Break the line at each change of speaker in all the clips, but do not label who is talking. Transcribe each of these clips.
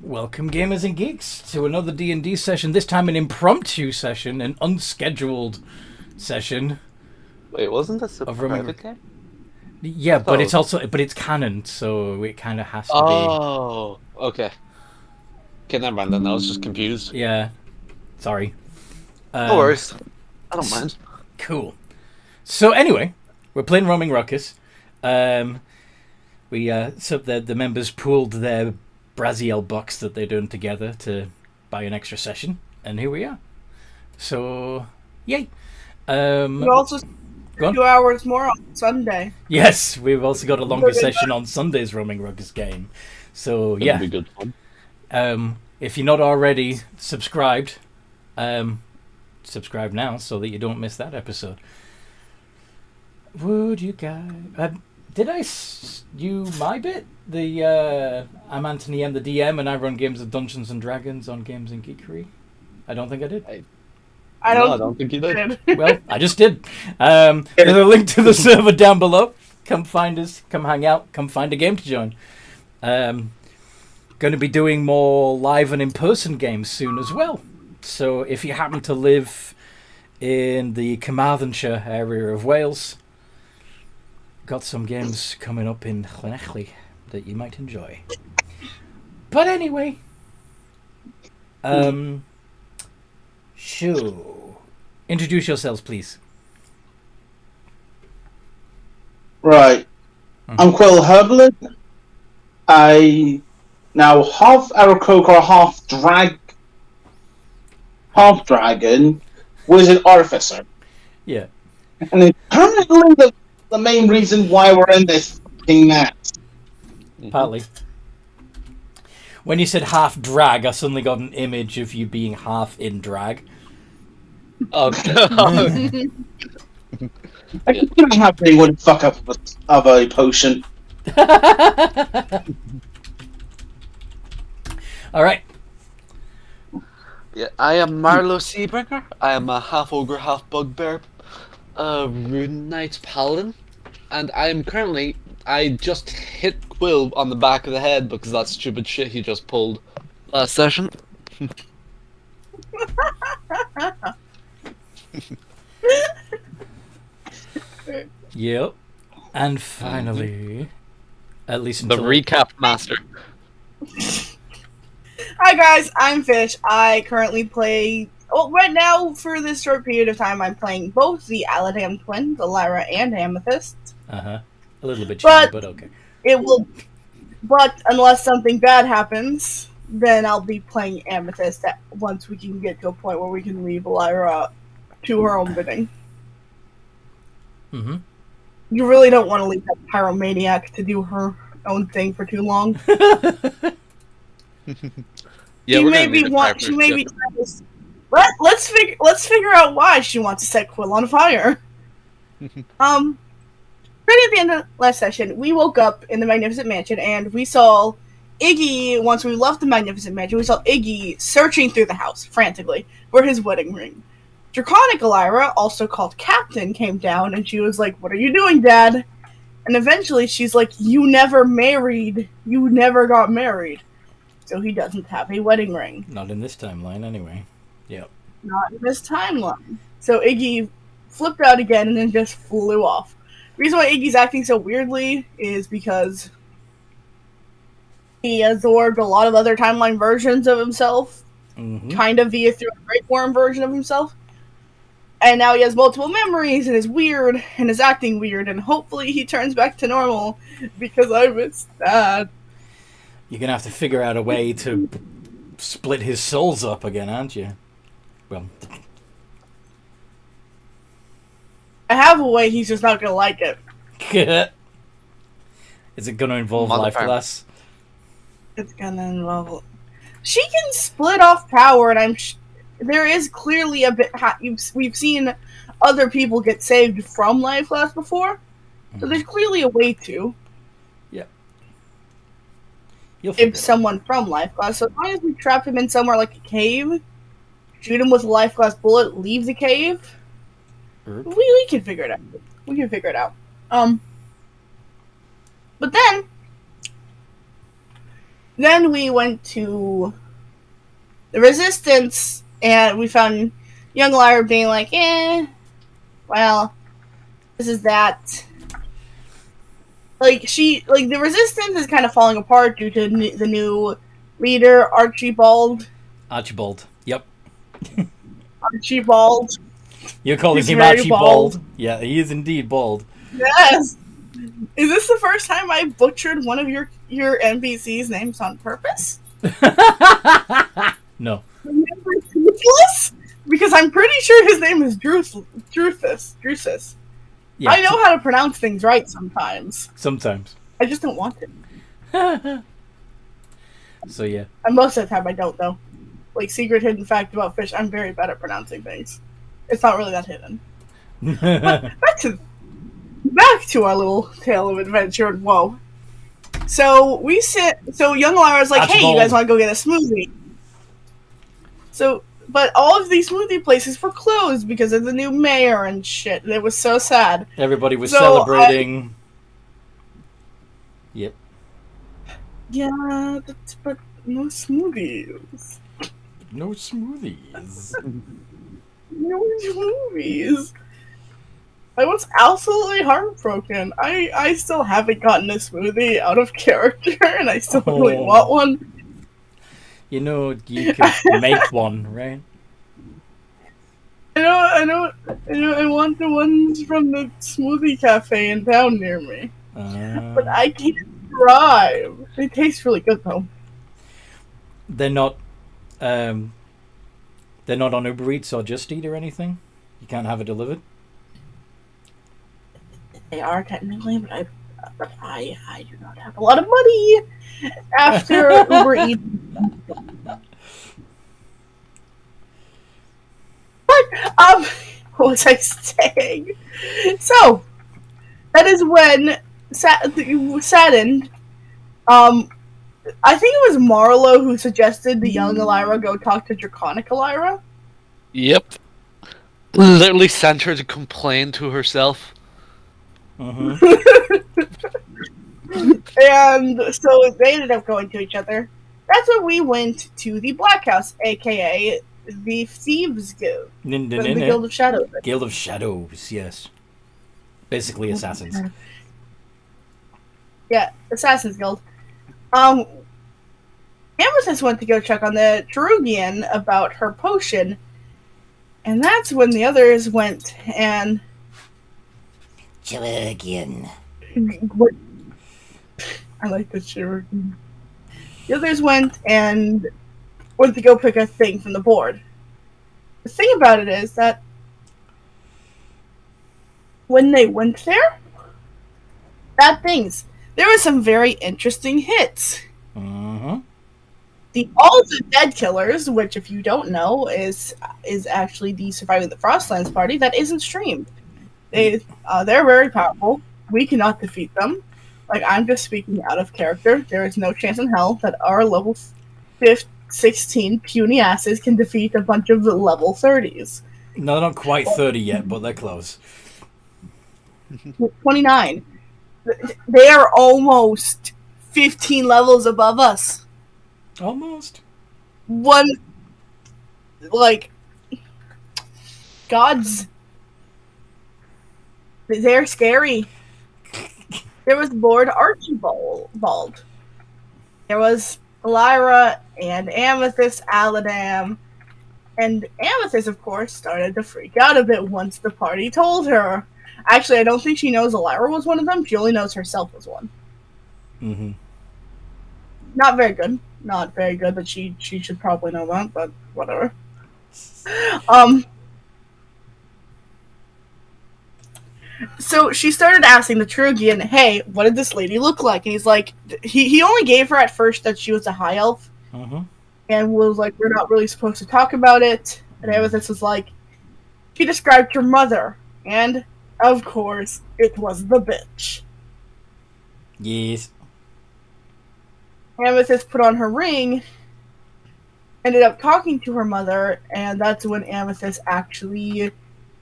Welcome, gamers and geeks, to another D&D session. This time an impromptu session, an unscheduled session.
Wait, wasn't this a
of Roaming
private game?
Yeah, but it's
Oh.
also it's canon, so it kind of has to
Oh, okay. Okay, never mind then. I was just confused.
be. Yeah, sorry.
No worries. I don't mind.
Cool. So anyway, we're playing Roaming Ruckus. So the members pooled their Braziel bucks that they're doing together to buy an extra session, and here we are. So, yay!
We also
Go on.
2 hours more on Sunday.
Yes, we've also got a longer session on Sunday's Roaming Ruckus game. So yeah,
It'll be good fun.
If you're not already subscribed, subscribe now so that you don't miss that episode. Would you guys? Did I do my bit? I'm Anthony, I'm the DM, and I run games of Dungeons and Dragons on Games and Geekery. I don't think I did.
I
don't think you did.
Well, I just did. There's a link to the server down below. Come find us. Come hang out. Come find a game to join. Going to be doing more live and in-person games soon as well. So if you happen to live in the Carmarthenshire area of Wales, got some games coming up in Llanelli that you might enjoy. But anyway, sure. Introduce yourselves, please.
Right. I'm Quill Herblin. I now half Aarakocra, half dragon, wizard artificer.
Yeah.
And it's apparently the main reason why we're in this fucking mess.
Partly. When you said half drag, I suddenly got an image of you being half in drag.
Oh, God.
I couldn't have anyone fuck up of a potion.
Alright.
Yeah, I am Marlowe Seabringer. I am a half ogre, half bugbear, rune knight paladin, and I just hit Quill on the back of the head because that stupid shit he just pulled last session.
Yep. And finally, at least
The
until
recap master.
Hi guys, I'm Fish. I currently play. Well, right now, for this short period of time, I'm playing both the Aladam twins, Elira and Amethyst.
A little bit cheaty, but okay.
But unless something bad happens, then I'll be playing Amethyst once we can get to a point where we can leave Elira to her own bidding.
Mm-hmm.
You really don't want to leave that pyromaniac to do her own thing for too long.
Yeah,
She may be. Let's figure out why she wants to set Quill on fire. Right at the end of last session, we woke up in the Magnificent Mansion and we saw Iggy. Once we left the Magnificent Mansion, we saw Iggy searching through the house frantically for his wedding ring. Draconic Elira, also called Captain, came down and she was like, "What are you doing, Dad?" And eventually she's like, "You never married. You never got married. So he doesn't have a wedding ring."
Not in this timeline, anyway. Yep.
Not in this timeline. So Iggy flipped out again and then just flew off. The reason why Iggy's acting so weirdly is because he absorbed a lot of other timeline versions of himself, kind of via through a Great Worm version of himself. And now he has multiple memories and is weird and is acting weird, and hopefully he turns back to normal because I miss that.
You're going to have to figure out a way to split his souls up again, aren't you? Well,
I have a way, he's just not going to like it.
is it going to involve life glass?
It's going to involve... She can split off power, and there is clearly a bit... We've seen other people get saved from life glass before, so there's clearly a way to.
Yep.
Save someone from life glass. So as long as we trap him in somewhere like a cave, shoot him with a life glass bullet, leave the cave, we can figure it out. We can figure it out. But then Then we went to the Resistance, and we found young Lyra being like, well, this is that. Like, the Resistance is kind of falling apart due to the new leader, Archibald.
Archibald. Yep.
Archibald.
You're calling
He's
him
very
Archibald.
bald.
Yeah, he is indeed bald.
Yes. Is this the first time I butchered one of your NPC's names on purpose?
No.
Ruthless? Because I'm pretty sure his name is Drusus.
Yeah.
I know how to pronounce things right sometimes.
Sometimes.
I just don't want to.
So yeah.
And most of the time I don't, though. Like, secret hidden fact about fish, I'm very bad at pronouncing things. It's not really that hidden. But back to our little tale of adventure and woe. So young Lyra's like, hey, you guys want to go get a smoothie? But all of these smoothie places were closed because of the new mayor and shit. It was so sad.
Everybody was celebrating. Yep.
Yeah, but no smoothies.
No smoothies.
No smoothies. I was absolutely heartbroken. I still haven't gotten a smoothie out of character, and I still really want one.
You know, you could make one, right?
I know. I want the ones from the smoothie cafe in town near me, but I can't drive. They taste really good though.
They're not on Uber Eats or Just Eat or anything. You can't have it delivered.
They are technically, but I do not have a lot of money after Uber Eats. But what was I saying? So that is when saddened. I think it was Marlo who suggested the young Lyra go talk to Draconic Lyra.
Yep. Literally sent her to complain to herself.
And so they ended up going to each other. That's when we went to the Black House, aka the Thieves Guild. The Guild of Shadows.
Guild of Shadows, yes. Basically assassins.
Yeah, Assassin's Guild. Amethyst went to go check on the Cherugian about her potion, and that's when the others went and...
Cherugian.
I like the Cherugian. The others went to go pick a thing from the board. The thing about it is that when they went there, there were some very interesting hits. All of the Dead Killers, which if you don't know is actually the Surviving the Frostlands party that isn't streamed. They're very powerful. We cannot defeat them. Like, I'm just speaking out of character. There is no chance in hell that our level 16 puny asses can defeat a bunch of level 30s.
No, they're not quite 30 yet, but they're close.
29. They are almost 15 levels above us.
Almost.
Gods. They're scary. There was Lord Archibald. There was Lyra and Amethyst Aladam. And Amethyst, of course, started to freak out a bit once the party told her. Actually, I don't think she knows Lyra was one of them. She only knows herself was one.
Mm-hmm.
Not very good. Not very good, but she should probably know that, but whatever. So she started asking the Cherugian, hey, what did this lady look like? And he's like, he only gave her at first that she was a high elf. And was like, we're not really supposed to talk about it. And Amethyst was like, she described your mother. And, of course, it was the bitch.
Yes.
Amethyst put on her ring, ended up talking to her mother, and that's when Amethyst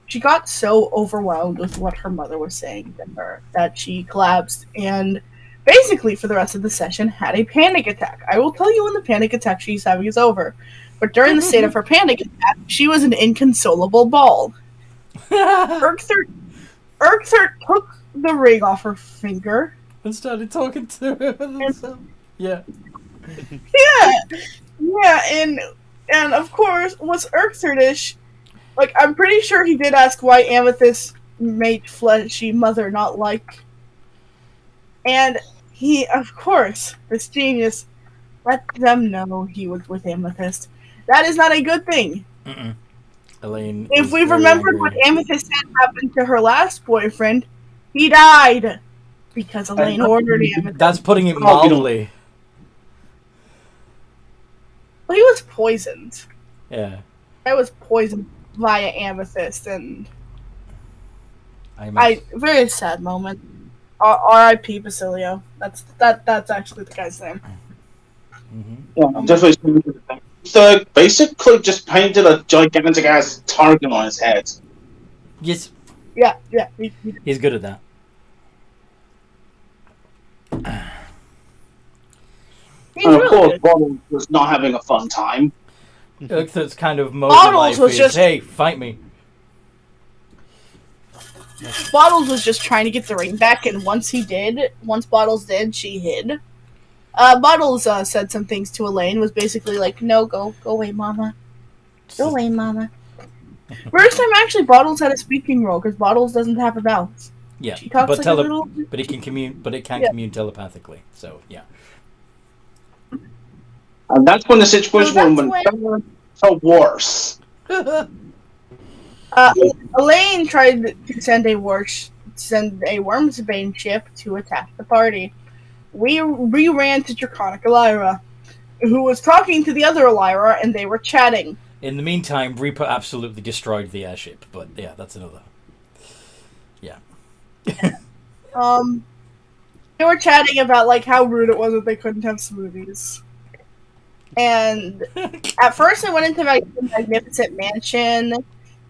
she got so overwhelmed with what her mother was saying to her that she collapsed and basically for the rest of the session had a panic attack. I will tell you when the panic attack she's having is over. But during the state of her panic attack, she was an inconsolable ball. Urkther took the ring off her finger
and started talking to her. Yeah.
Yeah, and of course, what's Urkther-ish, like, I'm pretty sure he did ask why Amethyst made fleshy mother not like. And he, of course, this genius, let them know he was with Amethyst. That is not a good thing.
Mm-mm. Elaine.
If we've remembered what Amethyst said happened to her last boyfriend, he died because Elaine ordered Amethyst.
That's putting it mildly.
Well, he was poisoned.
Yeah.
I was poisoned via Amethyst, and
I
very sad moment. R.I.P. Basilio. That's actually the guy's name.
Mm-hmm.
Yeah, definitely. So basically, just painted a gigantic ass target on his head.
Yes.
Yeah.
He's good at that.
He's
And of
really
course,
good.
Bottles was not having a fun time.
That's kind of motivated
was just-
hey, fight me.
Bottles was just trying to get the ring back, and once Bottles did, she hid. Bottles said some things to Elaine, was basically like, no, go away, mama. Go away, mama. First time, actually, Bottles had a speaking role, because Bottles doesn't have a mouth.
Yeah,
She talks
but
like a little...
but it can commune. But it can
Yeah.
commune telepathically. So yeah.
And that's when the situation
So
went so worse.
Elaine tried to send a Wormsbane ship to attack the party. We ran to Draconic Elira, who was talking to the other Elira, and they were chatting.
In the meantime, Reaper absolutely destroyed the airship. But yeah, that's another. Yeah.
They were chatting about like how rude it was that they couldn't have smoothies. And at first, I went into the Magnificent Mansion,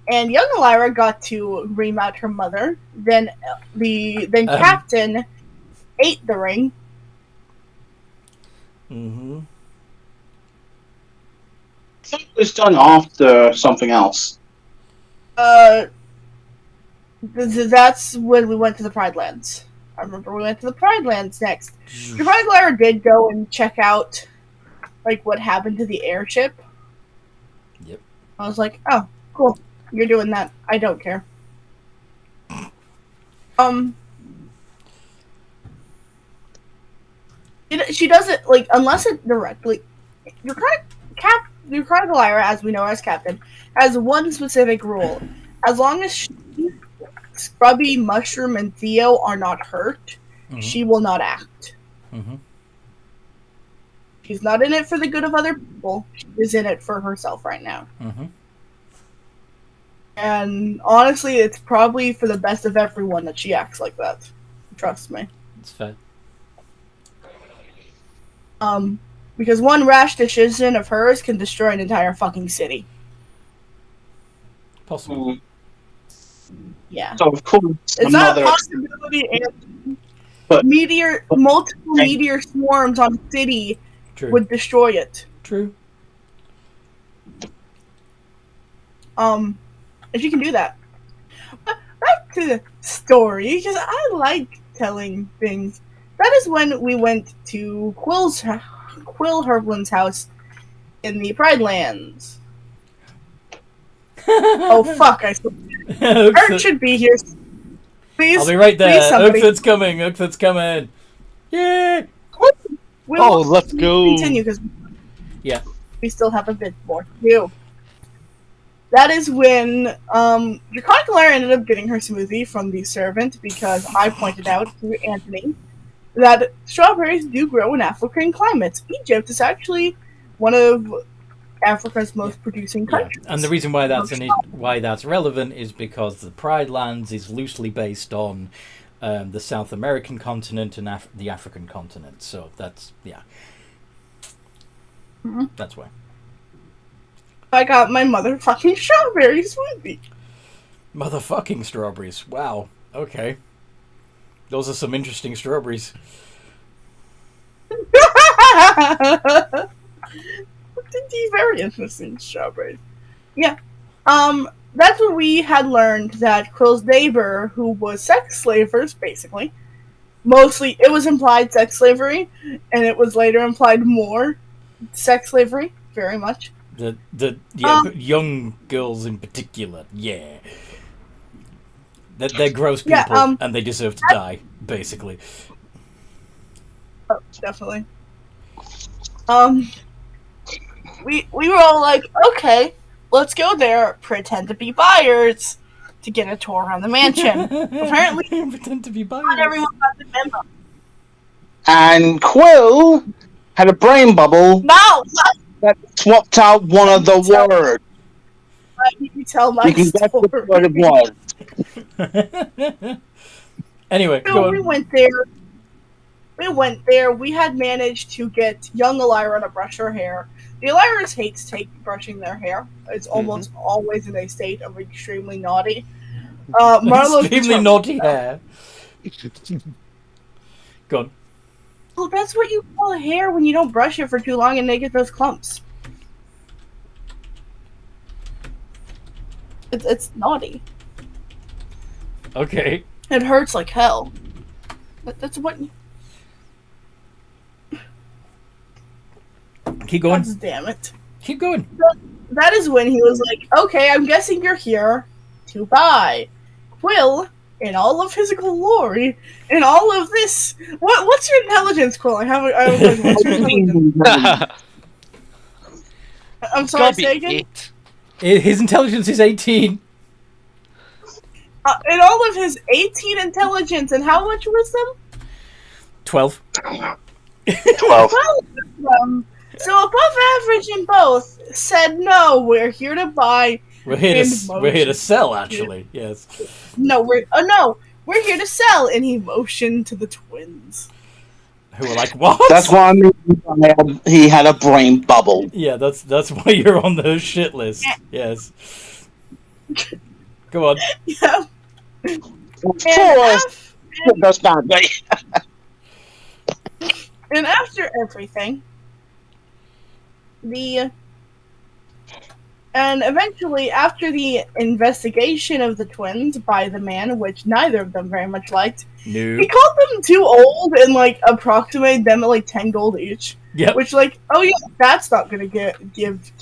and young Elira got to remount her mother. Then Captain ate the ring.
Mm-hmm.
I think it was done after something else.
That's when we went to the Pride Lands. I remember we went to the Pride Lands next. Draconic Elira did go and check out like what happened to the airship.
Yep.
I was like, oh, cool. You're doing that. I don't care. She does it like unless it directly. Draconic Elira, as we know as Captain, has one specific rule: as long as she, Scrubby, Mushroom, and Theo are not hurt, she will not act.
Mm-hmm.
She's not in it for the good of other people. She is in it for herself right now.
Mm-hmm.
And honestly, it's probably for the best of everyone that she acts like that. Trust me.
It's fair.
Because one rash decision of hers can destroy an entire fucking city.
Possible.
Yeah.
So of course,
It's not a possibility, and multiple meteor swarms on a city
True.
would destroy it.
True.
And she can do that. But back to the story, because I like telling things. That is when we went to Quill Herblin's house in the Pride Lands. Oh fuck! Art should be here. Please,
I'll be right there.
please, somebody.
Oakford's coming. Oakford's coming. Yay!
Let's go.
Continue because
Yeah.
we still have a bit more to do. That is when Draconic Elira ended up getting her smoothie from the servant because I pointed out to Anthony that strawberries do grow in African climates. Egypt is actually one of Africa's most producing
Yeah.
countries.
And the reason why that's relevant is because the Pride Lands is loosely based on the South American continent and the African continent. So that's that's why.
I got my motherfucking strawberry smoothie.
Motherfucking strawberries. Wow. Okay. Those are some interesting strawberries.
Very interesting, strawberries. Yeah. That's what we had learned, that Quill's neighbor, who was sex slavers, basically, mostly, it was implied sex slavery, and it was later implied more sex slavery, very much.
But young girls in particular, yeah. They're gross people, and they deserve to die, basically.
Oh, definitely. We were all like, okay, let's go there, pretend to be buyers, to get a tour around the mansion. Apparently,
pretend to be buyers.
not everyone got the memo.
And Quill had a brain bubble
No!
that swapped out one of the words.
Let me tell my
You can guess
story.
what it was.
Anyway,
So
go
we
on.
went there. We had managed to get young Elira to brush her hair. The Eliras hates brushing their hair. It's almost always in a state of extremely naughty. Marlo's
Extremely naughty hair. Go on.
Well, that's what you call hair when you don't brush it for too long and they get those clumps. It's naughty.
Okay.
It hurts like hell. That's what.
Keep going.
God damn it.
Keep going.
That is when he was like, okay, I'm guessing you're here to buy. Quill, in all of his glory, in all of this. What's your intelligence, Quill? I what's your intelligence? I'm sorry, say again?
His intelligence is 18.
In all of his 18 intelligence, and how much wisdom?
12.
12.
So above average in both, said no, we're here to buy.
We're here to sell, actually. Yes.
No, we're here to sell. And he motioned to the twins,
who were like, what?
That's why I mean he had a brain bubble.
Yeah, that's why you're on the shit list. Yes. Go on.
Yeah.
Of course, that's not right.
And after everything, and eventually, after the investigation of the twins by the man, which neither of them very much liked,
No.
he called them too old and approximated them at 10 gold each.
Yep.
Which oh yeah, that's not gonna give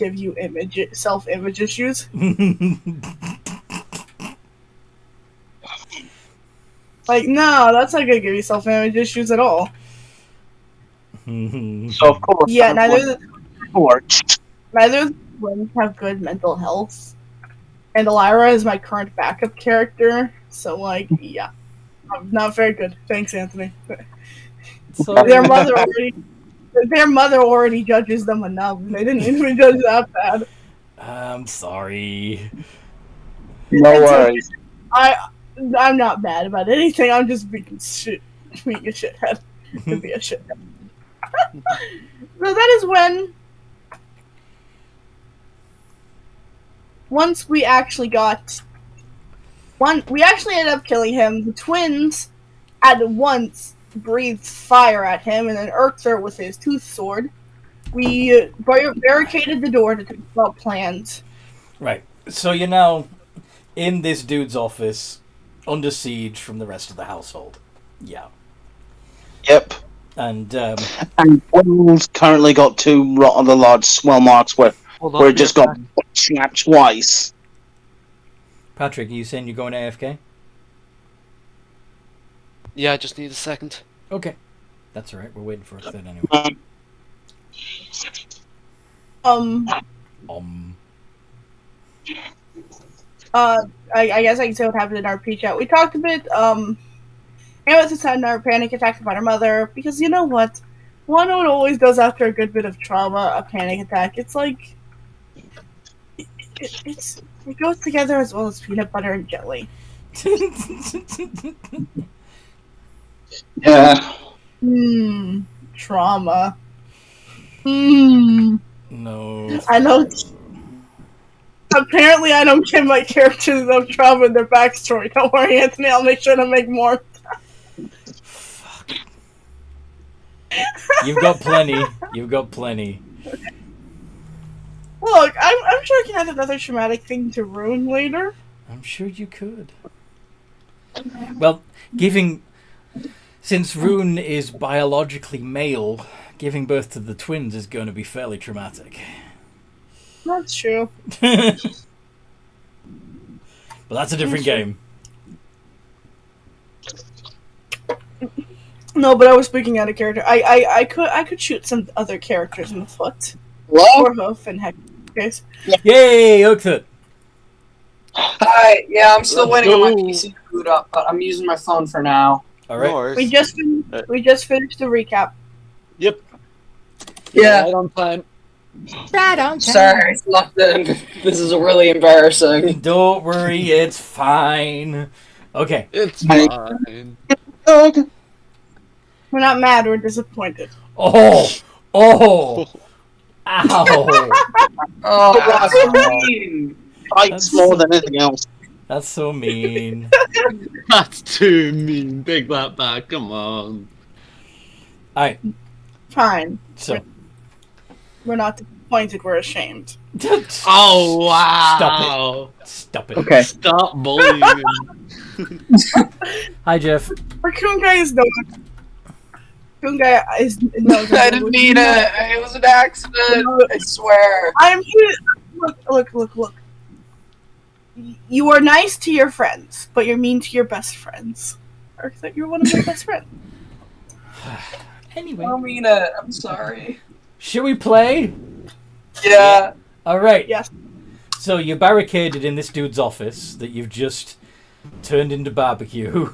you self-image issues. No, that's not gonna give you self-image issues at all.
So of course,
Yeah, neither of the twins have good mental health. And Elira is my current backup character, so yeah. Not very good. Thanks, Anthony.
Sorry.
Their mother already judges them enough. They didn't even judge that bad.
I'm sorry.
No worries.
I'm not bad about anything. I'm just being a shithead. To be a shithead. So that is when, once we actually ended up killing him. The twins at once breathed fire at him and then irked her with his tooth sword. We barricaded the door to talk about plans.
Right. So you're now in this dude's office, under siege from the rest of the household. Yeah.
Yep.
And
Will's currently got 2 rather large swell marks where it just got slapped twice.
Patrick, are you saying you're going AFK?
Yeah, I just need a second.
Okay. That's alright, we're waiting for us then anyway.
I guess I can say what happened in our P-chat. We talked a bit, Amethyst had another panic attack about her mother, because you know what? One always does after a good bit of trauma, a panic attack. It's it goes together as well as peanut butter and jelly.
Yeah.
Trauma.
No.
I know. Apparently, I don't give my characters enough trauma in their backstory. Don't worry, Anthony. I'll make sure to make more.
You've got plenty. You've got plenty.
Look, I'm sure I can add another traumatic thing to ruin later.
I'm sure you could. Well, since Rune is biologically male, giving birth to the twins is going to be fairly traumatic.
That's true.
But that's a different game.
No, but I was speaking out of character. I could shoot some other characters in the foot.
Hello?
Or hoof in heck case.
Yay, Oakfoot!
Hi. Yeah, I'm still
Let's
waiting on my
go.
PC to boot up, but I'm using my phone for now.
All right.
Norris.
We just finished the recap.
Yep.
Yeah.
Right on time.
Right on time.
Sorry, I slept in. This is really embarrassing.
Don't worry, it's fine. Okay.
It's
Hey.
fine.
Dog.
We're not mad. We're disappointed.
Oh! Ow!
Oh, that's so mean.
Fights more than anything else.
That's so mean.
That's too mean. Big that back. Come on.
Alright,
Fine.
so.
We're not disappointed. We're ashamed.
Oh wow!
Stop it.
Okay.
Stop bullying him.
Hi, Jeff.
Raccoon guy is no. Raccoon guy is no.
I didn't mean it. It was an accident. I swear.
I'm here. Look. You are nice to your friends, but you're mean to your best friends. Or that you're one of my best friends.
Anyway.
I don't mean it. I'm sorry.
Should we play?
Yeah.
Alright.
Yes.
So you're barricaded in this dude's office that you've just turned into barbecue.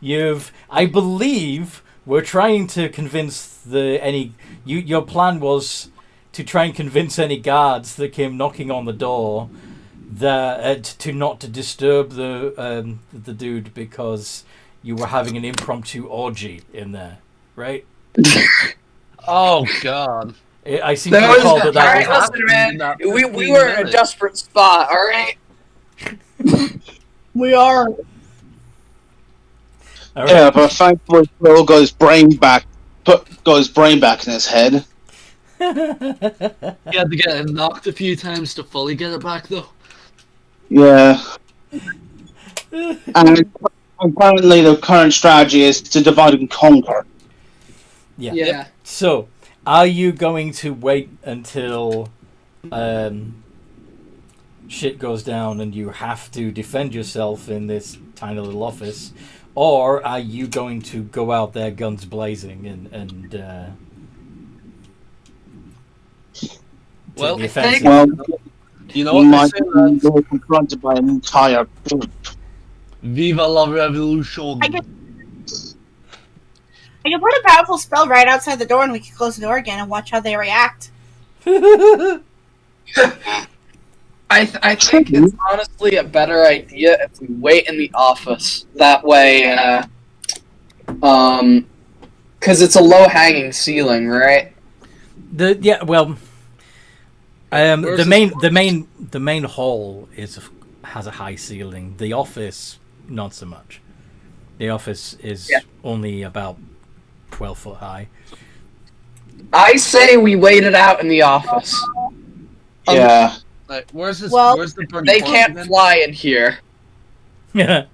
I believe, we're trying to convince your plan was to try and convince any guards that came knocking on the door that to not to disturb the dude because you were having an impromptu orgy in there, right?
Oh god.
I seem to recall that
Alright,
was.
listen, man.
That
We
15
were in a
minutes.
desperate spot, alright?
We are.
All right.
Yeah, but thankfully Quill got his brain back in his head.
You had to get it knocked a few times to fully get it back, though.
Yeah. And apparently the current strategy is to divide and conquer.
Yeah. So, are you going to wait until shit goes down and you have to defend yourself in this tiny little office, or are you going to go out there guns blazing and
Well,
take the
I
offensive?
think-
Well,
You know
you
what
might
they say, lads?
be confronted by an entire group.
Viva la revolution.
I can put a powerful spell right outside the door, and we can close the door again and watch how they react.
I think it's honestly a better idea if we wait in the office. That way, because it's a low-hanging ceiling, right?
The main hall has a high ceiling. The office, not so much. The office is only about 12 foot high.
I say we wait it out in the office.
Yeah.
Like, where's this?
Well,
where's the burning
They
corn
can't
again?
fly in here.
Yeah.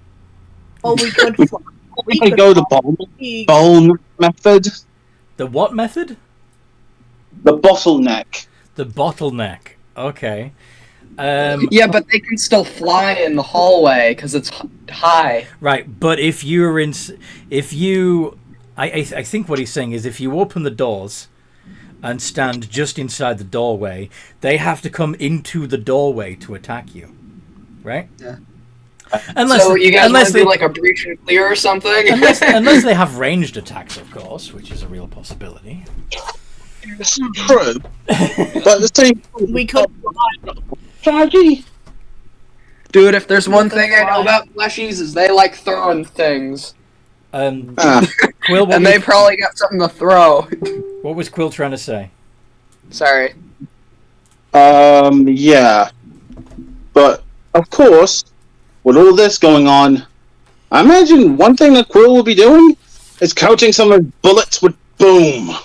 Well, we could fly.
We could go the
fly.
bone method.
The what method?
The bottleneck.
The bottleneck. Okay.
Yeah, but they can still fly in the hallway because it's high.
Right, but I think what he's saying is if you open the doors and stand just inside the doorway, they have to come into the doorway to attack you, right?
Yeah.
Unless,
So you guys want
unless
to
they,
do like a breach and clear or something?
unless they have ranged attacks, of course, which is a real possibility.
It's true. But the same
We could
strategy.
Dude, if there's one thing I know about fleshies is they like throwing things.
Quill,
And they probably got something to throw.
what was Quill trying to say?
Sorry.
Yeah. But, of course, with all this going on, I imagine one thing that Quill will be doing is coating some of his bullets with boom.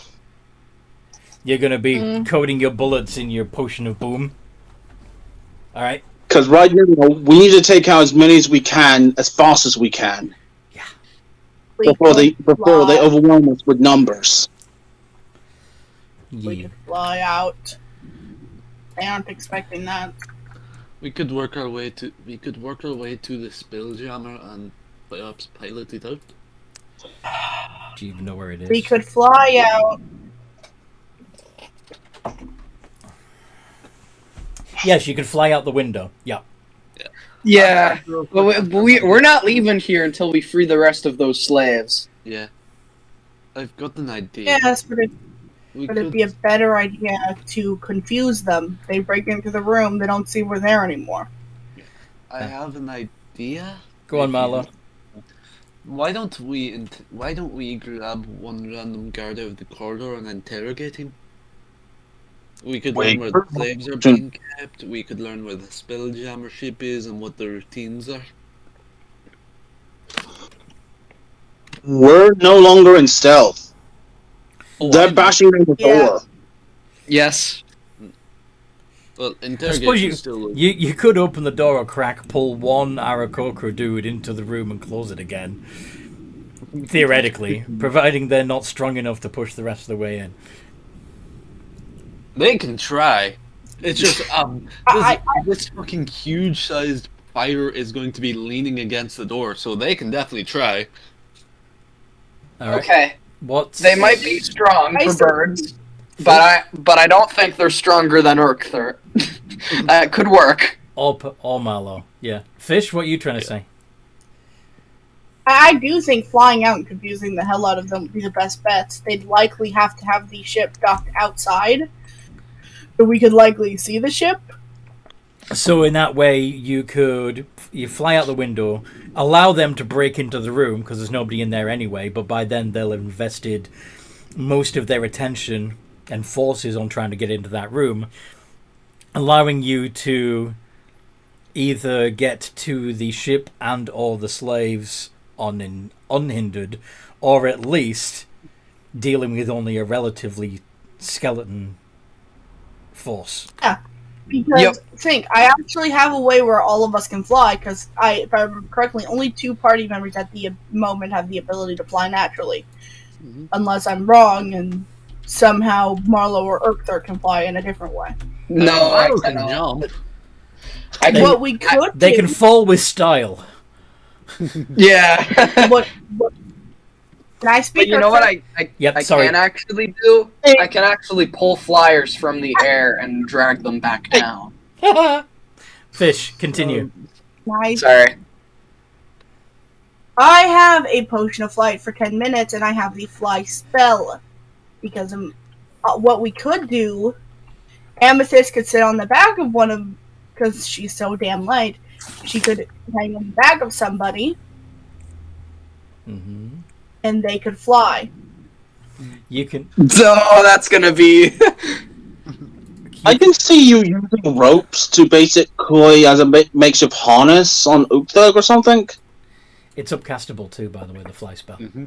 You're going to be coating your bullets in your potion of boom. All right.
Because right now, we need to take out as many as we can, as fast as we can.
Yeah.
Before they overwhelm us with numbers.
We
Yeah.
could fly out. They aren't expecting that.
We could work our way to the Spelljammer and perhaps pilot it out.
Do you even know where it is?
We could fly out.
Yes, you could fly out the window. Yeah.
Yeah, but we're not leaving here until we free the rest of those slaves.
Yeah. I've got an idea.
Yes, but
We
it'd
could...
be a better idea to confuse them. They break into the room, they don't see we're there anymore.
I have an idea.
Go on, Marlo.
Why don't we grab one random guard out of the corridor and interrogate him? We could learn where the slaves are being kept. We could learn where the Spelljammer ship is and what the routines are.
We're no longer in stealth.
Oh,
They're bashing in the door.
Yes.
Well,
I suppose
interrogation still.
you could open the door a crack, pull one Aarakocra dude into the room and close it again. Theoretically, providing they're not strong enough to push the rest of the way in.
They can try. It's just this fucking huge-sized fighter is going to be leaning against the door, so they can definitely try.
All right.
Okay.
What's...
They might be strong for
see.
birds, but I don't think they're stronger than Urkther. That could work.
All Marlo. Yeah. Fish, what are you trying to say?
I do think flying out and confusing the hell out of them would be the best bet. They'd likely have to have the ship docked outside, but we could likely see the ship.
So in that way, you fly out the window, allow them to break into the room because there's nobody in there anyway. But by then they'll have invested most of their attention and forces on trying to get into that room, allowing you to either get to the ship and or the slaves unhindered, or at least dealing with only a relatively skeleton force.
Yeah. Because, think, I actually have a way where all of us can fly, because if I remember correctly, only 2 party members at the moment have the ability to fly naturally.
Mm-hmm.
Unless I'm wrong, and somehow Marlo or Urkther can fly in a different way.
No, I
can
cannot.
jump.
What we could
They
do...
can fall with style.
Yeah.
What, can I speak?
But you know what I
sorry.
can actually do? I can actually pull flyers from the air and drag them back down.
Fish, continue.
Sorry.
I have a potion of flight for 10 minutes, and I have the fly spell. Because what we could do, Amethyst could sit on the back of one of... Because she's so damn light. She could hang on the back of somebody,
Mm-hmm.
and they could fly.
You can...
Oh, that's gonna be...
I can see you using ropes to basically as a makeshift harness on Ukthug or something.
It's upcastable too, by the way, the fly spell.
Mm-hmm.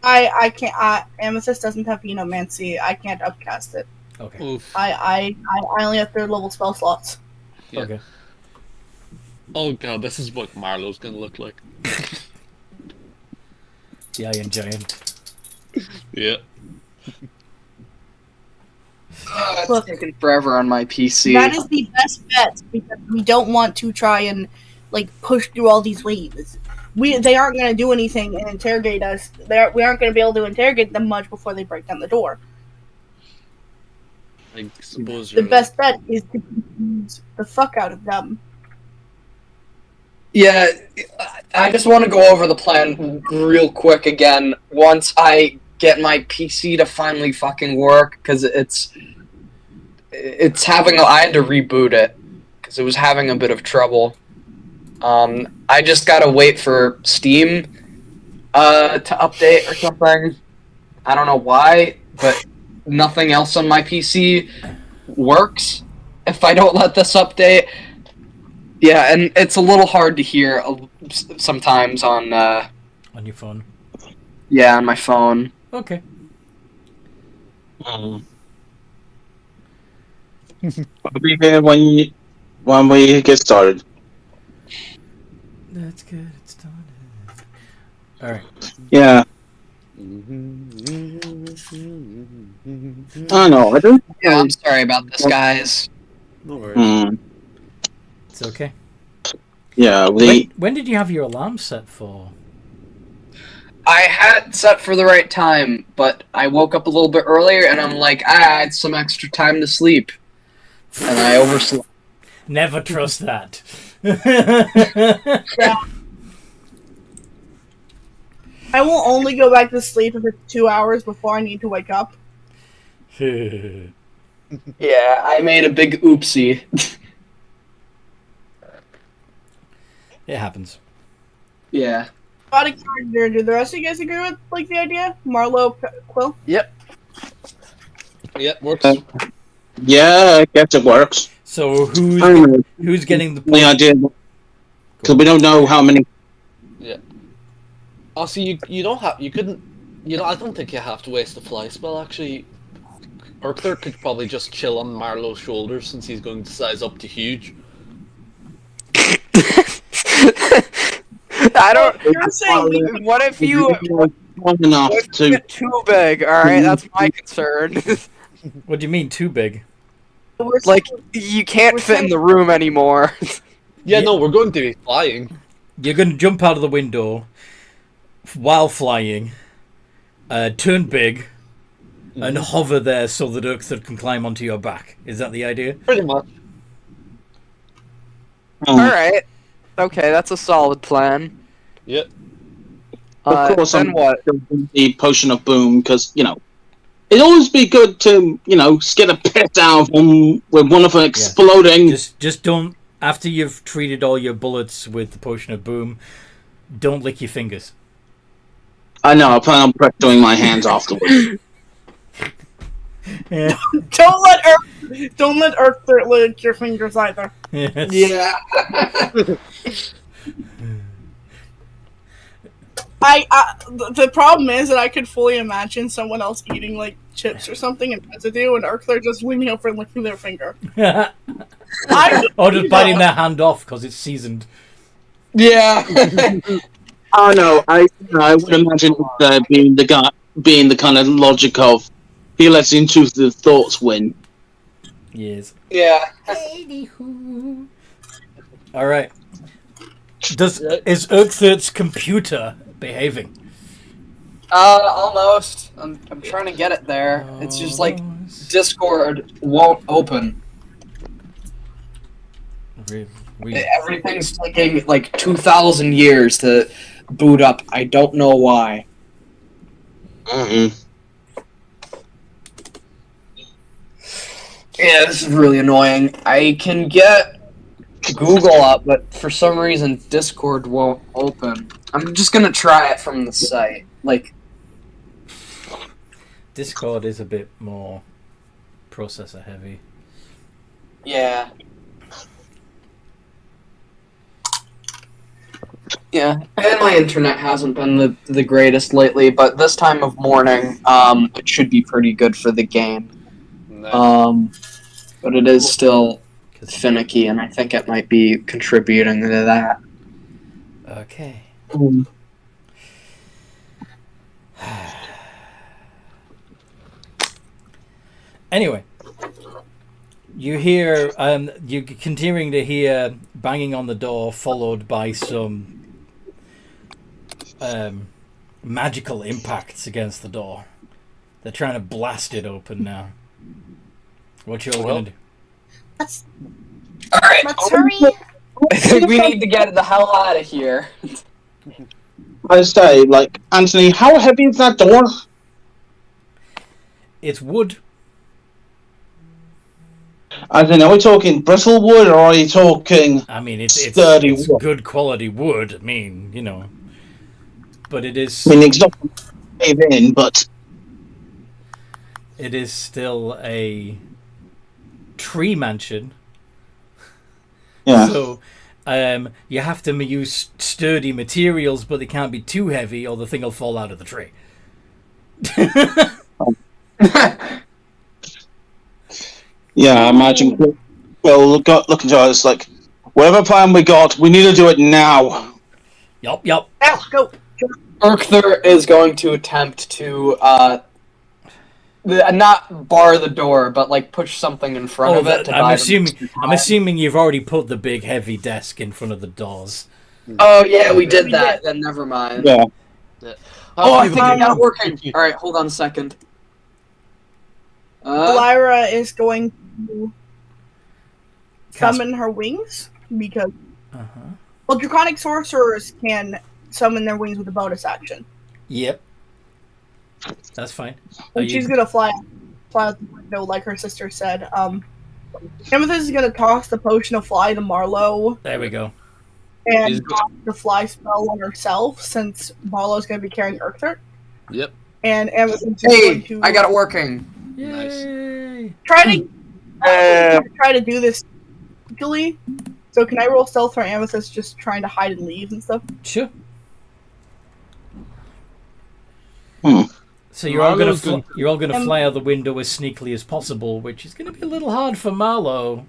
I can't... Amethyst doesn't have Phenomancy. I can't upcast it.
Okay.
Oof.
I only have 3rd level spell slots.
Yeah.
Okay.
Oh god, this is what Marlo's gonna look like.
The Iron Giant.
Yeah.
It's taking forever on my PC.
That is the best bet, because we don't want to try and push through all these waves. They aren't going to do anything and interrogate us. We aren't going to be able to interrogate them much before they break down the door.
I suppose
The
you're
best bet is to confuse the fuck out of them.
Yeah, I just want to go over the plan real quick again once I get my PC to finally fucking work, because it's having... I had to reboot it, because it was having a bit of trouble. I just gotta wait for Steam to update or something. I don't know why, but nothing else on my PC works if I don't let this update. Yeah, and it's a little hard to hear sometimes on
On your phone.
yeah, on my phone.
Okay.
I'll be here when we get started.
That's good. It's done. All right.
Yeah. I know. I don't.
Yeah, I'm sorry about this, guys.
No worries.
It's okay.
Yeah.
When did you have your alarm set for?
I had it set for the right time, but I woke up a little bit earlier, and I'm like, I had some extra time to sleep, and I overslept.
Never trust that.
I will only go back to sleep if it's 2 hours before I need to wake up.
It
Yeah, I made a big oopsie.
happens.
Yeah.
Out of character, do the rest of you guys agree with like the idea? Marlo, Quill?
Yep, works.
Yeah, I guess it works.
So
I don't know.
who's getting the
The
point?
idea, because we don't know how many.
Also, you don't have, you couldn't, I don't think you have to waste a fly spell, actually. Arthur could probably just chill on Marlowe's shoulders since he's going to size up to huge.
I don't.
You're saying we
What if you
Long enough to.
get too big? All right, that's my concern.
What do you mean too big?
we're
Like you can't
We're
fit in the room anymore.
Yeah,
Yeah.
no, we're going to be flying.
You're going to jump out of the window while flying, turn big, and hover there so that Urkther can climb onto your back. Is that the idea?
Pretty much.
All right. Okay, that's a solid plan.
Yep.
Of course,
Then
I'm
what?
the potion of boom because it'd always be good to get a piss out of them with one of them exploding.
Just don't. After you've treated all your bullets with the potion of boom, don't lick your fingers.
I know. I plan on doing my hands afterwards.
Yeah.
don't let Arthur lick your fingers either.
Yes.
Yeah.
The problem is that I could fully imagine someone else eating like chips or something and residue, and Arthur just leaning over and licking their finger.
Or just biting their hand off because it's seasoned.
Yeah.
Oh no, I would imagine being the kind of logic of he lets intrusive thoughts win.
Yes.
Yeah.
All right. Is Urkther's computer behaving?
Almost. I'm trying to get it there. It's just like Discord won't open. Everything's taking like 2,000 years to boot up. I don't know why.
Mm-mm.
Yeah, this is really annoying. I can get Google up, but for some reason Discord won't open. I'm just gonna try it from the site. Like,
Discord is a bit more processor heavy.
yeah. Yeah, and my internet hasn't been the greatest lately, but this time of morning, it should be pretty good for the game. But it is still finicky, and I think it might be contributing to that.
Okay. Anyway, you're continuing to hear banging on the door, followed by some magical impacts against the door. They're trying to blast it open now. What you all gonna do?
Alright,
Let's hurry.
I think we need to get the hell out of here.
I say, Anthony, how heavy is that door?
It's wood.
I don't know, are we talking brittle wood or are you talking
I mean, it's
sturdy wood?
good quality wood. I mean, but it is.
I mean, it's not cave in, but
It is still a tree mansion.
yeah.
So you have to use sturdy materials, but they can't be too heavy or the thing will fall out of the tree.
Yeah, I imagine Quill look into us like, whatever plan we got, we need to do it now.
Yup.
Now, go.
Urkther is going to attempt to not bar the door, but like push something in front of it. To
I'm
buy
assuming.
them
I'm assuming you've already put the big heavy desk in front of the doors.
Oh yeah, we did
We
that.
did.
Then never mind.
Yeah.
Oh, I think I got it working. All right, hold on a second.
Lyra is going to summon her wings because draconic sorcerers can summon their wings with a bonus action.
Yep. That's fine.
And she's gonna fly out the window like her sister said. Amethyst is gonna toss the potion of fly to Marlowe
There we go.
and cast the fly spell on herself since Marlowe's gonna be carrying Urkther.
Yep.
And Amethyst is going to
I got it working.
Yay!
try to do this quickly. So can I roll stealth for Amethyst just trying to hide in leaves and stuff?
Sure.
Hmm.
So you're all
Marlowe's
gonna fly out the window as sneakily as possible, which is gonna be a little hard for Marlowe.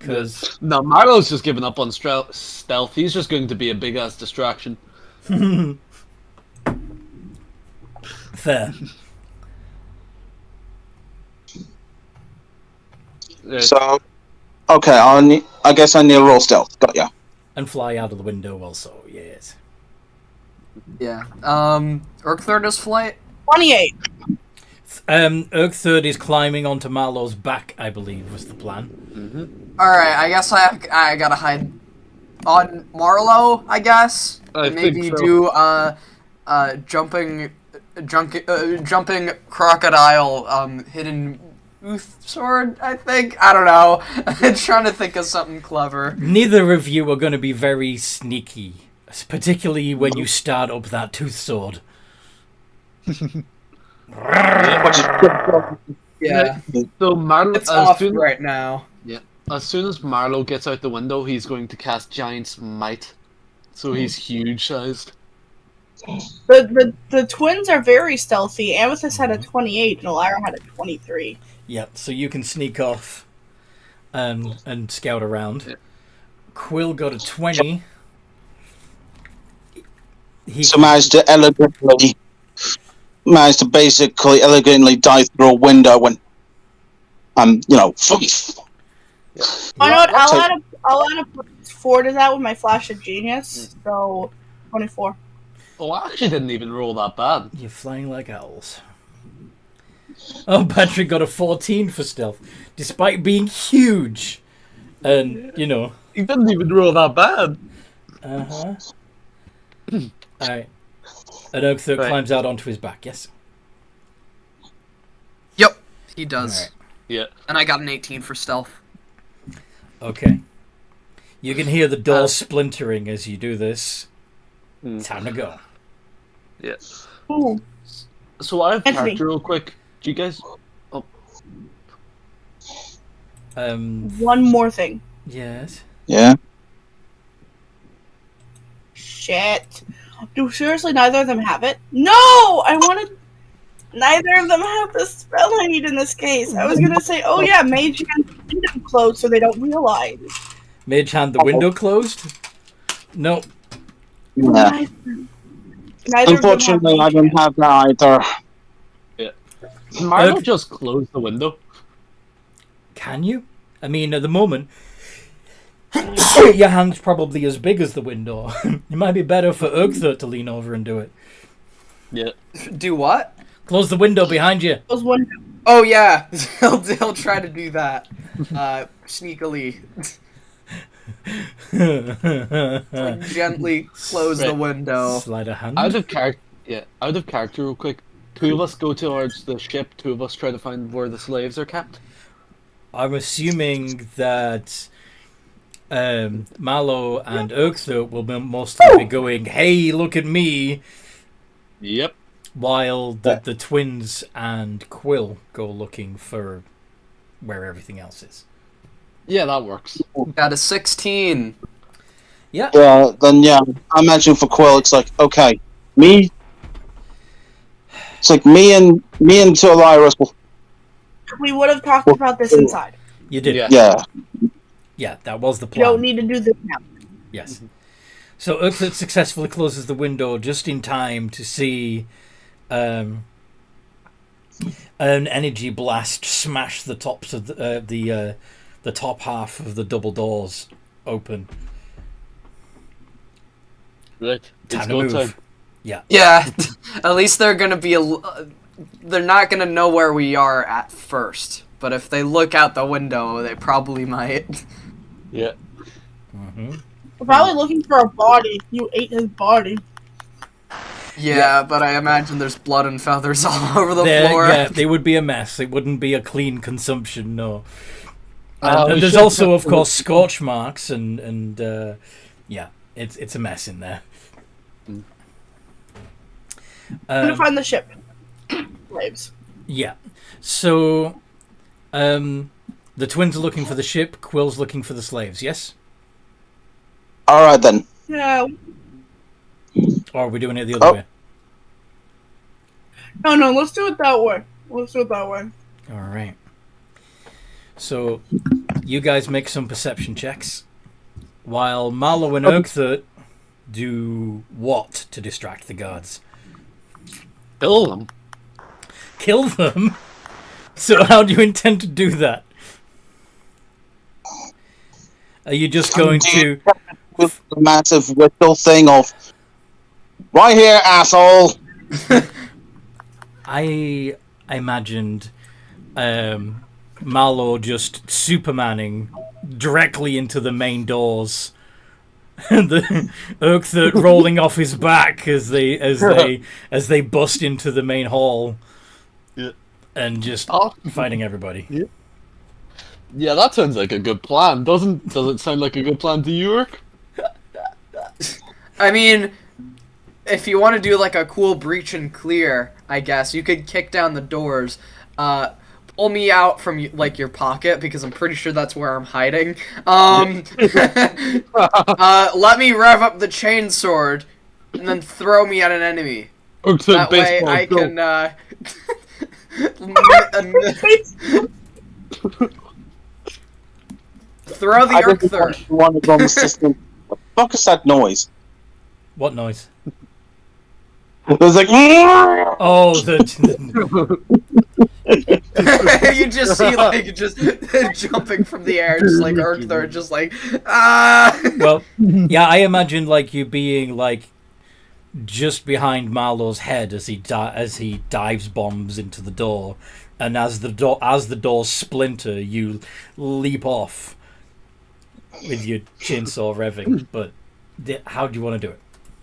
Because
No, Marlowe's just giving up on stealth. He's just going to be a big ass distraction.
fair.
So, okay, I guess I need to roll stealth. Got ya.
And fly out of the window also, yes.
Yeah. Urkther does flight.
28.
Urkther is climbing onto Marlowe's back, I believe, was the plan.
All right, I guess I gotta hide on Marlowe. I guess
I
and maybe
think so.
do jumping crocodile hidden ooth sword. I think I don't know. I'm trying to think of something clever.
Neither of you are going to be very sneaky, particularly when you start up that tooth sword.
Yeah,
So Marlowe,
it's off right now.
as soon as Marlowe gets out the window, he's going to cast Giant Smite. So he's huge sized.
The twins are very stealthy. Amethyst had a 28 and Lyra had a 23.
Yeah, so you can sneak off and scout around. Quill got a 20.
So managed to basically elegantly dive through a window when
Oh, you know what? I'll add a +4 to that with my flash of genius. So 24.
Oh, I actually didn't even roll that bad.
You're flying like owls. Oh, Patrick got a 14 for stealth, despite being huge. And,
He didn't even roll that bad.
Uh-huh. Alright. And Urkther climbs out onto his back, yes?
Yep, he does.
Alright.
Yeah.
And I got an 18 for stealth.
Okay. You can hear the door splintering as you do this. Time to go.
Yeah.
Ooh.
So I have
Anthony.
character real quick. Do you guys? Oh,
One more thing.
Yes.
Yeah.
Shit. Do seriously neither of them have it? No! I wanted... Neither of them have the spell I need in this case. I was gonna say, oh yeah, mage hand the window closed so they don't realize.
Mage hand the window closed? No.
Yeah.
Neither
Unfortunately, I
of them
don't have that either.
Marlowe just closed the window.
Can you? I mean, at the moment, your hand's probably as big as the window. It might be better for Urkther to lean over and do it.
Yeah.
Do what?
Close the window behind you.
Close one.
Oh yeah, he'll try to do that, sneakily. Like gently close the window.
Slide a hand.
Out of character real quick. Two of us go towards the ship. Two of us try to find where the slaves are kept.
I'm assuming that Mallow and Urkther will mostly be going, hey, look at me,
Yep.
while the twins and Quill go looking for where everything else is.
Yeah, that works.
Got a 16.
Yeah.
Well, then yeah, I imagine for Quill, it's like okay, me. It's like me and Toliris will
we would have talked about this inside.
You did.
Yeah.
Yeah.
Yeah, that was the
You don't
plan.
need to do this now.
Yes. So Urklet successfully closes the window just in time to see an energy blast smash the tops of the top half of the double doors open.
Right. It's
Time to
go
move.
time.
Yeah.
Yeah, at least they're gonna be. They're not gonna know where we are at first. But if they look out the window, they probably might.
Yeah.
Mm-hmm.
We're probably looking for a body. You ate his body.
Yeah, but I imagine there's blood and feathers all over the floor.
Yeah, they would be a mess. It wouldn't be a clean consumption, no.
We
And there's
should
also, of
have-
course, scorch marks and yeah, it's a mess in there.
I'm gonna find the ship. Slaves.
Yeah. So, the twins are looking for the ship. Quill's looking for the slaves. Yes.
All right then.
Yeah.
Or are we doing it the other
Oh.
way?
No, let's do it that way. Let's do it that way.
All right. So, you guys make some perception checks, while Marlowe and Urkthert do what to distract the guards?
Kill them.
Kill them. So, how do you intend to do that? Are you just going to?
With the massive whistle thing of, right here, asshole.
I imagined Marlowe just Supermaning directly into the main doors, and the Urkthert rolling off his back as they bust into the main hall,
Yeah.
and just fighting everybody.
Yeah, that sounds like a good plan. Does it sound like a good plan to you, Urk?
I mean, if you want to do like a cool breach and clear, I guess you could kick down the doors, pull me out from like your pocket because I'm pretty sure that's where I'm hiding. Let me rev up the chainsword, and then throw me at an enemy.
Urk's
That way
baseball,
I
go.
can throw the
I just
Urkthert.
want to go on the system. What the fuck is that noise?
What noise?
There's like.
Oh,
You just see like just jumping from the air, just like Urkthert, just like ah.
well, yeah. I imagined like you being like just behind Marlowe's head as he dives bombs into the door, and as the doors splinter, you leap off with your chainsaw revving. But how do you want to do it?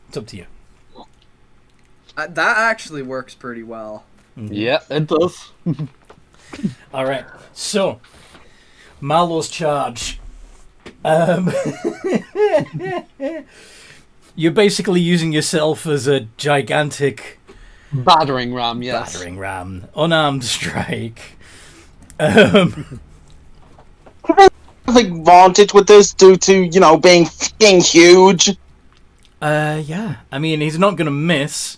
It's up to you.
That actually works pretty well.
Yeah, it does.
All right. So, Marlowe's charge. You're basically using yourself as a gigantic
Battering ram, yes.
battering ram, unarmed strike.
Advantage with this due to, being fucking huge.
Yeah. I mean, he's not gonna miss.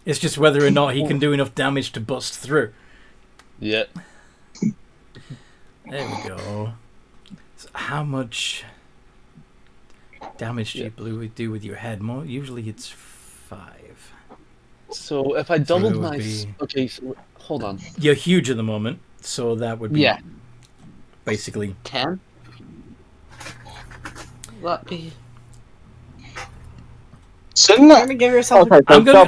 It's just whether or not he can do enough damage to bust through.
Yeah.
There we go. So how much damage do you do with your head? More usually it's 5.
So if I doubled
it would
my...
be-
Okay, so hold on.
You're huge at the moment, so that would be
Yeah.
basically
10? That be...
Shouldn't
You're
I?
gonna give yourself.
Okay, so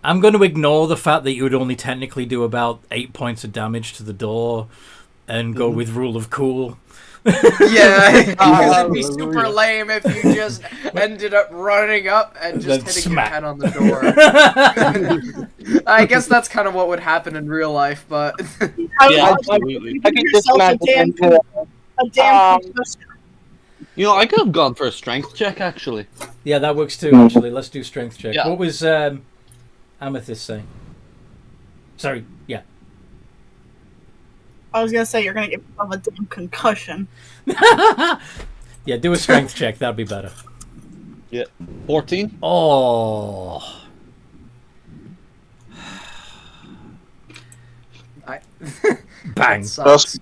I'm going to ignore the fact that you would only technically do about 8 points of damage to the door, and go with rule of cool.
Yeah, because it'd be super
Hallelujah.
lame if you just ended up running up and just
Then
hitting
smack.
your head on the door. I guess that's kind of what would happen in real life, but
Yeah, absolutely.
You
I
give
can just
yourself
imagine.
a damn concussion.
You know, I could have gone for a strength check, actually.
Yeah, that works too. Actually, let's do strength check.
Yeah.
What was Amethyst saying? Sorry. Yeah.
I was gonna say you're gonna give yourself a damn concussion.
Yeah, do a strength check. That'd be better.
14?
Oh. Bang.
Sucks.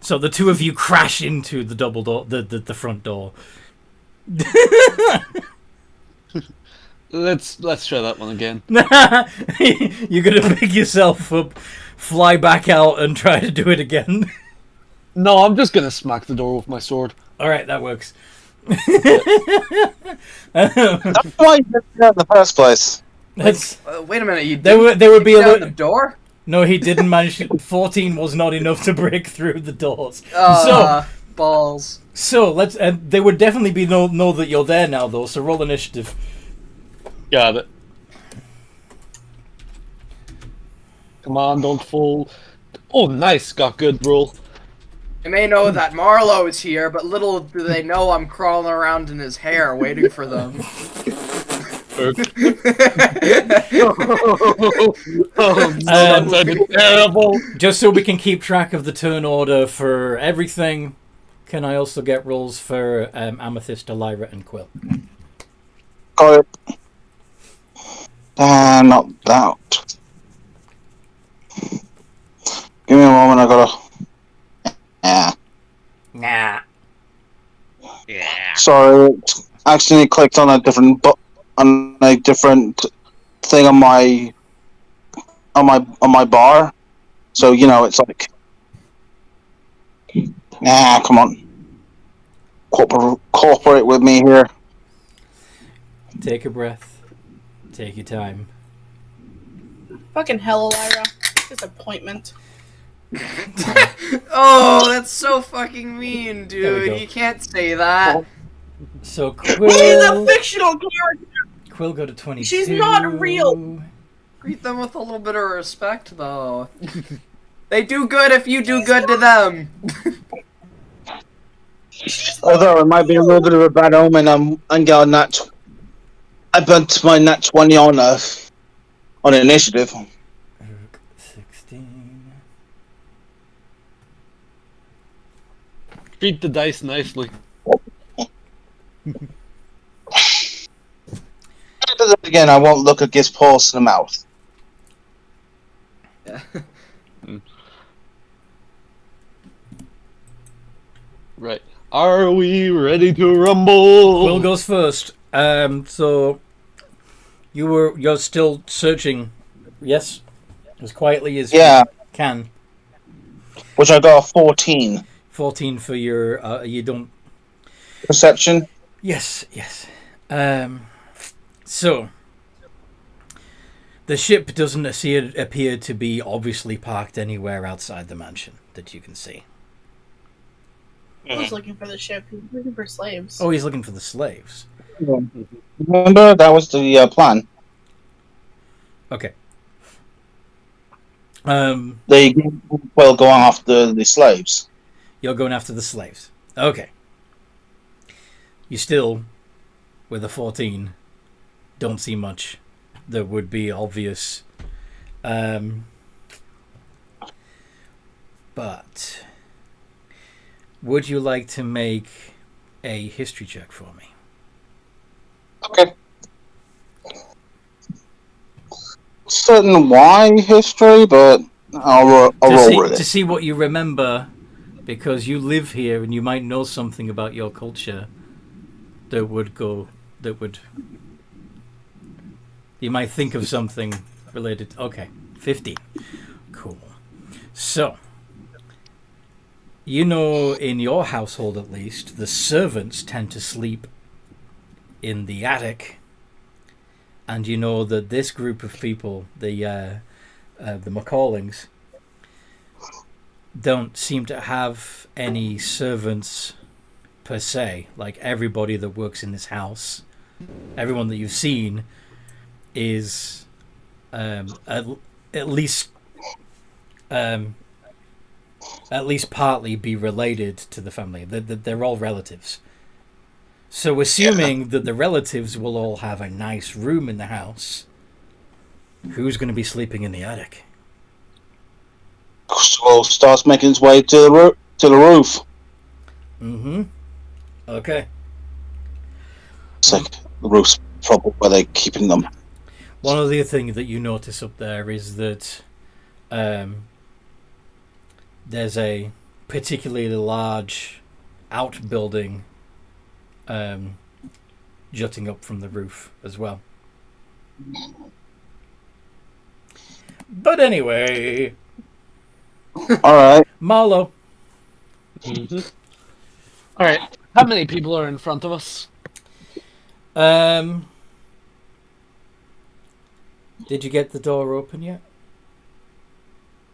So the two of you crash into the double door, the front door.
Let's try that one again.
You're gonna pick yourself up, fly back out, and try to do it again.
No, I'm just gonna smack the door with my sword.
All right, that works.
That's why you did that in the first place.
That's,
Wait a minute. You
there would be a
down
little.
the door.
No, he didn't manage. 14 was not enough to break through the doors.
Balls.
So let's. They would definitely be know that you're there now, though. So roll initiative.
Got it. Come on, don't fall. Oh, nice. Got good roll.
They may know that Marlowe is here, but little do they know I'm crawling around in his hair waiting for them.
That sounded terrible.
Just so we can keep track of the turn order for everything, can I also get rolls for Amethyst, Elira, and Quill?
Got it. Not that. Give me a moment, I gotta... Yeah.
Nah.
Sorry, accidentally clicked on a different thing on my bar. So it's like, come on, cooperate with me here.
Take a breath. Take your time.
Fucking hell, Elira. Disappointment.
Oh, that's so fucking mean,
There we
dude.
go.
You can't say that.
So
She's a
Quill.
fictional character!
Quill go to 22.
She's not real.
Treat them with a little bit of respect, though. They do good if you do good to them.
Although it might be a little bit of a bad omen, I'm getting that. I burnt my nat 20 on initiative.
16.
Treat the dice nicely.
Again, I won't look a Giz horse in the mouth.
Yeah.
Right. Are we ready to rumble?
Quill goes first. So you're still searching, yes, as quietly as you can.
Which I got a 14.
14 for your you don't.
Perception?
Yes. So the ship doesn't appear to be obviously parked anywhere outside the mansion that you can see.
Who's looking for the ship? He's looking for slaves.
Oh, he's looking for the slaves.
Remember, that was the plan.
Okay.
They will go after the slaves.
You're going after the slaves. Okay. You still, with a 14, don't see much that would be obvious. But would you like to make a history check for me?
Okay. Certain why history, but I'll roll with
To
it.
see what you remember, because you live here and you might know something about your culture that would you might think of something related. Okay, 15. Cool. So, in your household at least, the servants tend to sleep in the attic, and you know that this group of people, the Macallings, don't seem to have any servants per se. Like everybody that works in this house, everyone that you've seen is at least partly be related to the family. They're all relatives. So assuming that the relatives will all have a nice room in the house, who's going to be sleeping in the attic?
Well, starts making its way to the roof.
Mm-hmm. Okay.
It's like the roof's probably where they're keeping them.
One other thing that you notice up there is that there's a particularly large outbuilding jutting up from the roof as well. But anyway,
All right.
Marlo.
All right. How many people are in front of us?
Did you get the door open yet?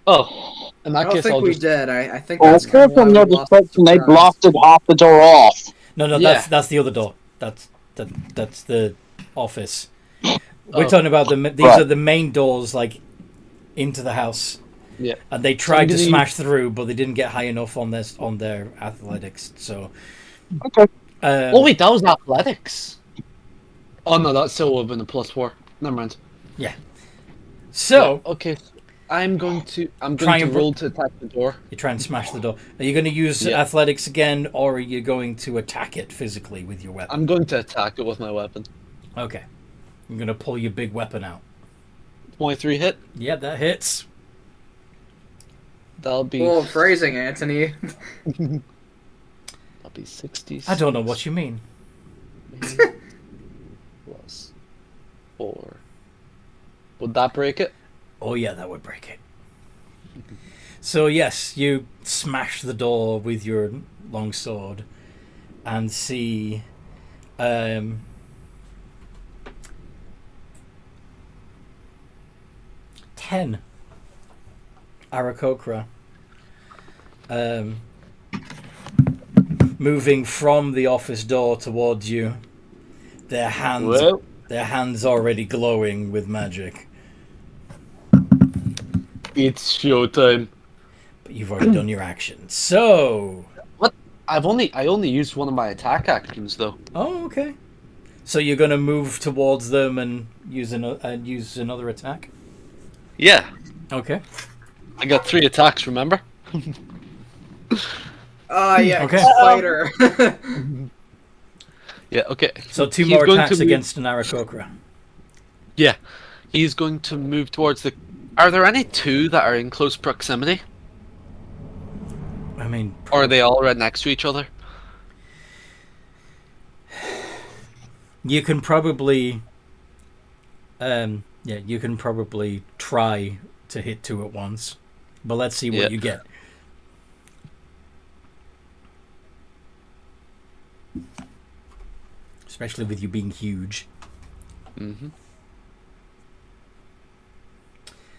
Oh, in
I
that
don't
case,
think
I'll
we
just.
did. I think
Well,
that's kind of
from
why
your
we lost the
description, they
surprise.
blasted half the door off.
No,
Yeah.
that's the other door. That's the office. We're
Oh.
talking about these
Right.
are the main doors, like into the house.
Yeah.
And they tried to
gonna
smash through, but they didn't get high enough on their athletics. So.
Okay.
Oh wait, that was athletics. Oh no, that still would have been a +4. Never mind.
So
Yeah, okay, I'm going to
Try and
roll to attack the door.
you try and smash the door. Are you going to use
Yeah.
athletics again, or are you going to attack it physically with your weapon?
I'm going to attack it with my weapon.
Okay. I'm going to pull your big weapon out.
23 hit.
Yeah, that hits.
That'll be.
Full phrasing, Anthony.
That'll be 60.
I don't know what you mean.
Plus 4. Would that break it?
Oh yeah, that would break it. So yes, you smash the door with your long sword and see 10 Aarakocra moving from the office door towards you. Their hands already glowing with magic.
It's showtime.
But you've already done your action. So
I only used one of my attack actions though.
oh, okay. So you're gonna move towards them and use another attack.
Yeah,
Okay.
I got 3 attacks. Remember?
Yeah,
Okay.
spider.
Yeah. Okay.
So 2
He's
more
going
attacks
to move-
against an Aarakocra.
Yeah, he's going to move towards the. Are there any 2 that are in close proximity,
I mean,
or are they all right next to each other?
you can probably, you can probably try to hit 2 at once, but let's see what
Yeah.
you get. Especially with you being huge.
Mm-hmm.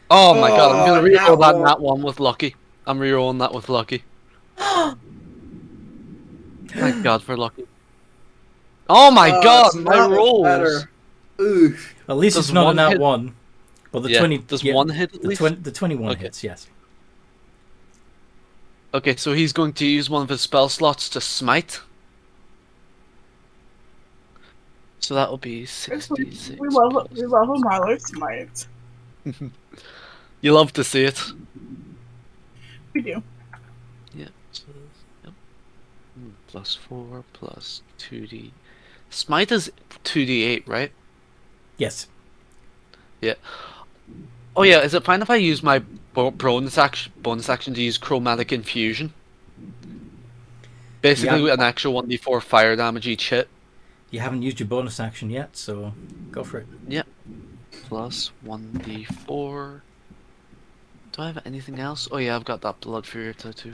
Oh my god! I'm gonna
Oh,
reroll
nat
that one with lucky. I'm rerolling that with lucky. Thank God for lucky. Oh my god!
It's
My
not
rolls.
better. Oof.
At least
Does
it's not
one
a nat
hit-
1. But the
Yeah,
20
does
yeah,
one hit at least?
the 21
Okay.
hits, yes.
Okay, so he's going to use one of his spell slots to smite. So that will be 66.
We love a Marlo smite.
You love to see it.
We do.
Yeah. So, yep. +4 plus 2d. Smite is 2d8, right?
Yes.
Oh yeah, is it fine if I use my bonus action to use chromatic infusion? Basically,
Yeah.
an extra 1d4 fire damage each hit.
You haven't used your bonus action yet, so go for it.
Plus 1d4. Do I have anything else? Oh yeah, I've got that blood fury tattoo.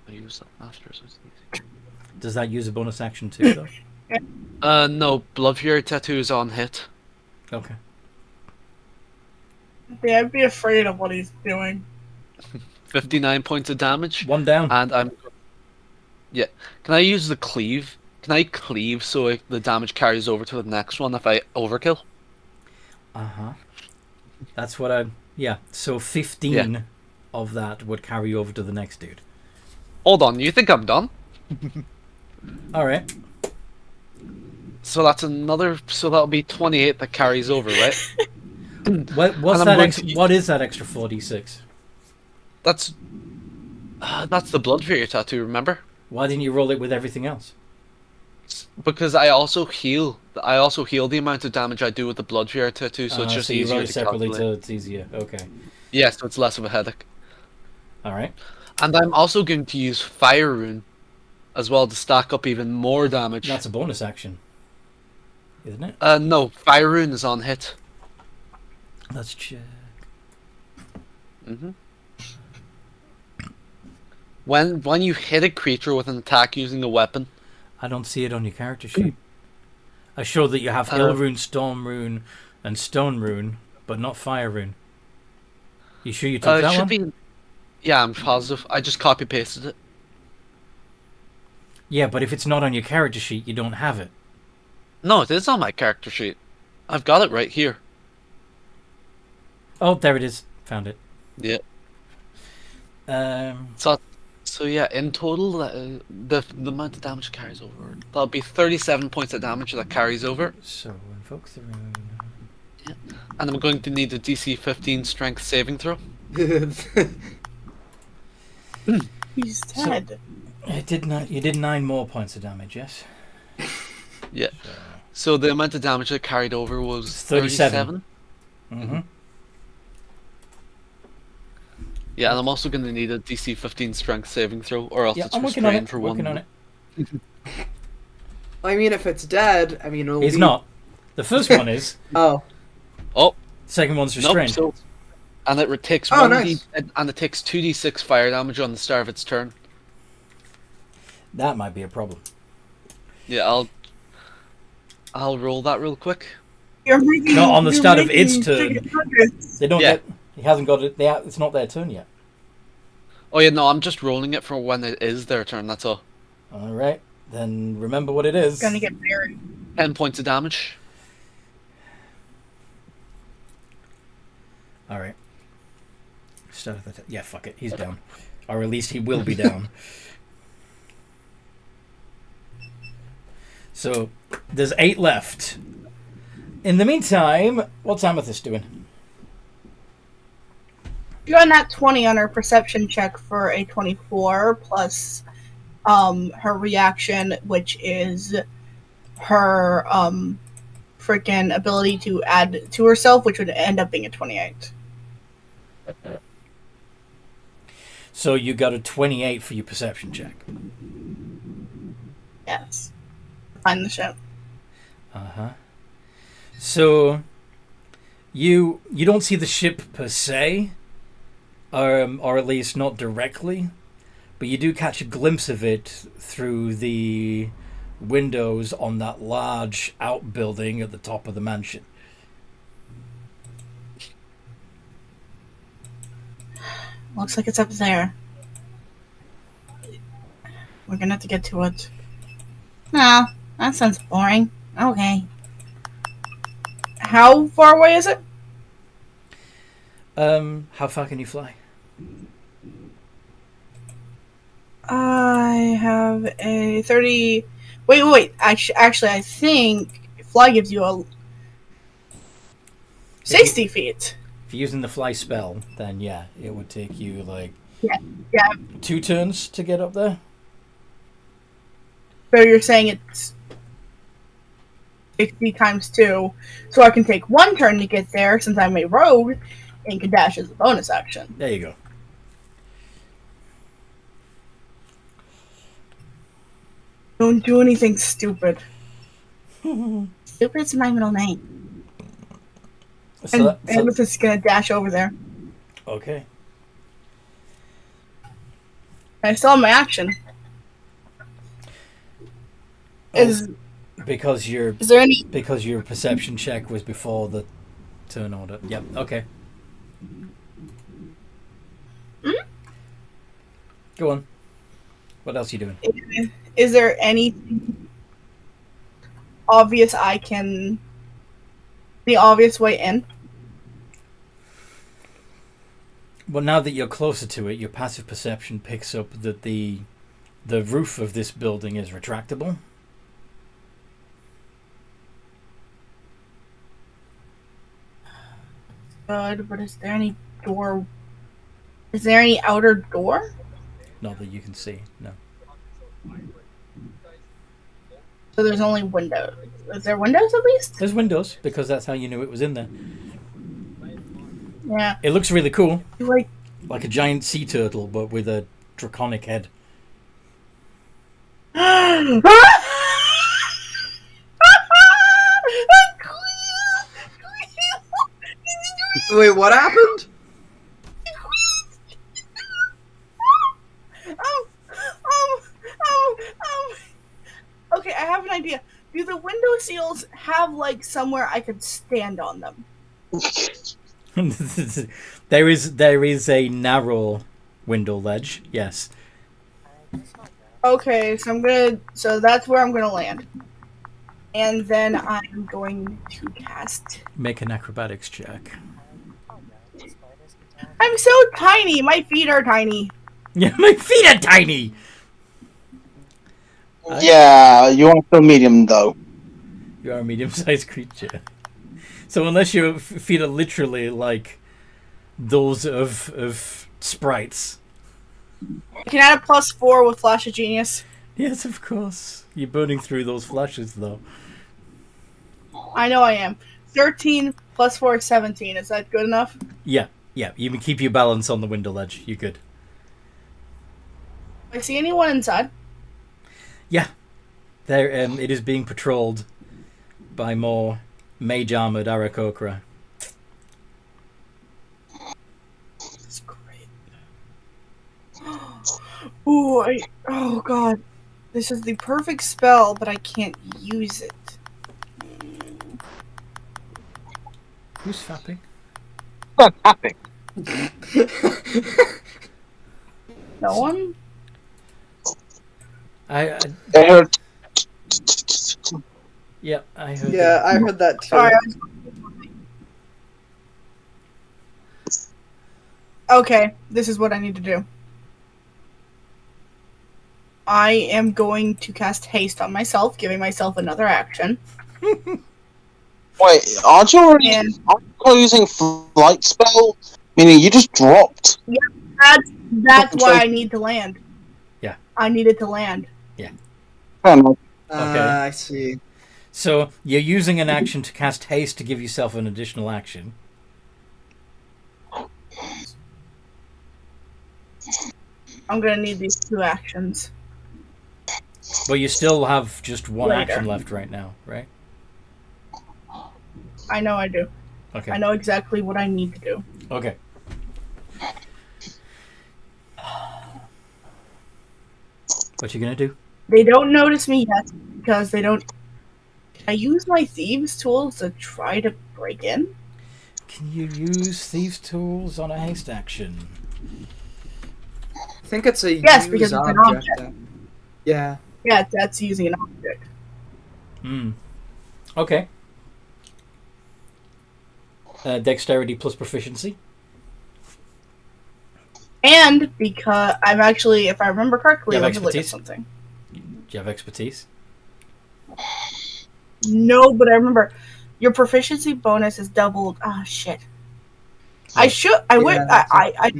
I use that after, so it's easy.
Does that use a bonus action too, though?
No, blood fury tattoo is on hit.
Okay.
Yeah, I'd be afraid of what he's doing.
59 points of damage.
1 down.
And I'm. Yeah. Can I use the cleave? Can I cleave so the damage carries over to the next one if I overkill?
Uh-huh. That's what I... Yeah, so 15 of that would carry over to the next dude.
Hold on, you think I'm done?
Alright.
So that's another. So that'll be 28 that carries over, right?
What
And I'm going to-
what is that extra 4d6?
That's the blood fury tattoo. Remember?
Why didn't you roll it with everything else?
Because I also heal. I also heal the amount of damage I do with the blood fury tattoo, so it's just
so you roll
easier
it
to
separately,
calculate.
so it's easier. Okay.
Yeah, so it's less of a headache.
Alright.
And I'm also going to use Fire Rune as well to stack up even more damage.
That's a bonus action, isn't it?
No, Fire Rune is on hit.
Let's check.
hmm When you hit a creature with an attack using a weapon,
I don't see it on your character sheet. I show that you have Hill Rune, Storm Rune, and Stone Rune, but not Fire Rune. You sure you took
it
that
should
one?
be. Yeah, I'm positive. I just copy pasted it.
Yeah, but if it's not on your character sheet, you don't have it.
No, it is on my character sheet. I've got it right here.
Oh, there it is. Found it.
Yeah.
Um,
So yeah, in total, the amount of damage it carries over, that'll be 37 points of damage that carries over,
so invoke the rune.
and I'm going to need a DC 15 Strength saving throw.
He's dead.
It did not. You did 9 more points of damage. Yes.
Yeah. So the amount of damage that carried over was
37.
37.
Mm-hmm.
Yeah, and I'm also going to need a DC 15 Strength saving throw, or else
Yeah,
it's
I'm working on
restrained
it.
for
Working
one.
on it.
I mean, if it's dead, I mean, it'll
It's
be...
not. The first one is.
Oh.
Oh,
Second one's
nope.
restrained.
So, and it takes
Oh,
1d,
nice.
and it takes 2d6 fire damage on the start of its turn.
That might be a problem.
Yeah, I'll roll that real quick.
You're making,
No, on the
you're
start of
making
its turn.
chicken nuggets.
They don't
Yeah.
get. He hasn't got it. It's not their turn yet.
Oh yeah, no, I'm just rolling it for when it is their turn. That's all.
All right. Then remember what it is.
Gonna get buried.
10 points of damage.
All right. Start of the yeah, fuck it. He's down, or at least he will be down. So there's 8 left. In the meantime, what's Amethyst doing?
You got that 20 on her perception check for a 24 plus her reaction, which is her freaking ability to add to herself, which would end up being a 28.
So you got a 28 for your perception check.
Yes. Find the ship.
Uh-huh. So you don't see the ship per se, or at least not directly, but you do catch a glimpse of it through the windows on that large outbuilding at the top of the mansion.
Looks like it's up there. We're gonna have to get to it. No, that sounds boring. Okay. How far away is it?
How far can you fly?
I have a 30... Wait. Actually, I think fly gives you a 60 feet.
If you're using the fly spell, then yeah, it would take you like
Yeah.
2 turns to get up there.
So you're saying it's 60 times 2. So I can take 1 turn to get there since I'm a rogue and can dash as a bonus action.
There you go.
Don't do anything stupid. Stupid's my middle name.
So
And with this gonna dash over there.
okay.
I still have my action. Is
Because your
there any...
perception check was before the turn order. Yep. Okay. Go on. What else are you doing?
Is there anything obvious I can... The obvious way in?
Well, now that you're closer to it, your passive perception picks up that the roof of this building is retractable.
Good, but is there any door... Is there any outer door?
Not that you can see. No.
So there's only windows. Is there windows at least?
There's windows because that's how you knew it was in there.
Yeah.
It looks really cool,
Like,
like a giant sea turtle, but with a draconic head.
Wait, what happened?
Okay, I have an idea. Do the window seals have like somewhere I could stand on them?
There is a narrow window ledge. Yes.
Okay, so that's where I'm gonna land. And then I'm going to cast.
Make an acrobatics check.
I'm so tiny. My feet are tiny.
Yeah, my feet are tiny.
Yeah, you are still medium though.
You are a medium-sized creature. So unless your feet are literally like those of sprites.
I can add a +4 with Flash of Genius.
Yes, of course. You're burning through those flashes, though.
I know I am. 13 +4 is 17. Is that good enough?
Yeah. You can keep your balance on the window ledge. You're good.
I see anyone inside?
Yeah. There. It is being patrolled by more mage-armored Aarakocra.
That's great. Ooh, oh god. This is the perfect spell, but I can't use it.
Who's fapping?
What's happening?
No one?
I
heard.
yeah, I heard.
Yeah, I heard that too.
Sorry. Okay, this is what I need to do. I am going to cast haste on myself, giving myself another action.
Wait, aren't you already
And
using flight spell? Meaning you just dropped.
that's why I need to land.
Yeah.
I needed to land.
Fair enough.
Okay.
I see.
So you're using an action to cast haste to give yourself an additional action.
I'm gonna need these 2 actions.
But you still have just one
Later.
action left right now, right?
I know I do.
Okay.
I know exactly what I need to do.
Okay. What you gonna do?
They don't notice me yet because they don't. Can I use my thieves' tools to try to break in?
Can you use thieves' tools on a haste action?
I think it's a
Yes,
use
because it's an
object.
object.
Yeah.
Yeah, that's using an object.
Okay. Dexterity plus proficiency.
And because I'm actually, if I remember correctly,
You have
let me look at
expertise?
something.
Do you have expertise?
No, but I remember your proficiency bonus is doubled. Ah, shit. I should. I would.
Yeah,
I.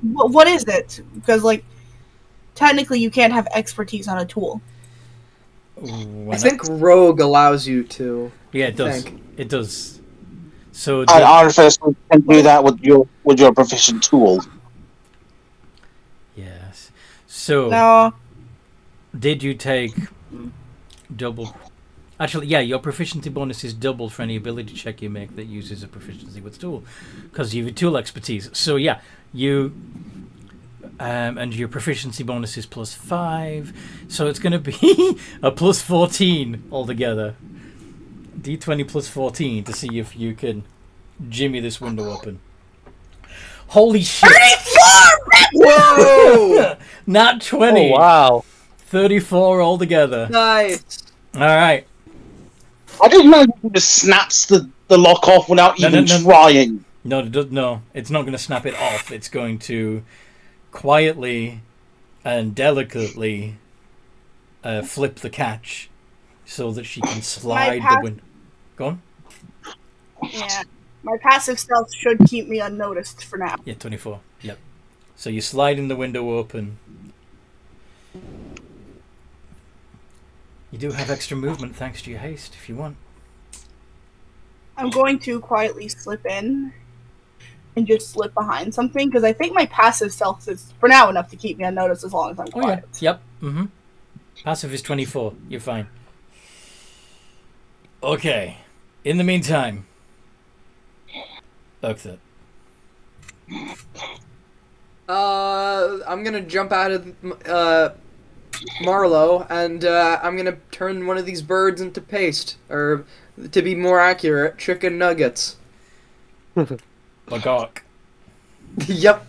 What is it? Because like, technically, you can't have expertise on a tool.
Why
I
not?
think Rogue allows you to.
Yeah, it does.
think.
It does. So
And artificers can do that with your proficient tool.
yes. So
No.
did you take double? Actually, yeah, your proficiency bonus is doubled for any ability check you make that uses a proficiency with tool, because you have tool expertise. So yeah, you and your proficiency bonus is +5, so it's going to be a +14 altogether. D20 +14 to see if you can jimmy this window open. Holy shit!
34!
Whoa!
Not 20.
Oh wow!
34 altogether.
Nice.
All right.
I didn't know you just snaps the lock off without
No,
even
no, no.
trying.
No, it's not going to snap it off. It's going to quietly and delicately flip the catch so that she can slide the window. Go on.
Yeah. My passive stealth should keep me unnoticed for now.
Yeah, 24. Yep. So you're sliding the window open. You do have extra movement thanks to your haste if you want.
I'm going to quietly slip in and just slip behind something, because I think my passive self is, for now, enough to keep me unnoticed as long as I'm
Oh, yeah.
quiet.
Yep. Mm-hmm. Passive is 24. You're fine. Okay. In the meantime, Oakthorpe.
I'm gonna jump out of Marlowe, and I'm gonna turn one of these birds into paste, or to be more accurate, chicken nuggets.
Magok.
Yep.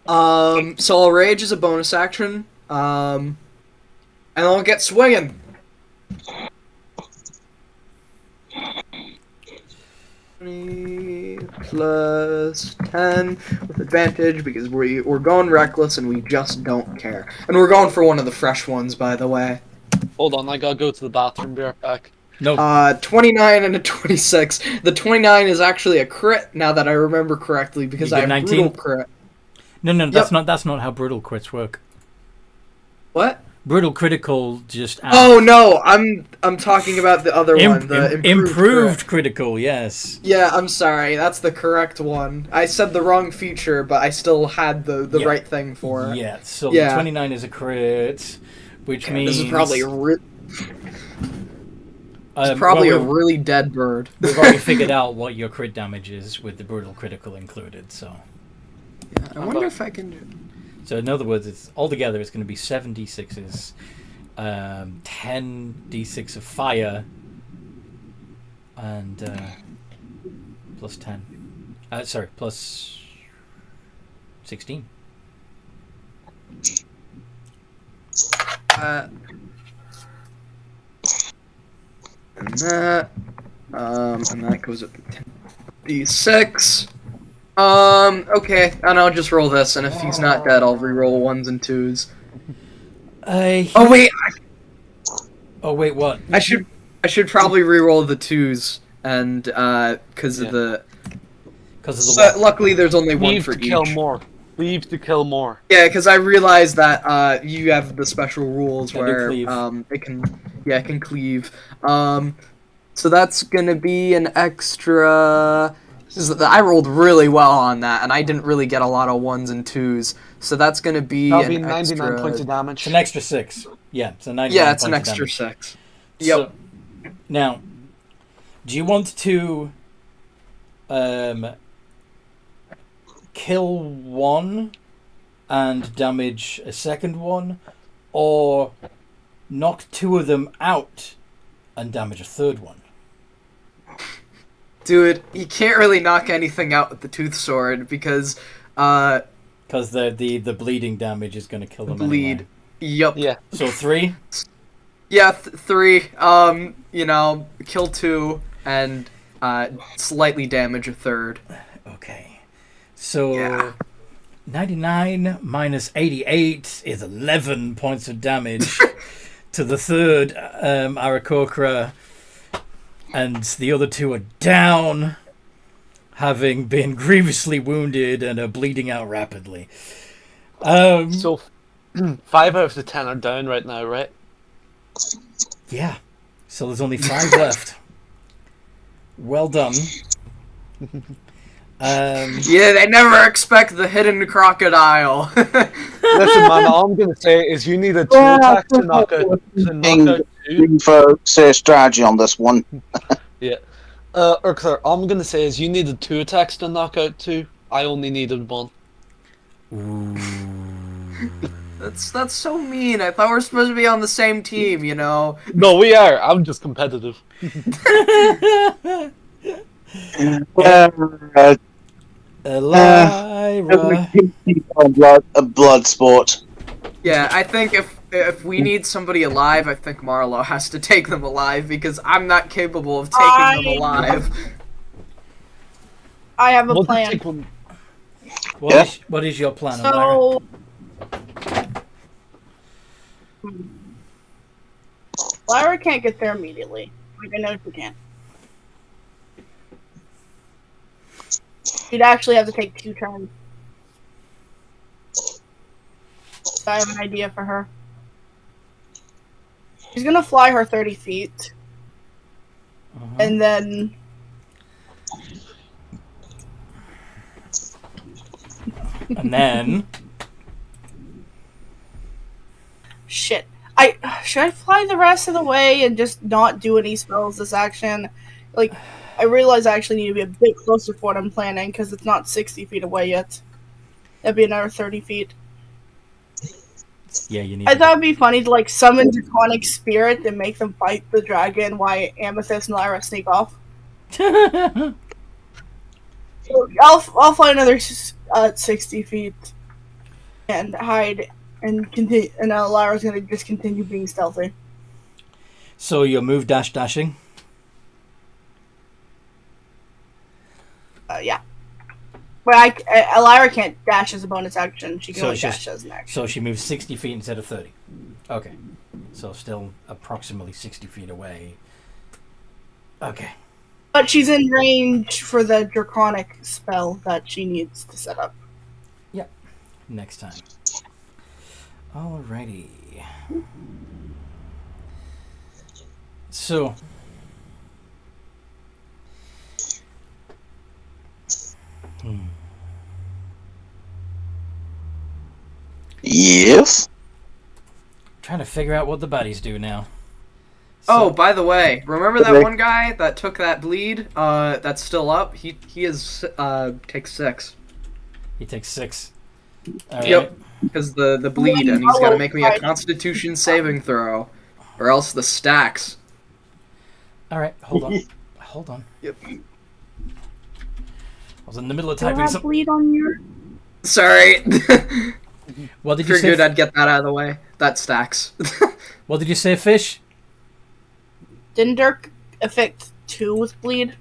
So I'll rage as a bonus action, and I'll get swinging. Plus 10 with advantage because we're going reckless and we just don't care. And we're going for one of the fresh ones, by the way.
Hold on, I gotta go to the bathroom. Be right back.
No.
29 and a 26. The 29 is actually a crit now that I remember correctly because
You
I
did
have
19?
brutal crit.
No, that's not how brutal crits work.
What?
Brutal critical just
Oh no, I'm talking about the other one, the improved crit.
critical, yes.
Yeah, I'm sorry, that's the correct one. I said the wrong feature, but I still had the right thing for it.
Yeah, so
Yeah.
the 29 is a crit, which means
This is probably a really dead bird.
We've already figured out what your crit damage is with the brutal critical included, so.
Yeah, I wonder if I can do.
So in other words, it's altogether it's going to be 7 d6s, 10 d6 of fire, and plus 10. Plus 16.
And that goes up to 10 d6. Okay, and I'll just roll this, and if he's not dead, I'll re-roll 1s and 2s. Oh wait,
what?
I should probably re-roll the 2s, and because of the.
What?
Luckily, there's only one
Leave
for
to
each.
kill more. Leave to kill more.
Yeah, because I realized that you have the special rules
Can
where
cleave.
it can cleave. So that's gonna be an extra. I rolled really well on that, and I didn't really get a lot of 1s and 2s. So that's gonna be
That'll be
an
99
extra...
points of damage.
It's an extra 6. Yeah, it's a 99
Yeah, it's an
points of
extra
damage.
6. Yep.
So, now, do you want to kill one and damage a second one, or knock 2 of them out and damage a third one?
Dude, you can't really knock anything out with the tooth sword because
the bleeding damage is going to kill them
bleed.
anyway.
Yep.
Yeah.
So 3?
Yeah, 3. Kill 2 and slightly damage a third.
Okay. So
Yeah.
99 minus 88 is 11 points of damage to the third Aarakocra, and the other 2 are down, having been grievously wounded and are bleeding out rapidly.
So, 5 out of the 10 are down right now, right?
Yeah. So there's only 5 left. Well done.
Yeah, they never expect the hidden crocodile.
Listen, man, all I'm going to say is you need a 2 attack to knock out 2.
For serious strategy on this one.
Yeah. Urkthar, all I'm going to say is you needed 2 attacks to knock out 2. I only needed 1.
That's so mean. I thought we were supposed to be on the same team, you know.
No, we are. I'm just competitive.
Elira.
A blood sport.
Yeah, I think if we need somebody alive, I think Marlo has to take them alive because I'm not capable of taking them alive.
I have a
We'll
plan.
take one.
What is your plan, Elira?
So, Lyra can't get there immediately. Like, I know she can't. She'd actually have to take 2 turns. So I have an idea for her. She's gonna fly her 30 feet. And then
And then...
Shit. Should I fly the rest of the way and just not do any spells this action? Like, I realize I actually need to be a bit closer for what I'm planning, because it's not 60 feet away yet. That'd be another 30 feet.
Yeah, you need
I
to...
thought it'd be funny to, like, summon Draconic Spirit and make them fight the dragon while Amethyst and Lyra sneak off. So I'll fly another 60 feet and hide and continue, and Lyra's gonna just continue being stealthy.
So you'll move dashing.
Yeah. But Lyra can't dash as a bonus action. She can
So
only
it's
dash
just-
as an action.
So she moves 60 feet instead of 30. Okay. So still approximately 60 feet away. Okay.
But she's in range for the Draconic spell that she needs to set up.
Next time. Alrighty. So...
Yes.
Trying to figure out what the buddies do now.
Oh,
So-
by the way, remember that
Okay.
one guy that took that bleed? That's still up. He is takes 6
He takes 6. All
Yep.
right.
because the bleed, and he's got to make me a Constitution saving throw, or else the stacks.
All right. Hold on. Hold on.
Yep.
I was in the middle of
Do I
typing
have
some...
bleed on your...
Sorry.
What did you say?
Figured I'd get that out of the way. That stacks.
What did you say, Fish?
Didn't Dirk affect 2 with bleed?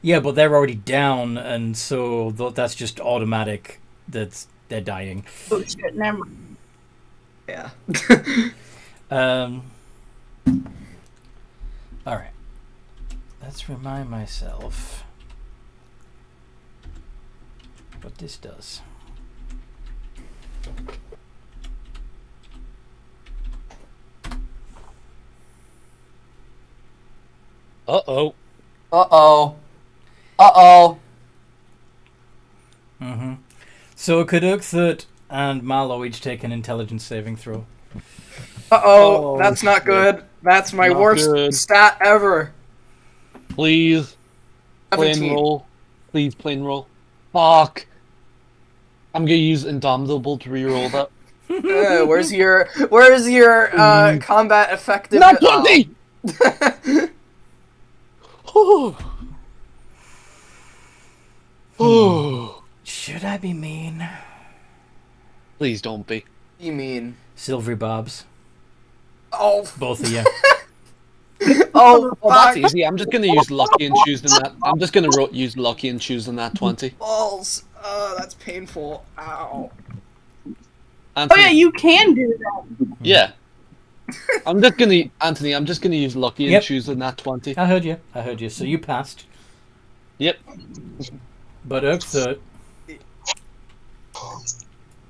Yeah, but they're already down, and so that's just automatic. They're dying.
Oh shit, never mind.
Yeah.
All right. Let's remind myself what this does.
Uh-oh.
Uh-oh. Uh-oh.
Mm-hmm. So Kadukthut and Mallow each take an intelligence saving throw.
Uh-oh.
Oh,
That's not
shit.
good. That's my
Not
worst
good.
stat ever.
Please. Plain
17.
roll. Please, plain roll. Fuck. I'm gonna use Indomitable to reroll that.
Where's your combat effective?
Not 20!
Oh.
Oh.
Should I be mean?
Please don't be.
You mean?
Silvery Bobs.
Oh.
Both of you.
Oh.
Oh, that's
Fuck.
easy. I'm just gonna use lucky and choosing that. I'm just gonna use lucky and choosing that 20.
Balls. Oh, that's painful. Ow.
Oh
Anthony,
yeah, you can do that.
yeah. I'm just gonna, Anthony. I'm just gonna use lucky and
Yep.
choosing that 20.
I heard you. So you passed.
Yep.
But Oakthut.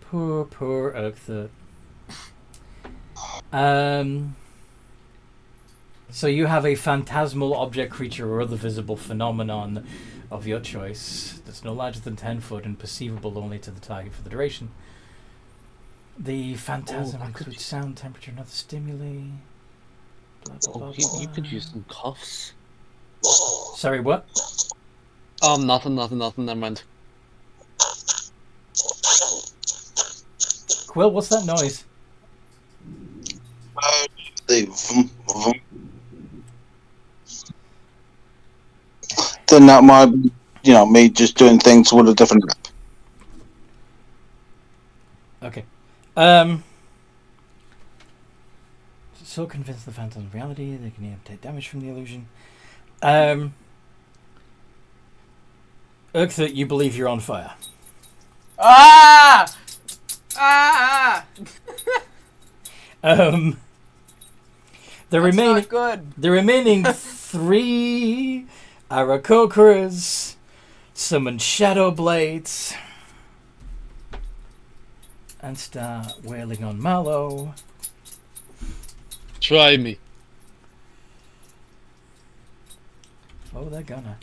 Poor Oakthut. So you have a phantasmal object, creature, or other visible phenomenon of your choice that's no larger than 10 foot and perceivable only to the target for the duration. The phantasm includes sound, temperature, and other stimuli. Blah, blah, blah,
Oh, you
blah.
could use some cuffs.
Sorry, what?
Nothing. Never mind.
Quill, what's that noise?
The then that might be, me just doing things with a different app.
Okay. So convinced the phantom of reality, they can take damage from the illusion. Urkthat, you believe you're on fire.
Ah! Ah!
The
That's
remaining
not good.
the remaining 3 Aarakocras summon Shadow Blades and start wailing on Mallow.
Try me.
Oh, they're gonna.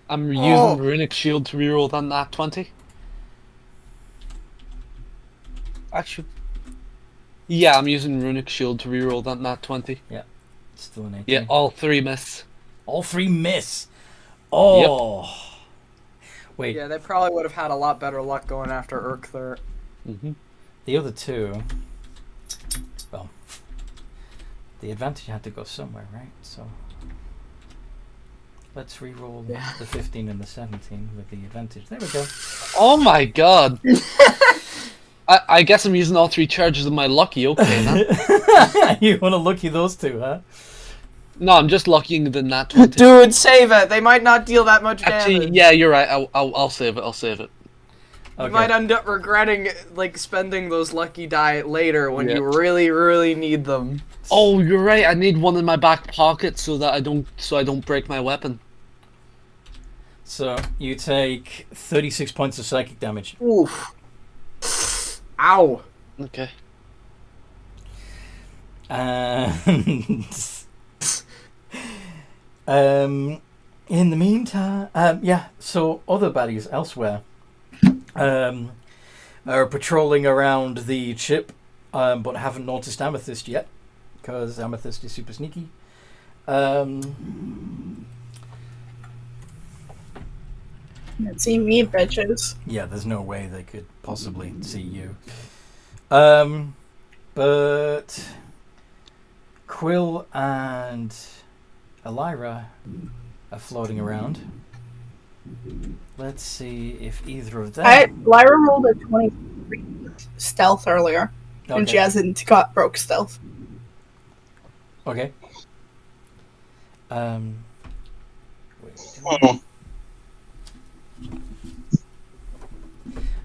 I'm
Oh.
using Runic Shield to reroll that nat 20. Actually, yeah, I'm using Runic Shield to reroll that nat 20.
Still an 18.
Yeah, all 3 miss.
All 3 miss. Oh. Wait,
Yeah, they probably would have had a lot better luck going after Urkther.
Mm-hmm.
the other 2. Well, the advantage had to go somewhere, right? So let's re-roll the 15 and the 17 with the advantage. There we go.
Oh my god! I guess I'm using all 3 charges of my lucky. Okay, then.
You want to lucky those 2, huh?
No, I'm just luckying the nat 20.
Dude, save it! They might not deal that much
Actually,
damage.
yeah, you're right. I'll save it. I'll save it.
You
Okay.
might end up regretting like spending those lucky die later when
Yeah.
you really, really need them.
Oh, you're right. I need one in my back pocket so that I don't break my weapon.
So you take 36 points of psychic damage.
Oof. Ow.
Okay.
And in the meantime, so other baddies elsewhere are patrolling around the ship, but haven't noticed Amethyst yet, because Amethyst is super sneaky.
See me, bitches.
Yeah, there's no way they could possibly see you. But Quill and Elira are floating around. Let's see if either of them...
Lyra rolled a 23 stealth earlier, and she hasn't broke stealth.
Okay. Wait,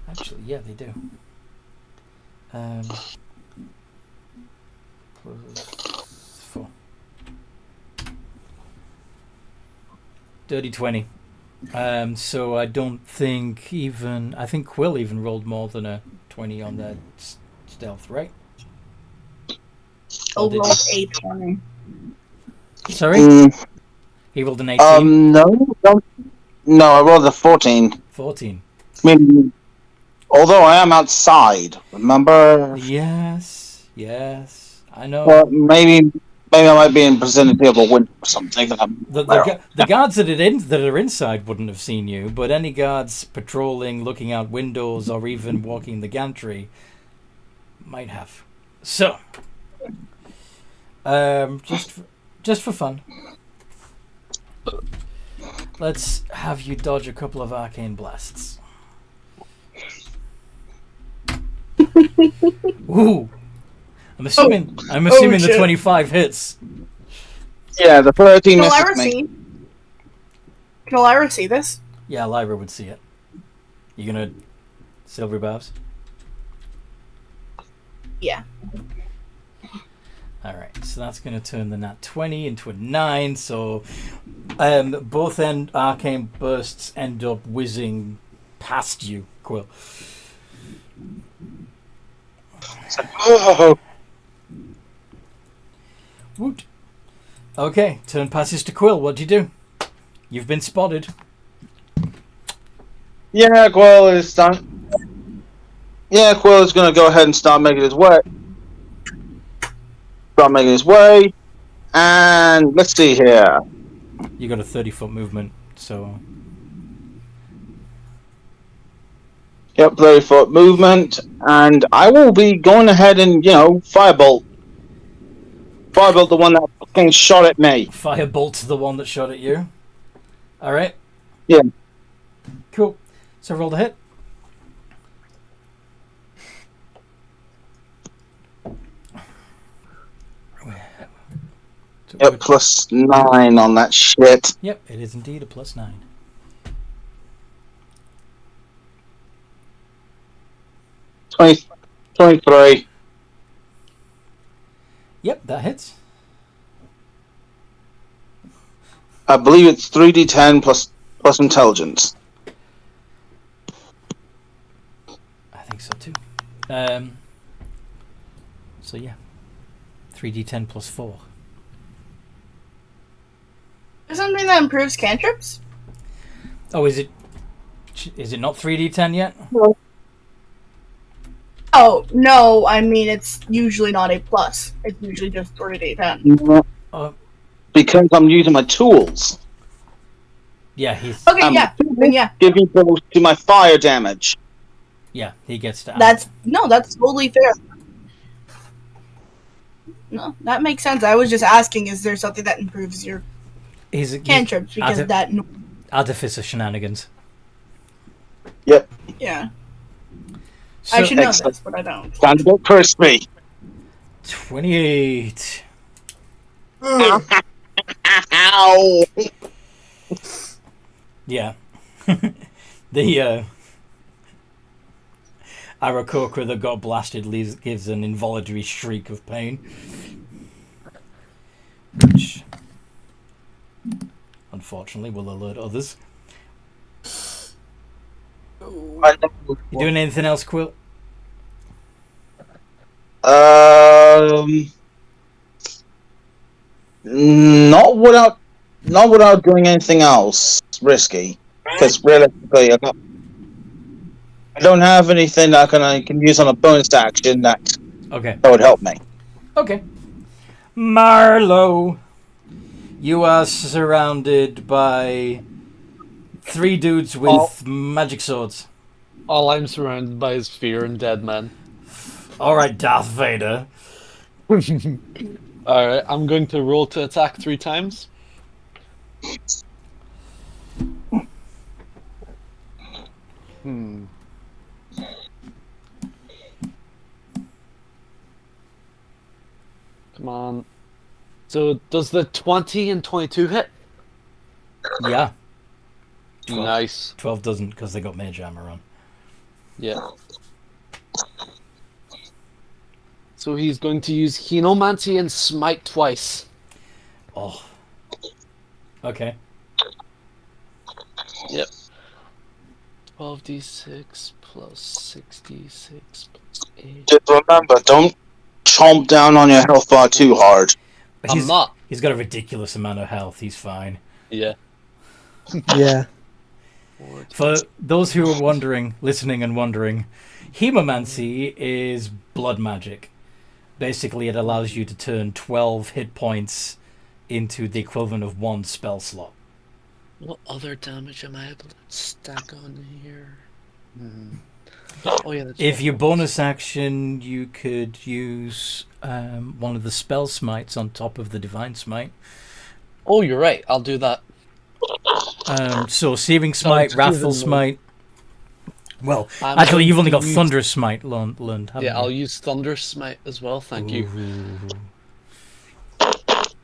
actually, yeah, they do. Plus 4. Dirty 20. So I don't think even... I think Quill even rolled more than a 20 on their stealth, right?
I'll
did
roll
he?
a 20.
Sorry? He rolled an 18?
No, I rolled a 14.
14.
I mean, although I am outside, remember?
Yes. I know.
Well, maybe I might be in vicinity of a window or something.
The guards that are inside wouldn't have seen you, but any guards patrolling, looking out windows, or even walking the gantry might have. So, just for fun, let's have you dodge a couple of arcane blasts. Ooh. I'm assuming the
shit.
25 hits.
Yeah, the 13
Can
misses
Lyra
me.
see? Can Lyra see this?
Yeah, Lyra would see it. You gonna silver barbs?
Yeah.
Alright, so that's gonna turn the nat 20 into a 9, so both arcane bursts end up whizzing past you, Quill.
Oh,
Woot. Okay, turn passes to Quill. What do you do? You've been spotted.
yeah, Quill is done. Yeah, Quill is going to go ahead and start making his way. And let's see here.
You got a 30-foot movement, so
Yep, 30-foot movement. And I will be going ahead and, firebolt. Firebolt the one that fucking shot at me.
firebolt's the one that shot at you. Alright.
Yeah.
Cool. So roll the hit.
Yep, plus 9 on that shit.
Yep, it is indeed a plus 9.
23.
Yep, that hits.
I believe it's 3d10 plus intelligence.
I think so too. So yeah. 3d10 plus 4.
Is something that improves cantrips?
Oh, is it not 3d10 yet?
Oh no, I mean it's usually not a plus. It's usually just 3d10.
Oh,
Because I'm using my tools.
yeah, he's
Okay, yeah, then yeah.
Giving bonus to my fire damage.
he gets to add.
That's totally fair. No, that makes sense. I was just asking, is there something that improves your
he's
cantrips? Because that,
artificer shenanigans.
Yep.
yeah.
So,
I should know
Excellent.
this, but I don't.
Time to go crispy.
28.
Ow!
Yeah. The Aarakocra that got blasted gives an involuntary shriek of pain. Which, unfortunately, will alert others. You doing anything else, Quill?
Not without doing anything else risky. Because realistically, I don't have anything that I can use on a bonus action that would help me.
Okay. Marlowe, you are surrounded by 3 dudes with magic swords.
All I'm surrounded by is fear and dead men.
Alright, Darth Vader.
Alright, I'm going to roll to attack 3 times. Come on. So, does the 20 and 22 hit?
Yeah.
Nice.
12 doesn't because they got mage armor on.
Yeah. So he's going to use Henomancy and Smite twice.
Oh. Okay.
Yep. 12d6 plus 66 plus 8.
Just remember, don't chomp down on your health bar too hard.
I'm not.
He's got a ridiculous amount of health. He's fine.
Yeah.
Yeah.
For those who are wondering, listening and wondering, Hemomancy is blood magic. Basically, it allows you to turn 12 hit points into the equivalent of 1 spell slot.
What other damage am I able to stack on here? Oh yeah, that's
If your bonus action, you could use one of the spell smites on top of the divine smite.
Oh, you're right. I'll do that.
So Searing Smite,
it's
Wrathful
even
Smite. Well,
I'm
actually,
going
you've only
to
got
use-
Thunderous Smite learned, haven't
Yeah, I'll
you?
use Thunder Smite as well. Thank you.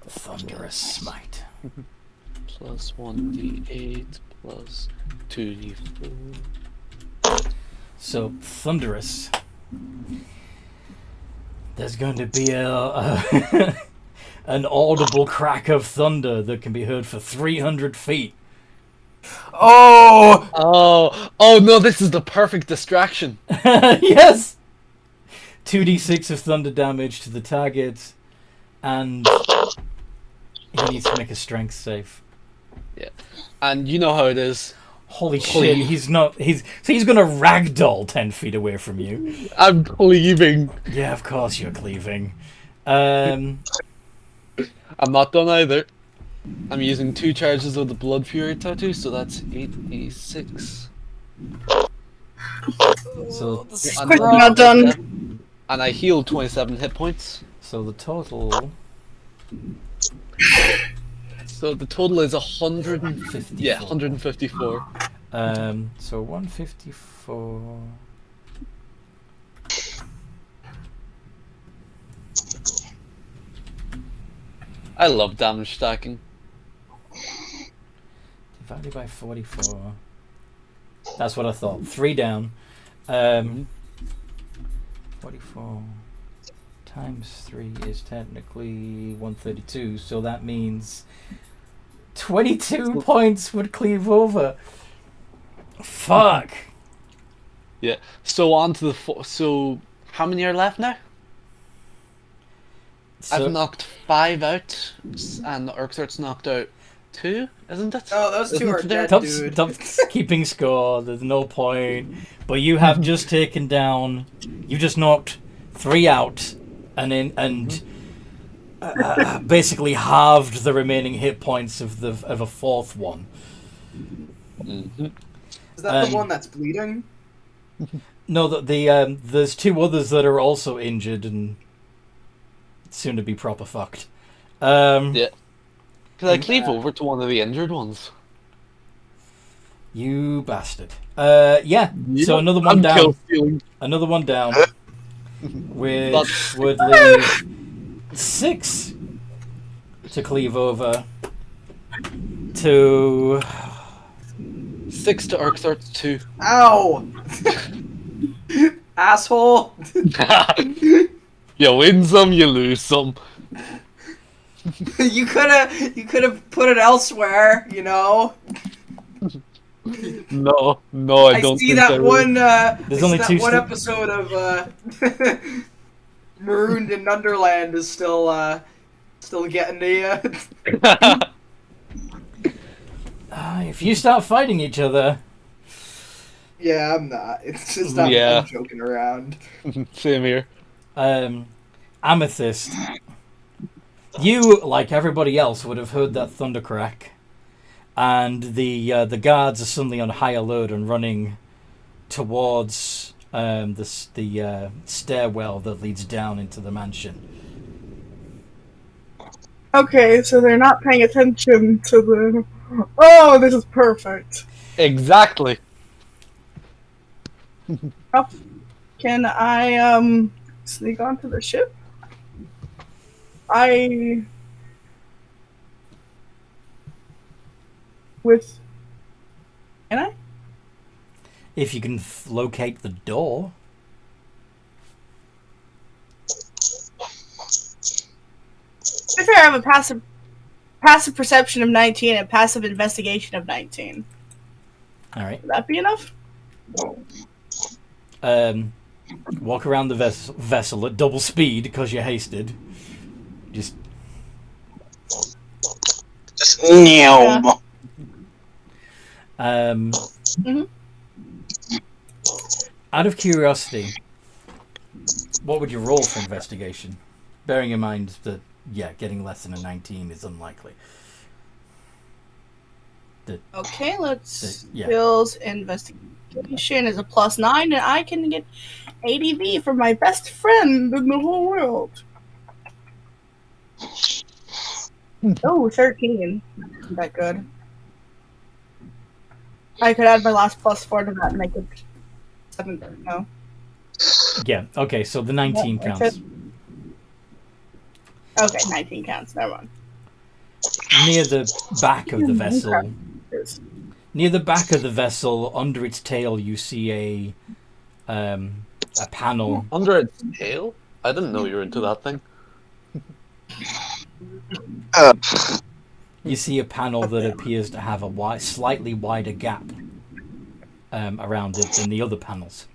Thunderous Smite.
Plus 1d8 plus 2d4.
So, Thunderous. There's going to be a an audible crack of thunder that can be heard for 300 feet.
Oh!
Oh no, this is the perfect distraction.
Yes! 2d6 of thunder damage to the target, and he needs to make a strength save.
Yeah. And you know how it is.
Holy shit, he's gonna ragdoll 10 feet away from you.
I'm leaving.
Yeah, of course you're cleaving.
I'm not done either. I'm using 2 charges of the Blood Fury tattoo, so that's 8d6.
So,
Quick, we're not done.
And I heal 27 hit points.
so the total...
So the total is 150.
54.
Yeah, 154.
So 154...
I love damage stacking.
Divided by 44. That's what I thought. 3 down. 44 times 3 is technically 132, so that means 22 points would cleave over. Fuck.
Yeah. So on to the so how many are left now?
So,
I've knocked 5 out, and Urquhart's knocked out 2, isn't it?
Oh, those two
Isn't
are
there-
dead, dude.
Stop keeping score. There's no point. But you have just taken down. You just knocked 3 out, and basically halved the remaining hit points of a 4th one.
Mhm.
Is that the
Um,
one that's bleeding?
No, there's 2 others that are also injured and soon to be proper fucked.
Yeah. Could I cleave over to one of the injured ones?
You bastard. Yeah. So another one
I'm
down.
kill stealing.
Another one down. Which
That's-
would leave 6 to cleave over to
6 to Urksart's 2.
Ow! Asshole!
You win some, you lose some.
you could have put it elsewhere, you know.
No, I
I
don't
see
think
that
I will.
one.
There's only
that
2
one
still-
episode of Marooned in Underland is still getting to you.
if you start fighting each other,
Yeah, I'm not. It's just
Yeah.
I'm joking around.
Same here.
Amethyst, you, like everybody else, would have heard that thunder crack, and the guards are suddenly on high alert and running towards the stairwell that leads down into the mansion.
Okay, so they're not paying attention to the. Oh, this is perfect.
Exactly.
Can I sneak onto the ship? Can I?
If you can locate the door.
To be fair, I have a passive perception of 19 and passive investigation of 19.
All right.
Would that be enough?
Walk around the vessel at double speed because you're hasted. Just
Yeah.
um, out of curiosity, what would you roll for investigation? Bearing in mind that, yeah, getting less than a 19 is unlikely.
Okay, let's
Yeah.
skills investigation is a +9, and I can get ADV from my best friend in the whole world. Oh, 13. Isn't that good? I could add my last +4 to that and make it 7. No.
Yeah, okay, so the 19
Yeah,
counts.
Okay, 19 counts. Never mind.
Near the back of the vessel,
Yes.
near the back of the vessel, under its tail, you see a panel.
Under its tail? I didn't know you were into that thing.
You see a panel that appears to have a slightly wider gap around it than the other panels.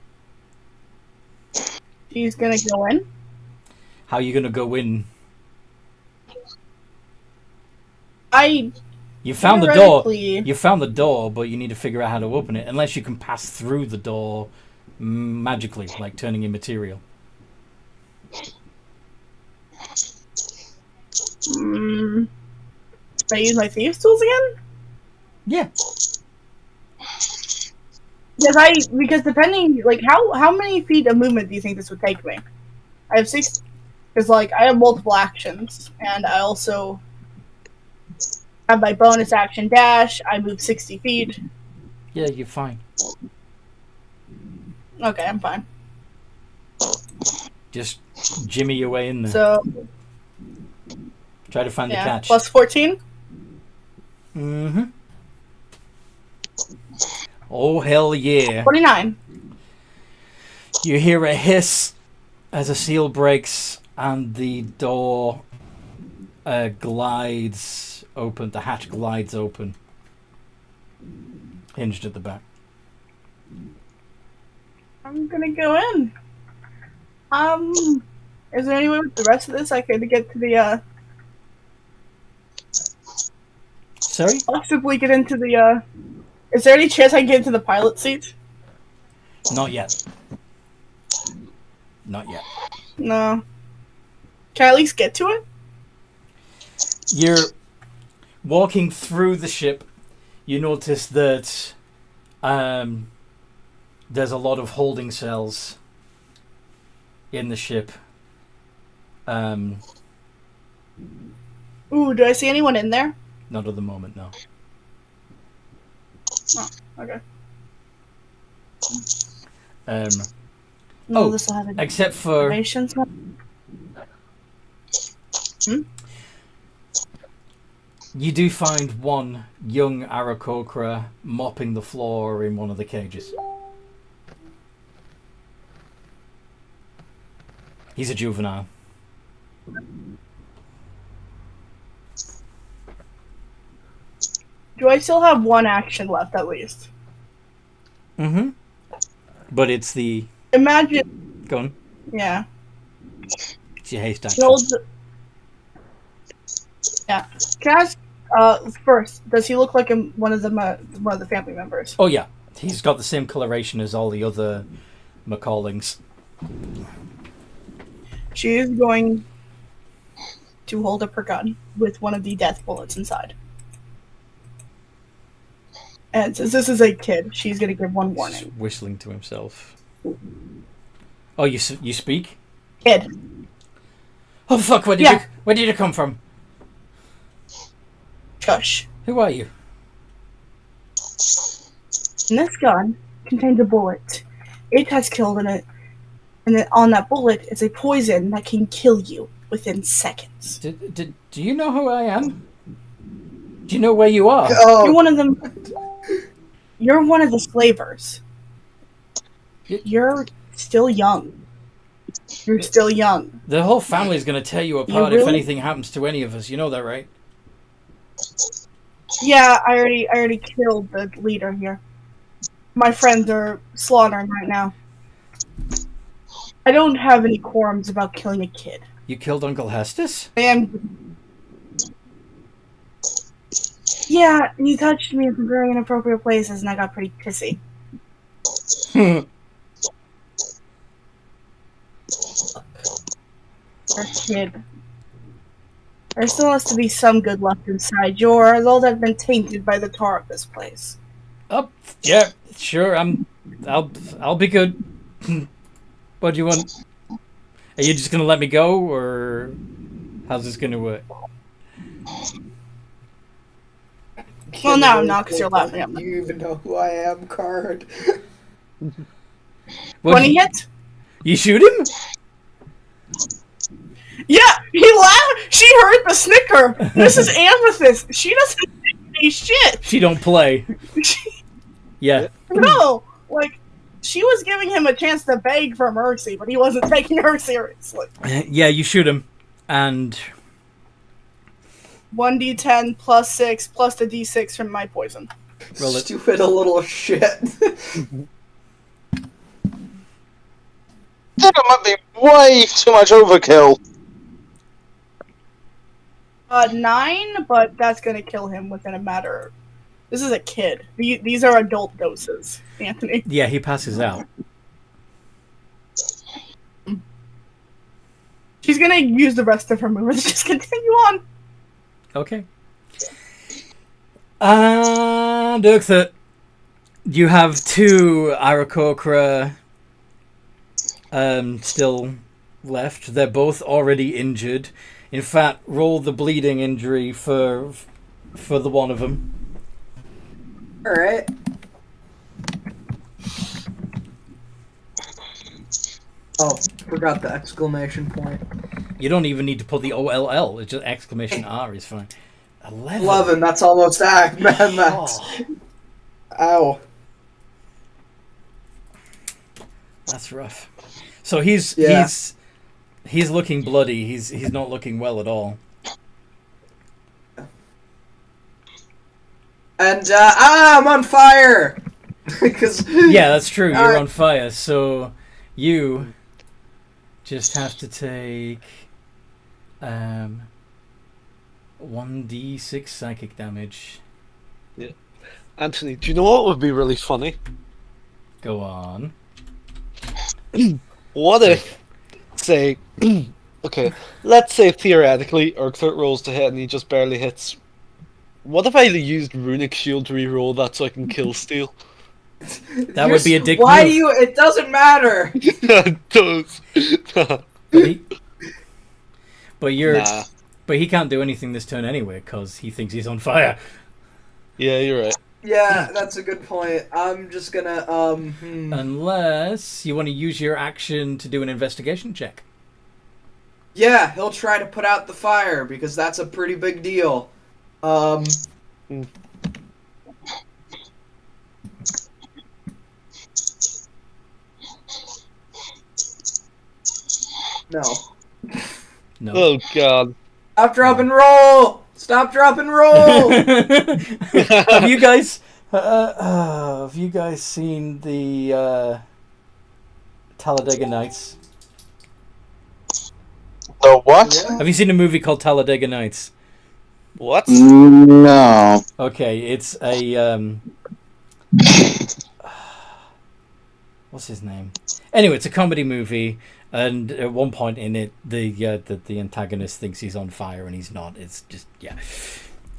She's gonna go in.
How are you going to go in? You found the door.
Theoretically-
You found the door, but you need to figure out how to open it. Unless you can pass through the door magically, like turning immaterial.
Can I use my thieves tools again?
Yeah.
Because depending, like, how many feet of movement do you think this would take me? I have 6, because like I have multiple actions, and I also have my bonus action dash. I move 60 feet.
Yeah, you're fine.
Okay, I'm fine.
Just jimmy your way in there.
So
Try to find the
yeah,
catch.
plus 14.
Mm-hmm. Oh, hell yeah.
49.
You hear a hiss as a seal breaks and the door glides open. The hatch glides open. Hinged at the back.
I'm gonna go in. Is there any way with the rest of this I could get to the
Sorry?
Possibly get into the, Is there any chance I can get into the pilot seat?
Not yet. Not yet.
No. Can I at least get to it?
You're walking through the ship. You notice that there's a lot of holding cells in the ship.
Ooh, do I see anyone in there?
Not at the moment, no.
Oh, okay.
Oh,
this will have
except for
information.
you do find one young Aarakocra mopping the floor in one of the cages. He's a juvenile.
Do I still have one action left at least?
Mm-hmm. But it's the...
Imagine...
Go on.
Yeah.
It's your haste action.
Yeah. Can I ask, first, does he look like one of the family members?
Oh, yeah. He's got the same coloration as all the other Macallings.
She is going to hold up her gun with one of the death bullets inside. And since this is a kid, she's going to give one warning.
He's whistling to himself. Oh, you speak?
Kid.
Oh, fuck, where did you come from?
Shush.
Who are you?
And this gun contains a bullet. It has killed in it. And then on that bullet is a poison that can kill you within seconds.
Do you know who I am? Do you know where you are?
Oh,
You're one of them. You're one of the slavers. You're still young. You're still young.
The whole family's going to tear you apart
really?
if anything happens to any of us. You know that, right?
Yeah, I already killed the leader here. My friends are slaughtering right now. I don't have any qualms about killing a kid.
You killed Uncle Hestus?
I am. Yeah, he touched me in some very inappropriate places, and I got pretty pissy. Your kid. There still has to be some good left inside yours. All that's been tainted by the tar of this place.
Oh, yeah, sure. I'll be good. What do you want? Are you just gonna let me go, or how's this gonna work?
Well, no, I'm not, because you're laughing at me.
You even know who I am, card.
20 hits?
You shoot him?
Yeah, he laughed. She heard the snicker. This is Amethyst. She doesn't say any shit.
She don't play. Yeah.
No, like, she was giving him a chance to beg for mercy, but he wasn't taking her seriously.
Yeah, you shoot him, and
1d10 plus 6 plus the d6 from my poison.
roll it.
Stupid little shit.
That might be way too much overkill.
9, but that's gonna kill him within a matter. This is a kid. These are adult doses, Anthony.
Yeah, he passes out.
She's gonna use the rest of her movement to just continue on.
Okay. And Uxit, you have 2 Aarakocra still left. They're both already injured. In fact, roll the bleeding injury for the one of them.
Alright. Oh, forgot the exclamation point.
You don't even need to put the OLL. It's just exclamation R is fine.
11, that's almost man max. Ow.
That's rough. So he's looking bloody. He's not looking well at all.
And I'm on fire. Because
Yeah, that's true. You're on fire. So you just have to take 1d6 psychic damage.
Anthony, do you know what would be really funny?
Go on.
What if, say, okay, let's say theoretically Urquhart rolls to hit and he just barely hits. What if I used Runic Shield to reroll that so I can kill Steel?
That would be a dick
Why
move.
do you? It doesn't matter.
It does.
But you're.
Nah.
But he can't do anything this turn anyway because he thinks he's on fire.
Yeah, you're right.
Yeah, that's a good point. I'm just gonna
Unless you want to use your action to do an investigation check.
Yeah, he'll try to put out the fire because that's a pretty big deal. No.
No.
Oh god.
Stop, drop, and roll! Stop, drop, and roll!
Have you guys seen the Talladega Nights?
The what?
Yeah.
Have you seen a movie called Talladega Nights?
What?
No.
Okay, it's a what's his name? Anyway, it's a comedy movie, and at one point in it, the antagonist thinks he's on fire and he's not. It's just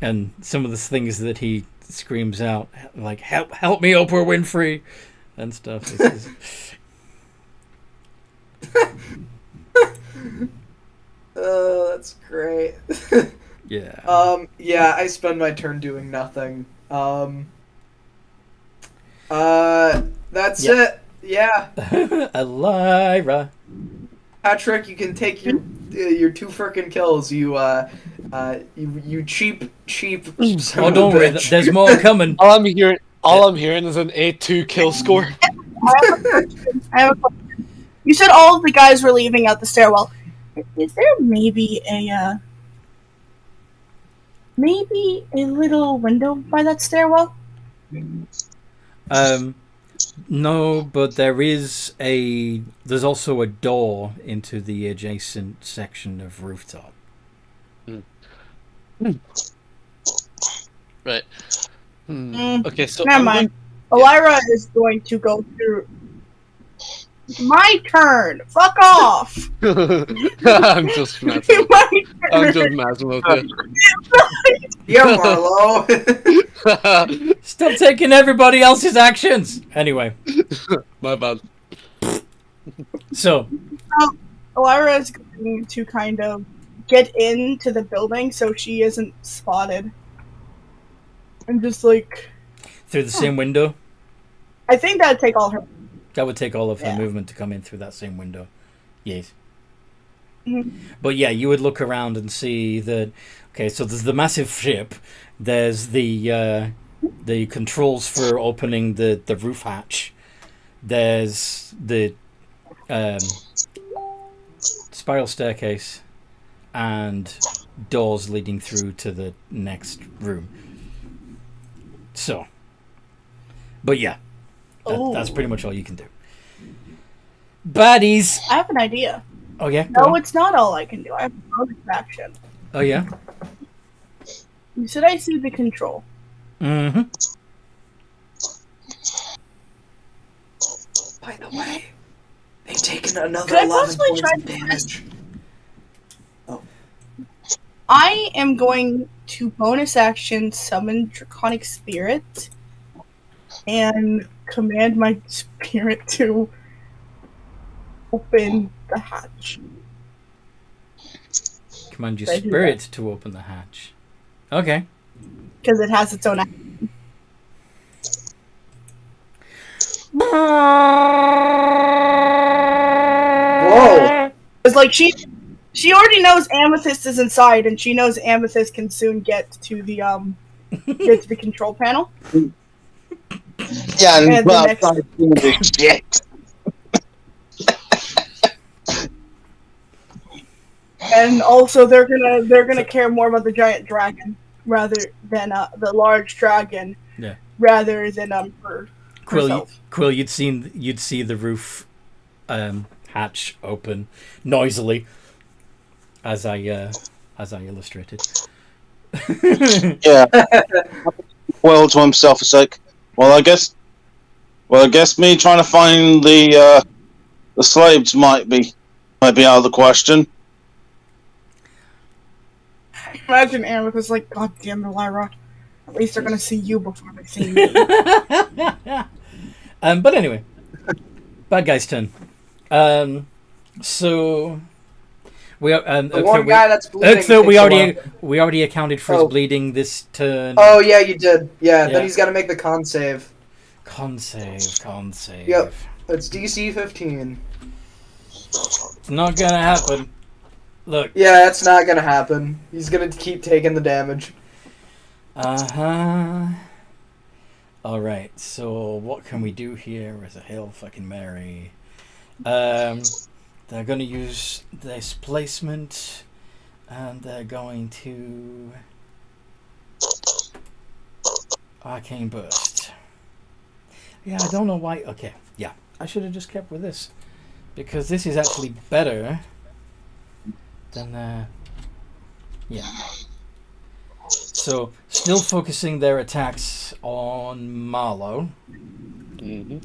and some of the things that he screams out, like "Help me, Oprah Winfrey," and stuff.
Oh, that's great.
Yeah.
Yeah, I spend my turn doing nothing. That's
Yeah.
it. Yeah.
Elira.
Patrick, you can take your 2 frickin' kills. You cheap son
Oh,
of a
don't worry.
bitch.
There's more coming.
All I'm hearing is an 8-2 kill score.
I have a question. You said all of the guys were leaving out the stairwell. Is there maybe a little window by that stairwell?
No, but there's also a door into the adjacent section of rooftop.
Right.
Mm.
Okay, so
Never mind. Elira is going to go through. My turn. Fuck off.
I'm just messing.
My
I'm
turn.
just messing with you.
Yeah, Marlo.
Still taking everybody else's actions. Anyway,
My bad.
so
Elira is going to kind of get into the building so she isn't spotted. And just like,
through the same window.
I think that'd take all her.
That would take all of her
Yeah.
movement to come in through that same window. Yes.
Mhm.
But yeah, you would look around and see that. Okay, so there's the massive ship. There's the controls for opening the roof hatch. There's the spiral staircase and doors leading through to the next room. So, but yeah, that's pretty much all you can do. Baddies.
I have an idea.
Oh yeah. Go
No,
on.
it's not all I can do. I have a bonus action.
Oh yeah.
You said I see the control.
Mm-hmm.
By the way, they've taken another
Could I
11
possibly
points
try
of
to
damage.
I am going to bonus action summon Draconic Spirit and command my spirit to open the hatch.
Command your
Did I do
spirit to open the hatch. Okay.
Because it has its own action.
Whoa!
It's like she already knows Amethyst is inside, and she knows Amethyst can soon get to the control panel.
Yeah, and
And the
well,
next-
I'm trying to do this shit.
And also, they're gonna care more about the giant dragon rather than the large dragon.
Yeah.
Rather than her herself.
Quill, you'd see the roof hatch open noisily as I illustrated.
Yeah. Well, to himself, it's like, well, I guess me trying to find the slaves might be out of the question.
Imagine Amethyst like, God damn it, Lyra. At least they're gonna see you before they see me.
But anyway, bad guy's turn. So we are
The one guy that's bleeding.
so we
takes a while.
already accounted for his bleeding this turn.
Oh yeah, you did. Yeah,
Yeah.
then he's got to make the con save.
Con save.
Yep. It's DC 15.
It's not gonna happen. Look.
Yeah, it's not gonna happen. He's gonna keep taking the damage.
Alright, so what can we do here as a Hail fucking Mary? They're gonna use this placement, and they're going to Arcane Burst. Yeah, I don't know why. Okay, yeah, I should have just kept with this, because this is actually better than yeah. So, still focusing their attacks on Marlowe.
Mm-hmm.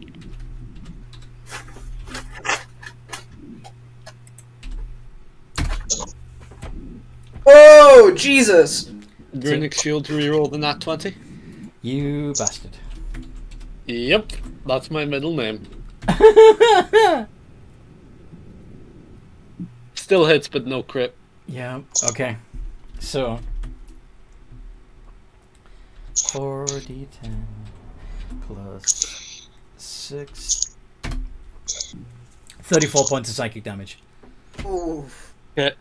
Oh Jesus!
Runic Shield to reroll the nat 20.
You bastard.
Yep, that's my middle name. Still hits, but no crit.
Yeah, okay. So, 4d10 plus 6. 34 points of psychic damage.
Oof.
Okay.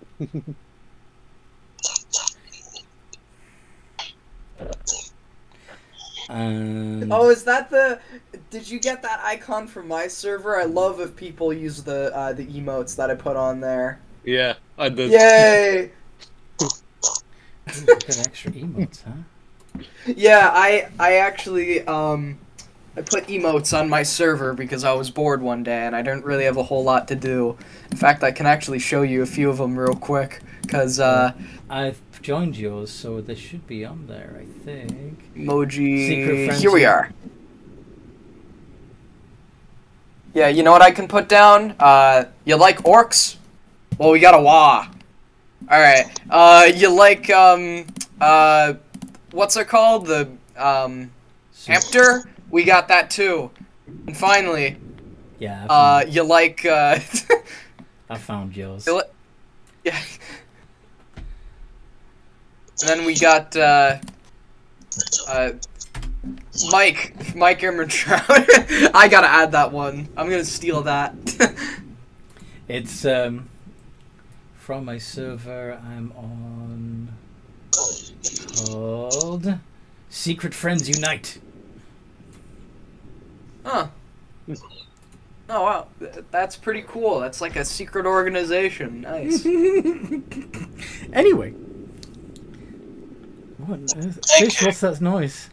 Oh, is that the? Did you get that icon from my server? I love if people use the emotes that I put on there.
Yeah, I did.
Yay!
Good extra emotes, huh?
Yeah, I actually I put emotes on my server because I was bored one day and I didn't really have a whole lot to do. In fact, I can actually show you a few of them real quick because
I've joined yours, so they should be on there, I think.
emoji.
Secret Frenzy.
Here we are. Yeah, you know what I can put down? You like orcs? Well, we got a wah. All right. You like what's it called? The Hampter? We got that too. And finally,
Yeah.
you like
I found yours.
yeah. And then we got Mike Emertrout. I gotta add that one. I'm gonna steal that.
It's from my server. I'm on called Secret Friends Unite.
Huh. Oh wow, that's pretty cool. That's like a secret organization. Nice.
Anyway, what on earth? Fish, what's that noise?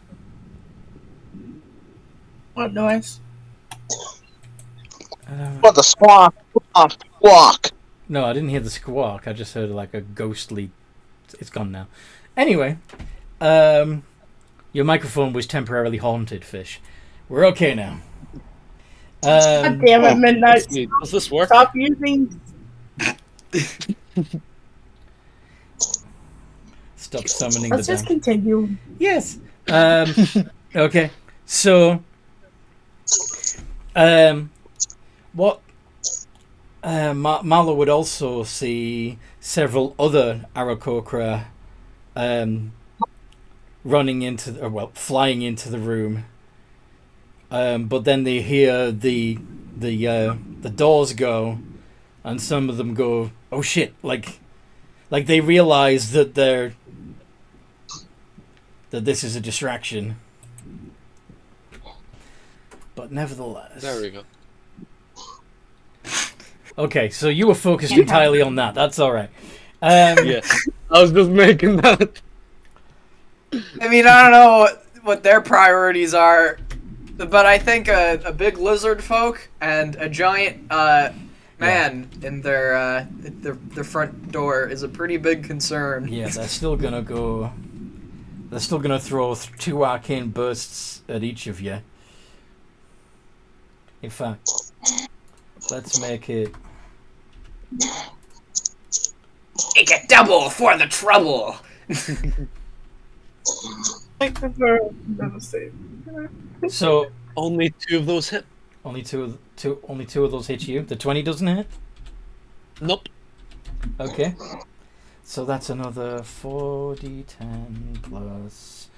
What noise?
What the squawk, squawk, squawk.
No, I didn't hear the squawk. I just heard like a ghostly. It's gone now. Anyway, your microphone was temporarily haunted, Fish. We're okay now.
God damn it, Midnight.
Does this work?
Stop using.
Stop summoning
Let's
the
just
damn.
continue.
Yes. Okay. So, what Marlowe would also see several other Aarakocra running into, flying into the room. But then they hear the doors go, and some of them go, "Oh shit!" Like they realize that this is a distraction. But nevertheless,
There we go.
okay, so you were focused entirely on that. That's all right.
Yes, I was just making that.
I mean, I don't know what their priorities are, but I think a big lizard folk and a giant man in their front door is a pretty big concern.
Yeah, they're still gonna go They're still going to throw 2 arcane bursts at each of you. In fact, let's make it...
Make it double for the trouble.
Like the save.
So,
Only 2 of those hit.
only two of those hit you. The 20 doesn't hit?
Nope.
Okay. So that's another 4d10 plus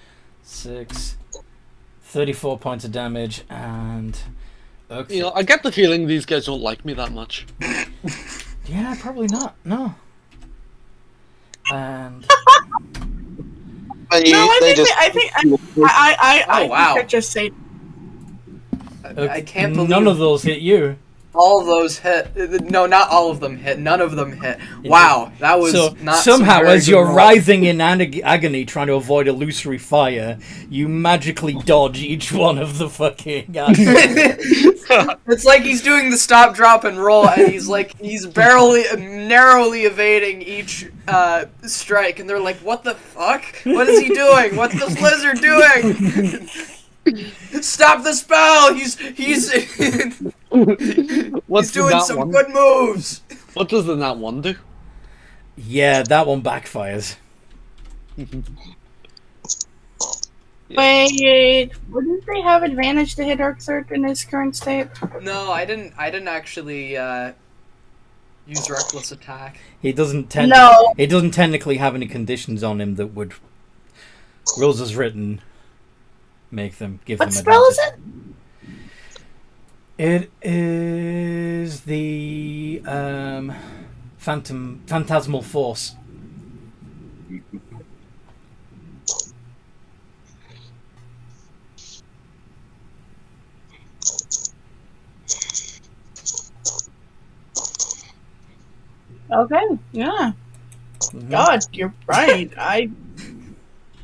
6. 34 points of damage, and... Okay.
You know, I get the feeling these guys don't like me that much.
Yeah, probably not. No. And...
And you,
No,
they just.
Oh, wow.
could just say
I can't believe
none of those hit you.
all of those hit. No, not all of them hit. None of them hit. Wow, that was
So
not
somehow,
some very
as
good
you're
roll.
writhing in agony trying to avoid illusory fire, you magically dodge each one of the fucking...
It's like he's doing the stop, drop, and roll, and he's barely, narrowly evading each strike, and they're like, "What the fuck? What is he doing? What's this lizard doing? Stop the spell! He's
What's
doing
that
some
one?
good moves."
What does the nat 1 do?
Yeah, that one backfires.
Wait, wouldn't they have advantage to hit Urxert in his current state?
No, I didn't actually use reckless attack.
He doesn't
No.
He doesn't technically have any conditions on him that would, rules as written, make them give
What
them
spell is
advantage.
it?
It is the phantasmal force.
Okay, yeah.
Mhm.
God, you're right.
That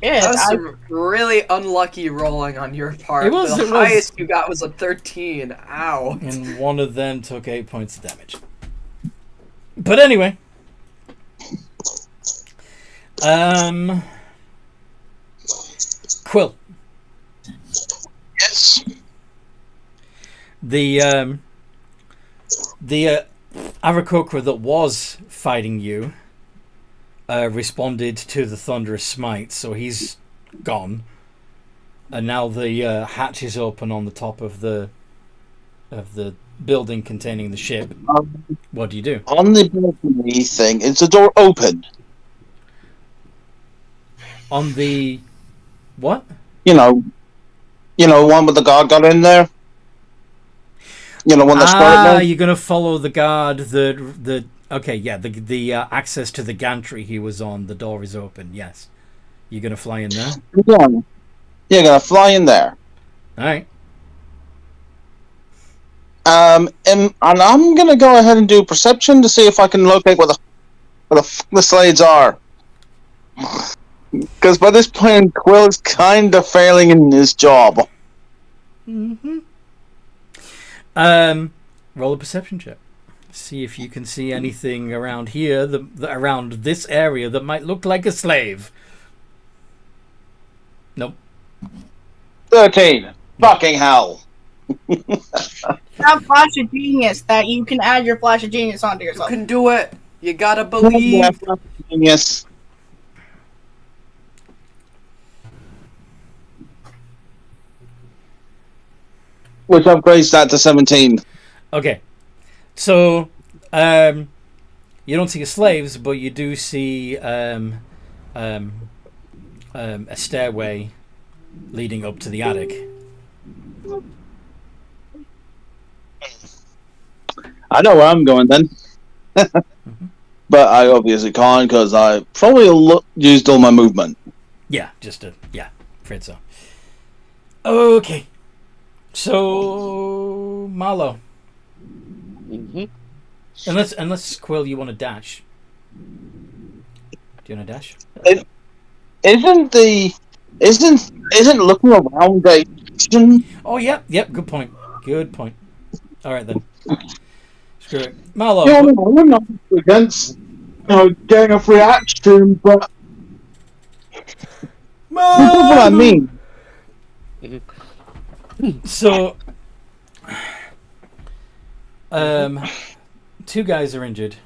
was some really unlucky rolling on your part.
It was-
the
it was-
highest you got was a 13. Ow.
And one of them took 8 points of damage. But anyway. Quill.
Yes.
The Aarakocra that was fighting you responded to the thunderous smite, so he's gone. And now the hatch is open on the top of the building containing the ship. What do you do?
On the balcony thing, is the door open?
On the what?
You know, one with the guard got in there. You know, when the started.
You're gonna follow the guard. The okay, yeah. The access to the gantry he was on. The door is open. Yes, you're gonna fly in there.
Yeah, you're gonna fly in there.
All right.
And I'm gonna go ahead and do perception to see if I can locate where the Slades are. Because by this point, Quill is kind of failing in his job.
Mm-hmm. Roll a perception check. See if you can see anything around here, around this area that might look like a slave. Nope.
13. Fucking hell.
Not Flash of Genius, that you can add your Flash of Genius onto
You
yourself.
can do it. You gotta believe.
Yes. Which upgrades that to 17.
Okay. So, you don't see slaves, but you do see a stairway leading up to the attic.
I know where I'm going then. But I obviously can't because I probably used all my movement.
Yeah, afraid so. Okay. So, Marlo.
Mm-hmm.
Unless Quill, you want to dash. Do you want to dash?
Isn't looking around a action?
Oh, yep. Good point. All right then. Screw it, Marlo.
Yeah, no, we're not against getting a free action, but This is what I mean.
So, two guys are injured.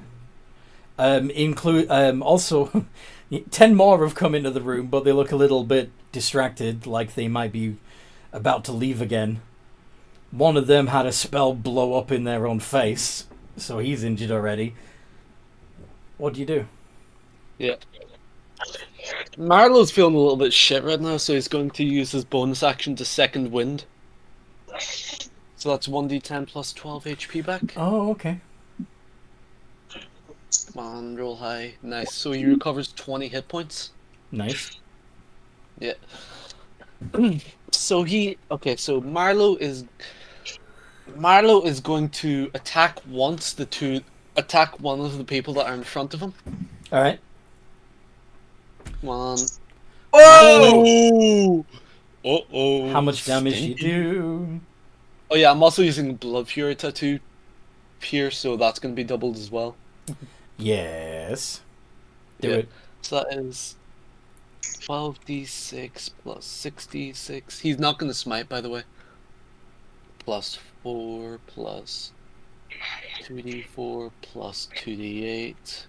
Also, 10 more have come into the room, but they look a little bit distracted, like they might be about to leave again. One of them had a spell blow up in their own face, so he's injured already. What do you do?
Yeah. Marlowe's feeling a little bit shit right now, so he's going to use his bonus action to second wind. So that's 1d10 plus 12 HP back.
Oh, okay.
Come on, roll high. Nice. So he recovers 20 hit points.
Nice.
Yeah. So Marlowe is going to attack one of the people that are in front of him.
All right.
Come on.
Oh!
Uh-oh.
How much damage do you do?
Oh yeah, I'm also using Blood Fury Tattoo here, so that's going to be doubled as well.
Yes. Do
Yeah.
it.
So that is 12d6 plus 6d6. He's not going to smite, by the way. Plus 4 plus 2d4 plus 2d8.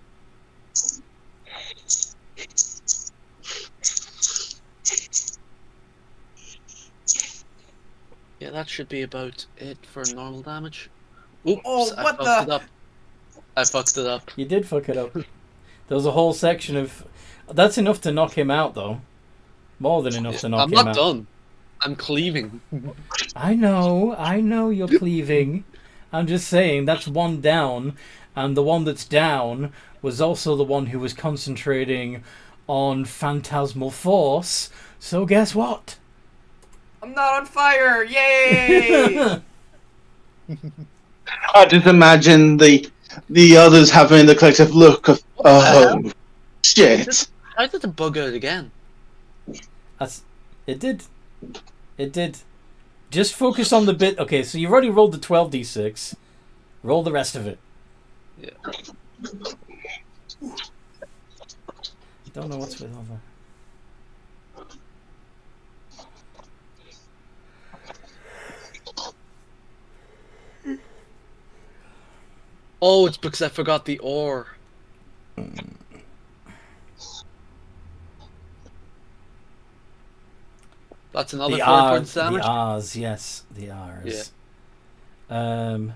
Yeah, that should be about it for normal damage. Oops,
Oh,
I
what
fucked
the-
it up. I fucked it up.
You did fuck it up. There was a whole section of... That's enough to knock him out, though. More than enough to knock
I'm
him
not
out.
done. I'm cleaving.
I know you're cleaving. I'm just saying, that's one down, and the one that's down was also the one who was concentrating on phantasmal force, so guess what?
I'm not on fire! Yay!
I just imagine the others having the collective look of, oh, shit.
How did it bug out again?
It did. Just focus on the bit... Okay, so you've already rolled the 12d6. Roll the rest of it.
Yeah.
Don't know what's with all that.
Oh, it's because I forgot the ore. That's another 4 points damage.
The R's, yes. The R's. So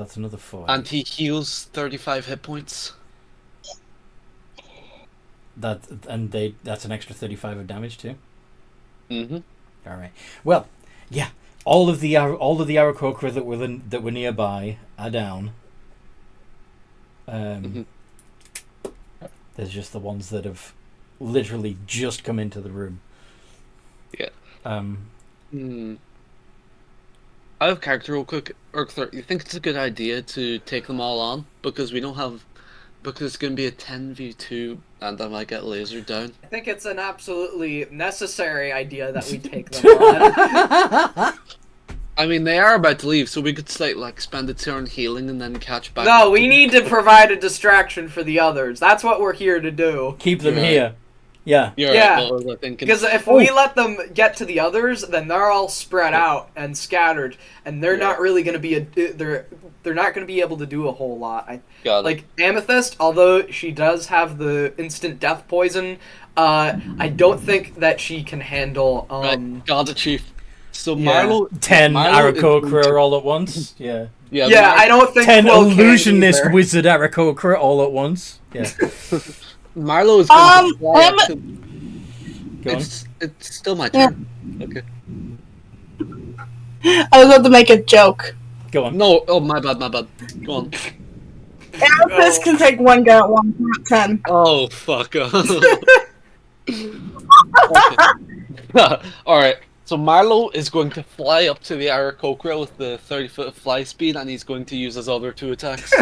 that's another 4.
And he heals 35 hit points.
That's an extra 35 of damage too.
Mm-hmm.
All right. Well, yeah. All of the Aarakocra that were nearby are down. There's just the ones that have literally just come into the room.
Yeah.
Hmm.
I have character real quick. Urkther, you think it's a good idea to take them all on? Because it's going to be a 10v2 and I might get lasered down.
I think it's an absolutely necessary idea that we take them on.
I mean, they are about to leave, so we could spend a turn healing and then catch back.
No,
up
we
to
need to provide a distraction for the others. That's what we're here to do.
Keep them
Right.
here. Yeah.
You're
Yeah.
right, well, I think
Because if we let them get to the others, then they're all spread out and scattered, and they're not really going to be they're not going to be able to do a whole lot.
Got it.
Like Amethyst, although she does have the instant death poison, I don't think that she can handle.
Right, got it, Chief. So
Yeah.
Marlo,
10
Marlo is going
Aarakocra
to-
all at once. Yeah.
Yeah, I don't think
10
Quill can
illusionist
either.
wizard Aarakocra all at once. Yeah.
Marlo is going to fly up to...
Go on.
It's still my turn. Okay.
I was about to make a joke.
Go on.
No, oh my bad. Go on.
Amethyst can take one go at one, not 10.
Oh fuck. Alright, so Marlo is going to fly up to the Aarakocra with the 30-foot fly speed, and he's going to use his other 2 attacks.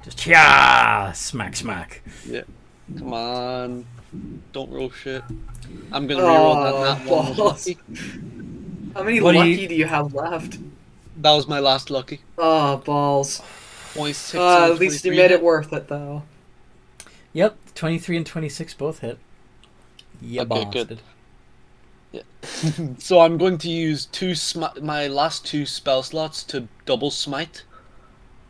Just yeah, smack.
Yeah. Come on. Don't roll shit. I'm gonna reroll that nat one.
balls.
Lucky.
How many
What do
lucky do you have left?
That was my last lucky.
Oh, balls.
26
At
and
least you
23
made
hit.
it worth it, though.
Yep, 23 and 26 both hit. Yeah,
Okay,
bastard.
good. So I'm going to use my last 2 spell slots to double smite,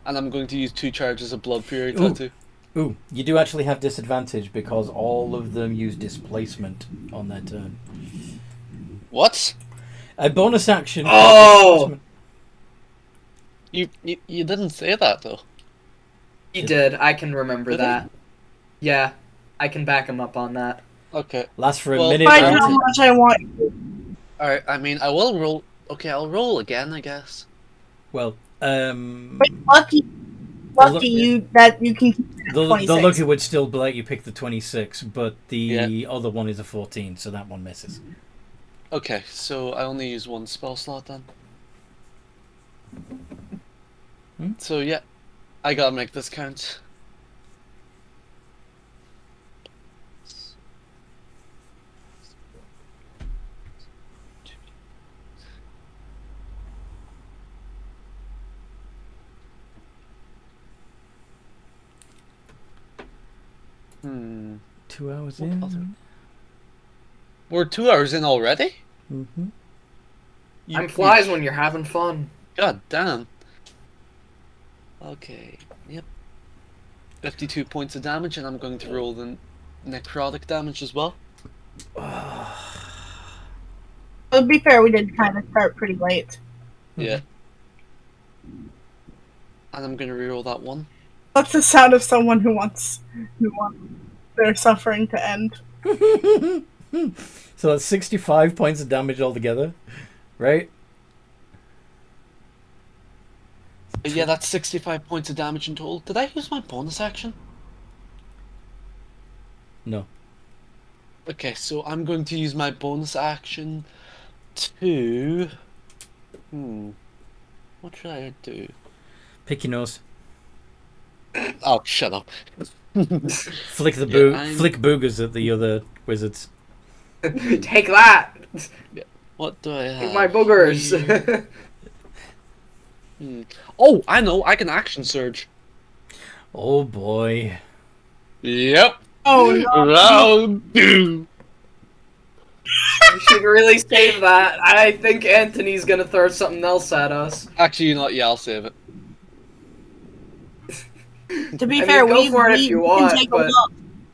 and I'm going to use 2 charges of Blood Fury
Ooh.
Tattoo.
Ooh, you do actually have disadvantage because all of them use displacement on their turn.
What?
A bonus action.
Oh!
You didn't say that though.
He did. I can remember
Did he?
that. Yeah, I can back him up on that.
Okay.
Lasts for a
Well,
minute.
I know
and
how much I want.
All right. I mean, I will roll. Okay, I'll roll again, I guess.
well,
But lucky you that you can keep it at
the
26.
lucky would still let you pick the 26, but the other one is a 14, so that one misses.
Okay, so I only use 1 spell slot then. So yeah, I gotta make this count. Hmm.
2 hours
What other-
in.
We're 2 hours in already?
Mm-hmm.
Time flies when you're having fun.
God damn. Okay, yep. 52 points of damage, and I'm going to roll the necrotic damage as well.
To be fair, we did kind of start pretty late.
Yeah. And I'm going to reroll that one.
That's the sound of someone who wants their suffering to end.
So that's 65 points of damage altogether, right?
Yeah, that's 65 points of damage in total. Did I use my bonus action?
No.
Okay, so I'm going to use my bonus action to... What should I do?
Pick your nose.
Oh, shut up.
Flick the
Yeah,
flick boogers at the other wizards.
Take that!
What do I have?
Take my boogers!
Oh, I know. I can action surge.
Oh boy.
Yep.
Oh no.
Round 2.
You should really save that. I think Anthony's gonna throw something else at us.
Actually, not. Yeah, I'll save it.
To be
I
fair,
mean, go
we
for it if you want,
can take
but-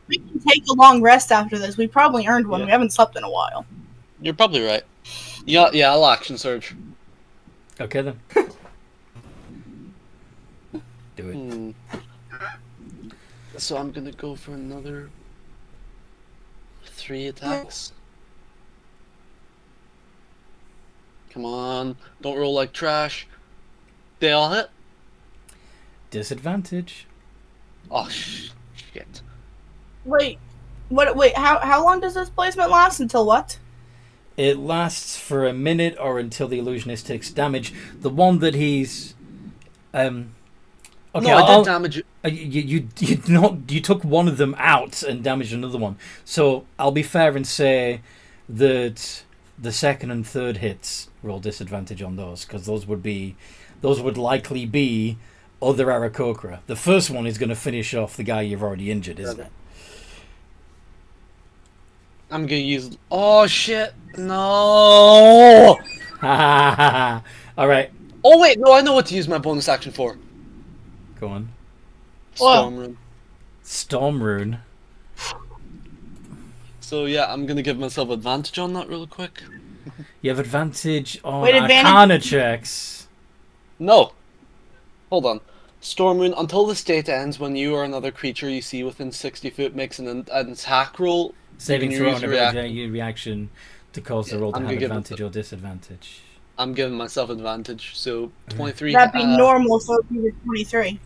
we can take a long rest after this. We probably earned one.
Yeah.
We haven't slept in a while.
You're probably right. Yeah, I'll action surge.
Okay then. Do it.
So I'm gonna go for another 3 attacks. Come on, don't roll like trash. They all hit?
Disadvantage.
Oh, shit.
Wait, what? Wait, how long does this placement last? Until what?
It lasts for a minute or until the illusionist takes damage. The one that he's okay,
No, I did damage.
you took one of them out and damaged another one. So I'll be fair and say that the second and third hits roll disadvantage on those, because those would likely be other Aarakocra. The first one is going to finish off the guy you've already injured, isn't it?
I'm gonna use. Oh shit! No.
All right,
Oh wait, no, I know what to use my bonus action for.
go on.
Storm Rune.
Storm rune.
So yeah, I'm gonna give myself advantage on that real quick.
You have advantage on
Wait, advantage-
Arcana checks.
No. Hold on. Storm Rune, until the state ends, when you or another creature you see within 60 foot makes an attack roll,
Saving
you
throw
use
on
a
a reaction to cause the roll to
I'm
have
gonna give it
advantage or disadvantage.
I'm giving myself advantage. So 23.
That'd be normal, so it'd be 23.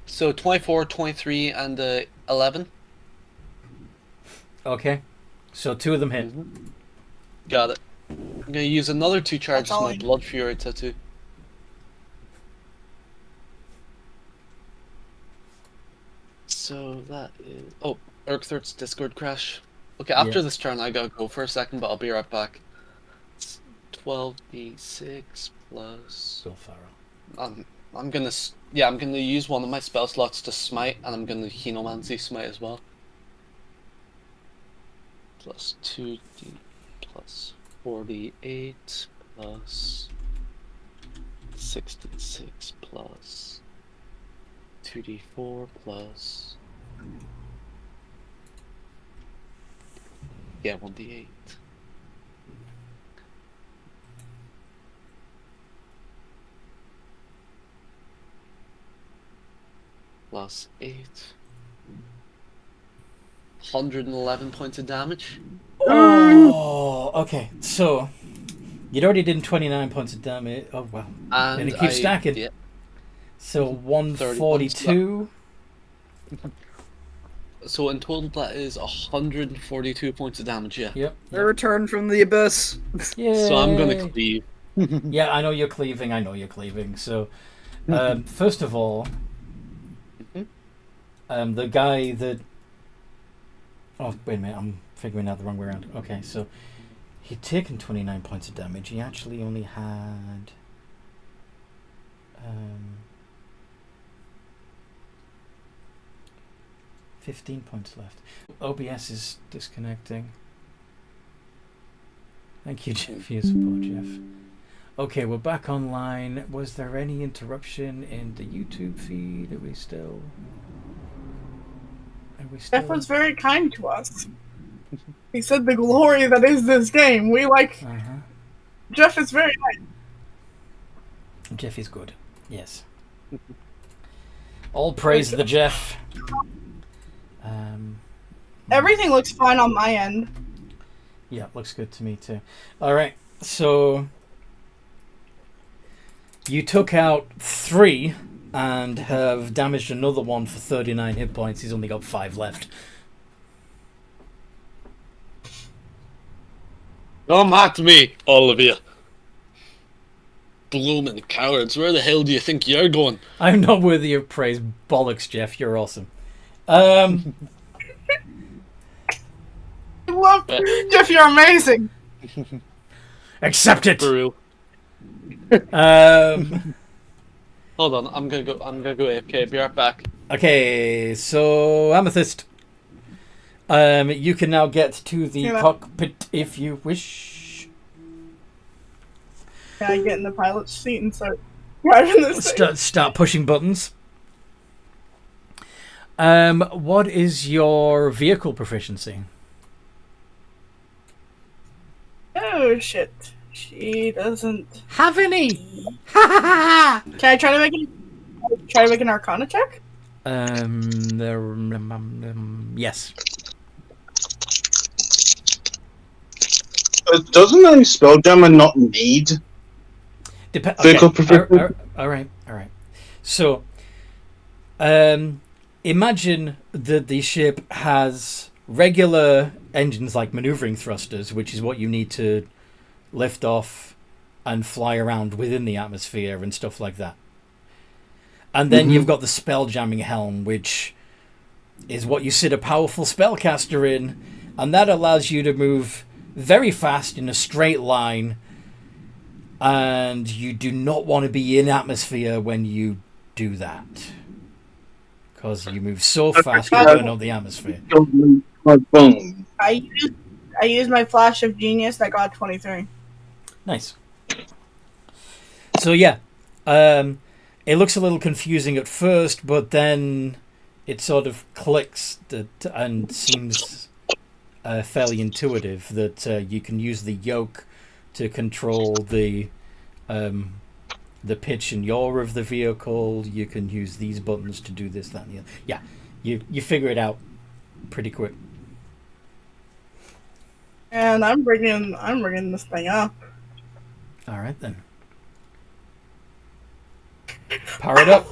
So 24, 23, and 11.
Okay, so 2 of them hit.
Got it. I'm gonna use another 2 charges
That's
of
all
my
I-
Blood Fury Tattoo. So that is... Oh, Urkthart's Discord crash. Okay, after this turn I gotta go for a second, but I'll be right back. It's 12d6 plus...
Go Pharaoh.
I'm gonna use one of my spell slots to smite, and I'm gonna Henomancy smite as well. plus 2d plus 48 plus 66 plus 2d4 plus 1d8. Plus 8. 111 points of damage.
Oh, okay. So you'd already done 29 points of damage. Oh wow. And it keeps stacking.
Yeah.
So 142.
So in total, that is 142 points of damage. Yeah.
Yep.
I returned from the abyss.
So I'm gonna cleave.
Yeah, I know you're cleaving. So, first of all, the guy that. Oh wait a minute, I'm figuring out the wrong way around. Okay, so he'd taken 29 points of damage. He actually only had. 15 points left. OBS is disconnecting. Thank you, Jeff, for your support, Jeff. Okay, we're back online. Was there any interruption in the YouTube feed? Are we still...
Jeff was very kind to us. He said the glory that is this game. We like... Jeff is very nice.
Jeff is good. Yes. All praise the Jeff.
Everything looks fine on my end.
Yeah, looks good to me too. Alright, so you took out 3 and have damaged another one for 39 hit points. He's only got 5 left.
Come at me, all of you. Blooming cowards, where the hell do you think you're going?
I'm not worthy of praise. Bollocks, Jeff. You're awesome.
Jeff, you're amazing.
Accept it.
For real. Hold on, I'm gonna go AFK. Be right back.
Okay, so Amethyst. You can now get to the cockpit if you wish.
Can I get in the pilot's seat and start driving this thing?
Start pushing buttons. What is your vehicle proficiency?
Oh shit. She doesn't
have any.
Can I try to make an Arcana check?
Yes.
Doesn't a spelljammer not need vehicle proficiency?
All right. So, imagine that the ship has regular engines like maneuvering thrusters, which is what you need to lift off and fly around within the atmosphere and stuff like that. And then you've got the spelljamming helm, which is what you sit a powerful spellcaster in, and that allows you to move very fast in a straight line, and you do not want to be in atmosphere when you do that, because you move so fast you burn up the atmosphere.
I used my flash of genius that got 23.
Nice. So yeah, it looks a little confusing at first, but then it sort of clicks and seems fairly intuitive that you can use the yoke to control the pitch and yaw of the vehicle. You can use these buttons to do this, that, and the other. Yeah, you figure it out pretty quick.
And I'm bringing this thing up.
All right then. Power it up.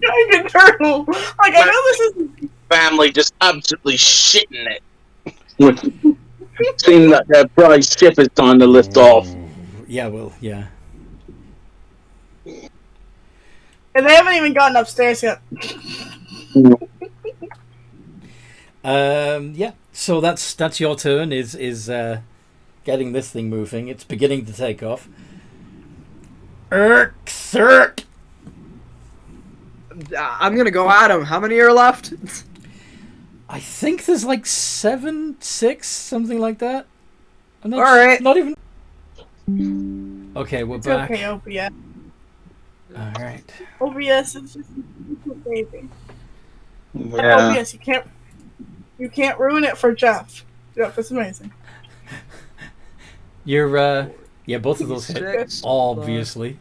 Giant turtle. Like, I know this is
family just absolutely shitting it. Seeing that their prize ship is time to lift off.
Yeah, well, yeah.
And they haven't even gotten upstairs yet.
Yeah. So that's your turn. Is getting this thing moving. It's beginning to take off. Sir.
I'm gonna go at him. How many are left?
I think there's like 7, 6, something like that. I'm not
All right.
Not even. Okay, we're
It's
back.
okay, OBS.
All right.
OBS is just a baby.
Yeah.
OBS, you can't ruin it for Jeff. Jeff is amazing.
You're yeah, both of those hit.
6,
Obviously.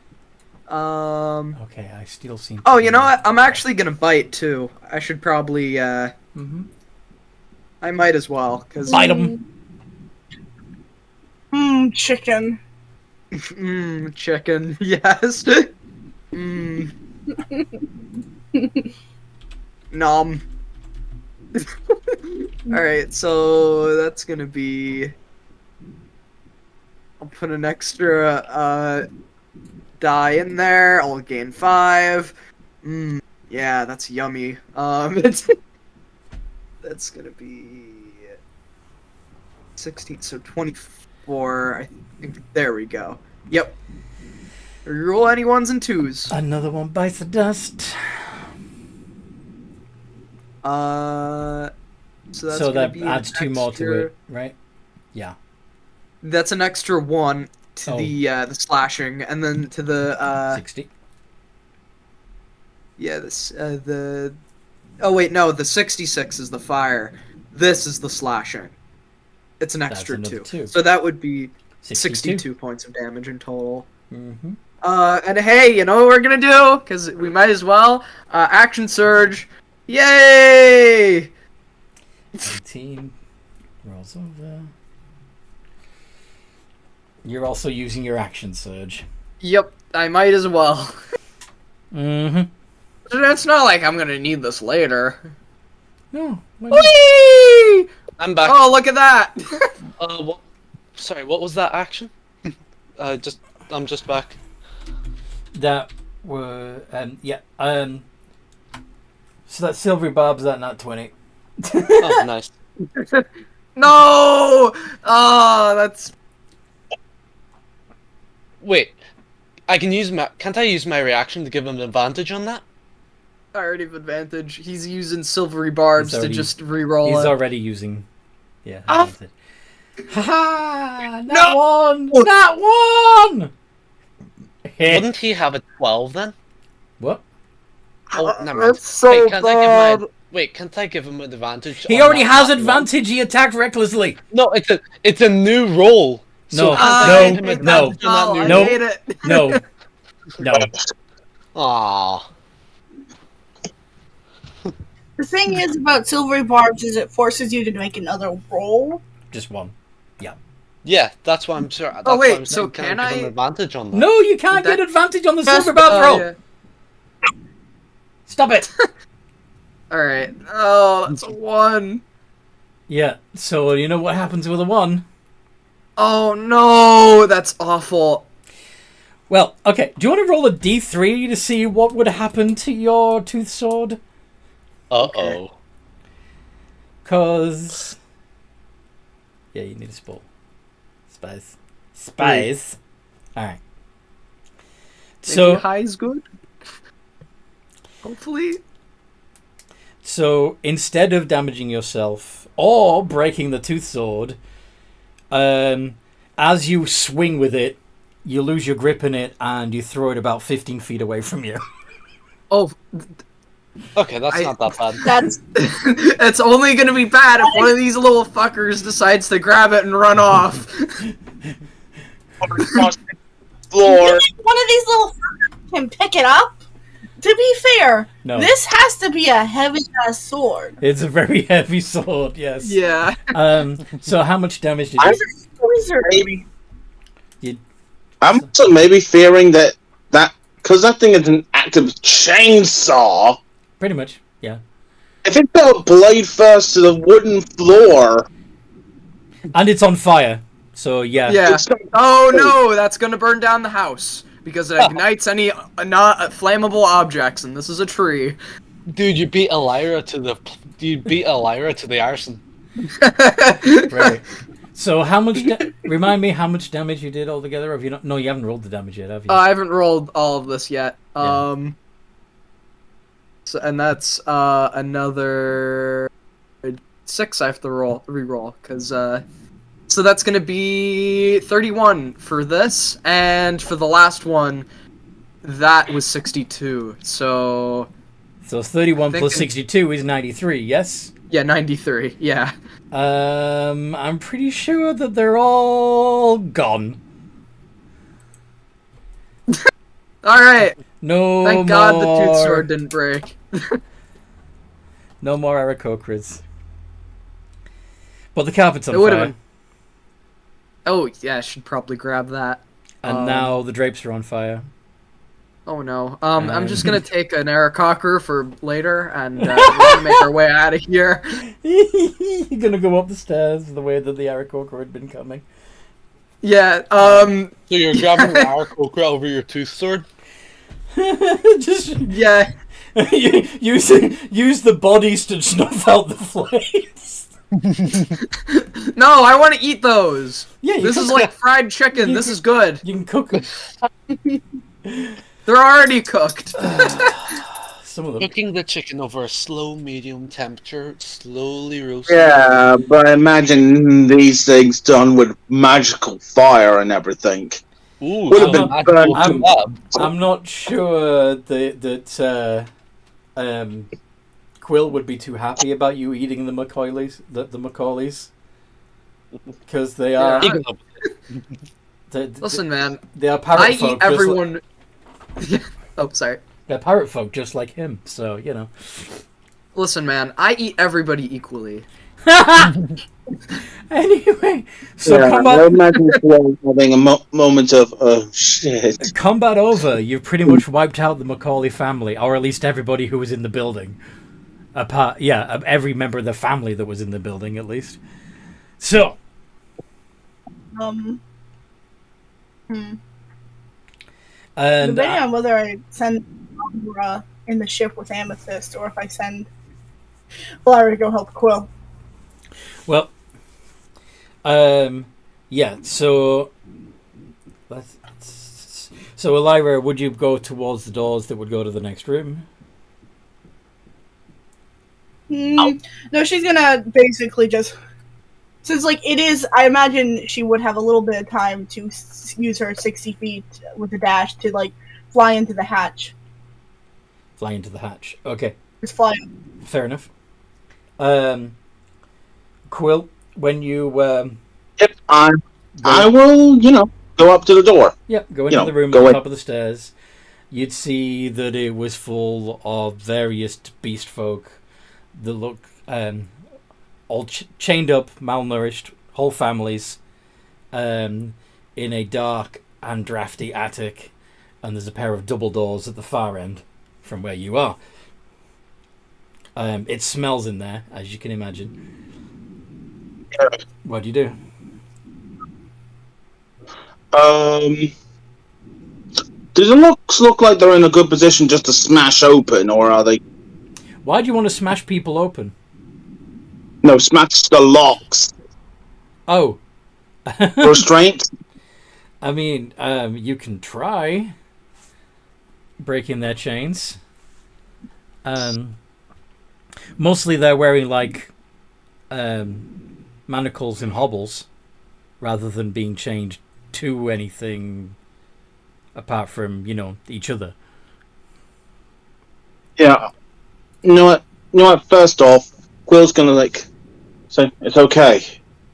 Okay,
I still seem.
Oh, you know what? I'm actually gonna bite too. I should probably.
Mm-hmm.
I might as well, cause.
Bite 'em.
Chicken.
Chicken. Yes. Nom. All right, so that's gonna be. I'll put an extra die in there. I'll gain 5. Yeah, that's yummy. It's that's gonna be 16, so 24. I think there we go. Yep. Roll any 1s and 2s.
Another one bites the dust.
So that's
So
gonna
that
be an
adds 2 more to
extra-
it, right? Yeah.
That's an extra 1 to
Oh.
the slashing, and then to the
60.
yeah, the oh wait, no, the 66 is the fire. This is the slashing. It's an
That's
extra
another
2.
2.
So that would be
62.
62 points of damage in total.
Mm-hmm.
And hey, you know what we're gonna do? Because we might as well. Action surge. Yay!
18 rolls over. You're also using your action surge.
Yep, I might as well.
Mm-hmm.
It's not like I'm gonna need this later.
No. why not?
Whee!
I'm back.
Oh, look at that!
What? Sorry, what was that action? I'm just back.
That were yeah. So that silvery barb's that not 20.
Oh, nice.
No! Oh, that's.
Wait, can't I use my reaction to give him an advantage on that?
I already have advantage. He's using silvery barbs
He's already-
to just re-roll
He's
it.
already using. Yeah.
Ah!
That's it. Ha! Not
No!
one! Not one! Hit.
Wouldn't he have a 12 then?
What?
Oh, never mind.
That's so
Wait, can't
bad.
can't I give him an advantage?
He
on
already
that
has
one?
advantage. He attacked recklessly.
No, it's a new roll.
No,
So can't I give him
no,
advantage on that
I
new
no.
roll?
hate it.
No. No.
Aww.
The thing is about silvery barbs is it forces you to make another roll.
Just one.
Yeah, that's why I'm sure. That's
Oh, wait,
why I'm
so
saying,
can
I give him
I-
advantage on that?
No, you can't
That-
get advantage on the
Just-
silver barb roll.
yeah.
Stop it.
Alright. Oh, that's a 1.
Yeah. So you know what happens with a 1?
Oh no, that's awful.
Well, okay. Do you want to roll a d3 to see what would happen to your tooth sword?
Uh-oh.
Cause yeah, you need a spell. Spies. All right.
So
So
high's good. Hopefully.
So instead of damaging yourself or breaking the tooth sword, as you swing with it, you lose your grip in it and you throw it about 15 feet away from you.
Oh,
Okay, that's not that bad.
That's
it's only gonna be bad if one of these little fuckers decides to grab it and run off.
Across the floor.
one of these little fuckers can pick it up. To be fair,
No.
this has to be a heavy ass sword.
It's a very heavy sword, yes.
Yeah.
So how much damage did
I'm
you...
Wizard.
maybe.
You-
I'm also maybe fearing that because that thing is an active chainsaw.
Pretty much, yeah.
If it got a blade first to the wooden floor,
And it's on fire, so yeah.
Yeah.
it's gonna-
Oh no, that's gonna burn down the house because it ignites any not flammable objects, and this is a tree.
Dude, you beat Elira to the arson.
Right. So how much... Remind me how much damage you did altogether? Have you not... No, you haven't rolled the damage yet, have you?
I haven't rolled all of this yet.
Yeah.
So, and that's another 6 I have to re-roll, because, so that's gonna be 31 for this, and for the last one, that was 62, so...
So 31 plus
Thinking-
62 is 93, yes?
Yeah, 93, yeah.
I'm pretty sure that they're all gone.
Alright,
No
thank God the
more...
tooth sword didn't break.
No more Aarakocras. But the carpet's on
It would've
fire.
been- Oh, yeah, I should probably grab that.
And now the drapes are on fire.
Oh no. I'm just gonna take an Aarakocra for later, and we're gonna make our way out of here.
You're gonna go up the stairs the way that the Aarakocra had been coming.
Yeah,
So you're grabbing an Aarakocra over your tooth sword?
Just
yeah.
use the bodies to snuff out the flames.
No, I want to eat those.
Yeah, you
This
cook
is like fried chicken.
You
This
cook-
is good.
You can cook them.
They're already cooked.
Some of them.
Cooking the chicken over a slow, medium temperature, slowly roasting.
Yeah, but imagine these things done with magical fire and everything.
Ooh,
Would have
so
been
magical
burnt
kebab.
I'm not sure that Quill would be too happy about you eating the Macaulays, because they are.
Speaking of-
Listen, man.
They are parrot
I
folk.
eat everyone. Oh, sorry.
They're parrot folk just like him, so you know.
Listen, man. I eat everybody equally.
Anyway, so
Yeah, I
combat
imagine Quill having a moment of, oh shit.
combat over. You've pretty much wiped out the Macaulay family, or at least everybody who was in the building. Every member of the family that was in the building, at least. So, and
Depending on whether I send Laura in the ship with Amethyst or if I send Laura to go help Quill.
well, yeah. So, so Elira, would you go towards the doors that would go to the next room?
No, she's gonna basically just. Since, like, it is, I imagine she would have a little bit of time to use her 60 feet with a dash to, like, fly into the hatch.
Fly into the hatch. Okay.
Just fly.
Fair enough. Quill, when you
Yep, I will, go up to the door.
go into the room
go
at the
in.
top of the stairs, you'd see that it was full of various beast folk that look all chained up, malnourished, whole families, in a dark and drafty attic, and there's a pair of double doors at the far end from where you are. It smells in there, as you can imagine. What do you do?
Does the looks look like they're in a good position just to smash open, or are they?
Why do you want to smash people open?
No, smash the locks.
Oh.
Restraint?
I mean, you can try breaking their chains. Mostly they're wearing, like, manacles and hobbles, rather than being chained to anything apart from, each other.
Yeah. You know what? First off, Quill's gonna, say, it's okay.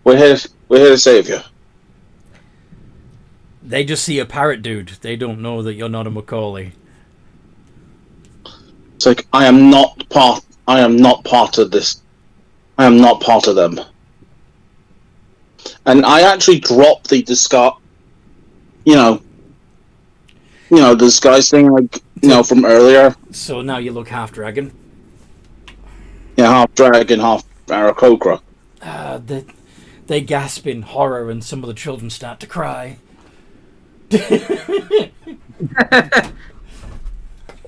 We're here to save you.
They just see a parrot dude. They don't know that you're not a Macaulay.
It's like, I am not part of this. I am not part of them. And I actually dropped the disguise, the disguise thing, from earlier.
So now you look half dragon.
Yeah, half dragon, half Aarakocra.
They gasp in horror, and some of the children start to cry.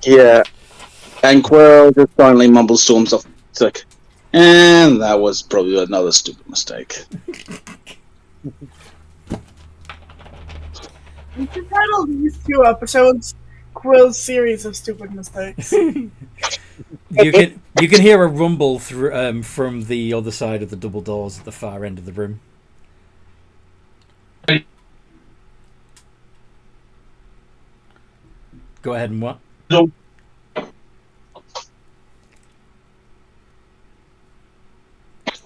Yeah. And Quill just finally mumbles to himself. It's like, and that was probably another stupid mistake.
We should title these 2 episodes Quill's series of stupid mistakes.
You You can hear a rumble through from the other side of the double doors at the far end of the room. Go ahead and what?
No.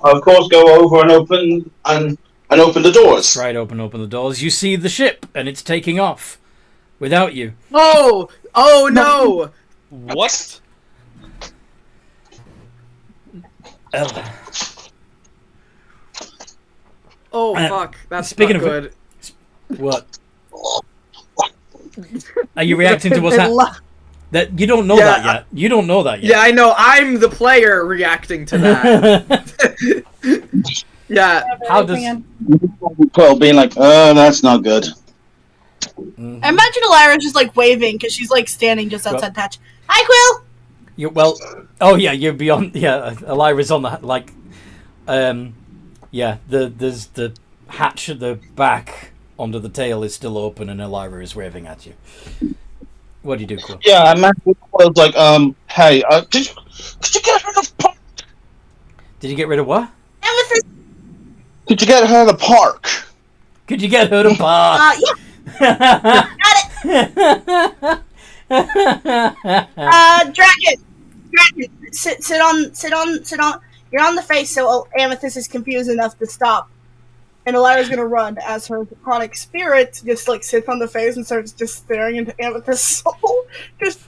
Of course, go over and open the doors.
Try to open the doors. You see the ship, and it's taking off without you.
Oh! Oh no!
What?
Ella.
Oh fuck! That's
speaking
not
of
good.
What? Are you reacting to what's happening? That you don't know
Yeah,
that yet. You don't know that yet.
Yeah, I know. I'm the player reacting to that. Yeah.
How does?
Quill being like, that's not good.
I imagine Elira's just like waving because she's like standing just outside the hatch. Hi, Quill.
You well. Oh yeah, you're beyond. Yeah, Elira's on the like. Yeah. There's the hatch at the back under the tail is still open, and Elira is waving at you. What do you do, Quill?
Yeah, I imagine Quill's like, hey, could you get her to park?
Did you get rid of what?
Amethyst.
Could you get her to park?
Could you get her to park?
Yeah. Got it. Dragon. Sit on. You're on the face, so Amethyst is confused enough to stop. And Elira's gonna run as her draconic spirit just like sits on the face and starts just staring into Amethyst's soul. Just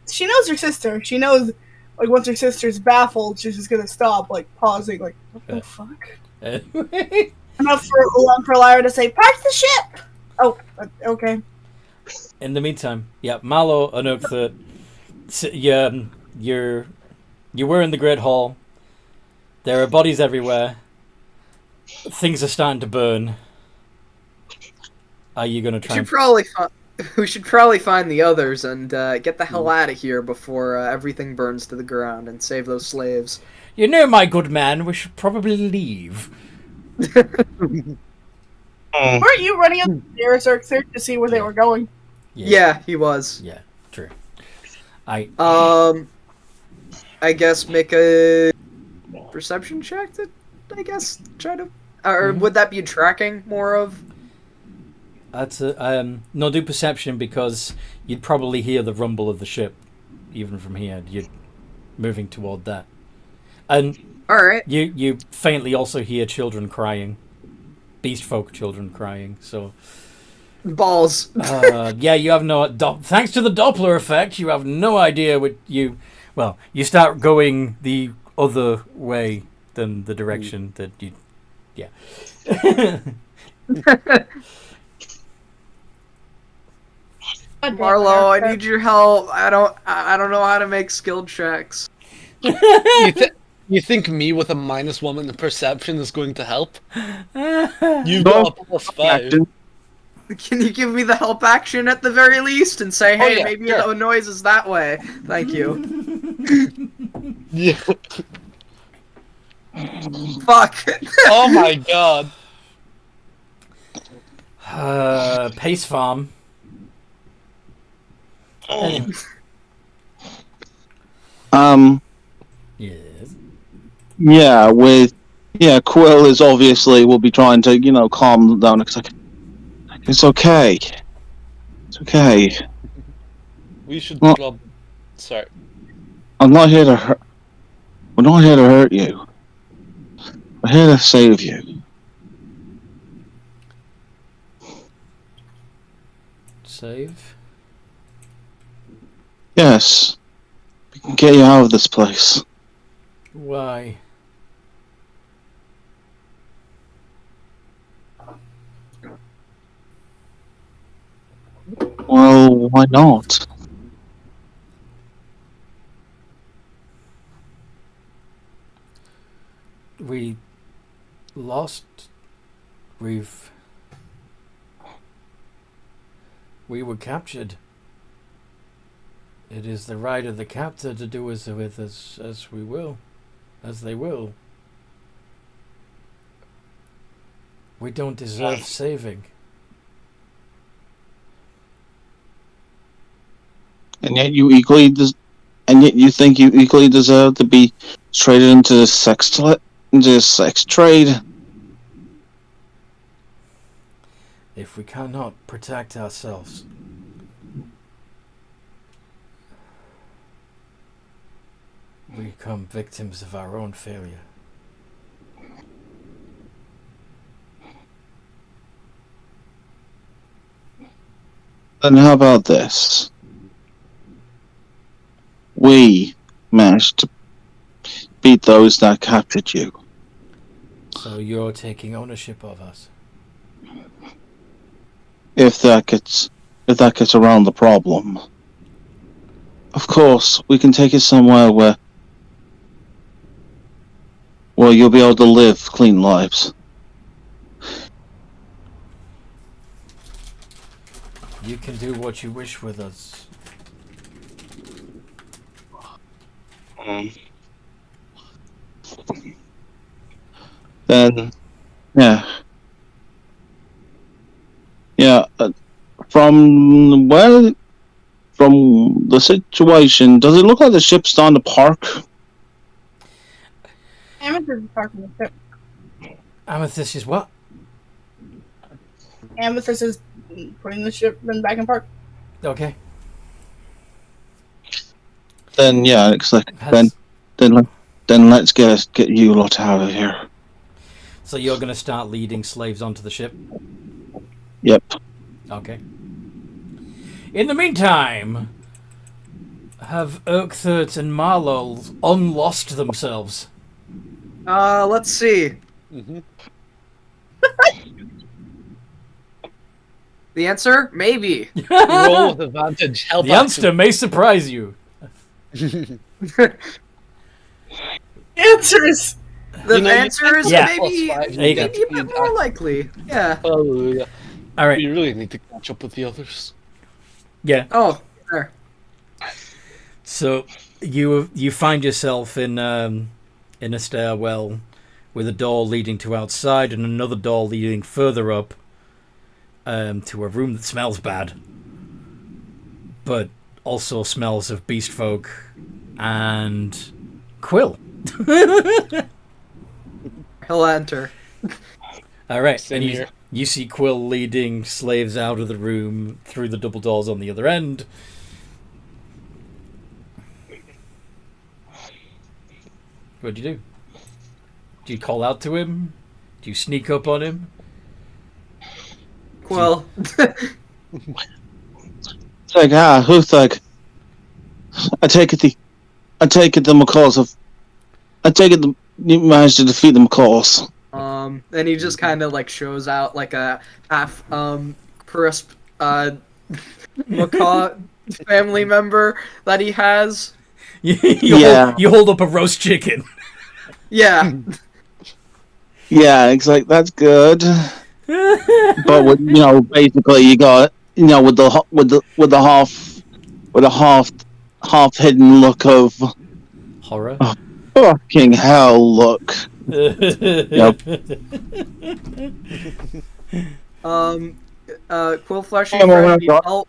she knows her sister. She knows like once her sister's baffled, she's just gonna stop, like pausing, like what the fuck? Enough for Elira to say, "Park the ship." Oh, okay.
In the meantime, yeah, Mallow and Oaktha, you were in the Great Hall. There are bodies everywhere. Things are starting to burn. Are you going to try?
We should probably find the others and get the hell out of here before everything burns to the ground and save those slaves.
You know, my good man, we should probably leave.
Weren't you running up the stairs, Urxer, to see where they were going?
Yeah, he was.
Yeah, true.
I guess make a perception check to, I guess, try to... Or would that be tracking more of?
That's no, do perception because you'd probably hear the rumble of the ship, even from here. You're moving toward that, and
all right,
you faintly also hear children crying, beast folk children crying. So
balls.
Yeah, you have no. Thanks to the Doppler effect, you have no idea what you. Well, you start going the other way than the direction that you. Yeah.
Marlo, I need your help. I don't know how to make skill checks.
You think me with a -1 in the perception is going to help? You've got a +5.
Can you give me the help action at the very least and say, hey, maybe
sure.
the noise is that way? Thank you.
Yeah.
Fuck.
Oh my god.
Pace Farm. Anyway. Yes.
Yeah, Quill is obviously will be trying to, calm them down. It's okay. It's okay.
We should Sorry.
I'm not here to hurt. We're not here to hurt you. We're here to save you.
Save?
Yes. We can get you out of this place.
Why?
Well, why not?
We lost. We were captured. It is the right of the captor to do with us as we will, as they will. We don't deserve saving.
And yet you equally and yet you think you equally deserve to be traded into the sex trade.
If we cannot protect ourselves, we become victims of our own failure.
Then how about this? We managed to beat those that captured you.
So you're taking ownership of us.
If that gets around the problem. Of course, we can take it somewhere where you'll be able to live clean lives.
You can do what you wish with us.
Then, yeah. From the situation, does it look like the ship's starting to park?
Amethyst is parking the ship.
Amethyst is what?
Amethyst is putting the ship back in park.
Okay.
Then yeah, it's like then let's get you lot out of here.
So you're going to start leading slaves onto the ship?
Yep.
Okay. In the meantime, have Urkthert and Marlow unlost themselves?
Let's see.
Mm-hmm.
The answer? Maybe.
Roll with advantage. Help
The answer may surprise you.
Answers.
The
You know,
answer is
Yeah.
maybe
+5, you
There you
get
maybe a
to
bit
be
more likely. Yeah.
Hallelujah.
All right.
We really need to catch up with the others.
Yeah.
Oh, there.
So you find yourself in a stairwell with a door leading to outside and another door leading further up to a room that smells bad, but also smells of beast folk and Quill.
He'll enter.
All right,
Same
and
here.
you see Quill leading slaves out of the room through the double doors on the other end. What do you do? Do you call out to him? Do you sneak up on him?
Well,
It's like who's like? I take it you managed to defeat the McCalls.
then he just kind of like shows out like a half crisp macaw family member that he has.
You hold up a roast chicken.
Yeah.
Yeah, it's like that's good. But with, basically you got with the half hidden look of
Horror.
fucking hell look. Yep.
Quill fleshy
Yeah, well,
friend.
I've got-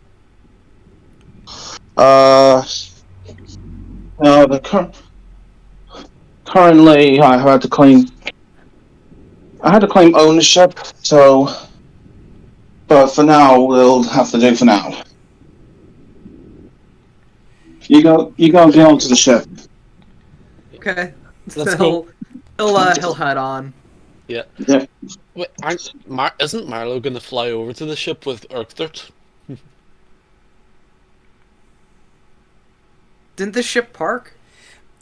Oh,
No, currently I had to claim ownership, so but for now we'll have to do for now. You go get onto the ship.
okay.
Let's
So
go.
he'll head on.
Yeah.
Yeah.
Wait, isn't Marlowe going to fly over to the ship with Urkthert?
Didn't the ship park?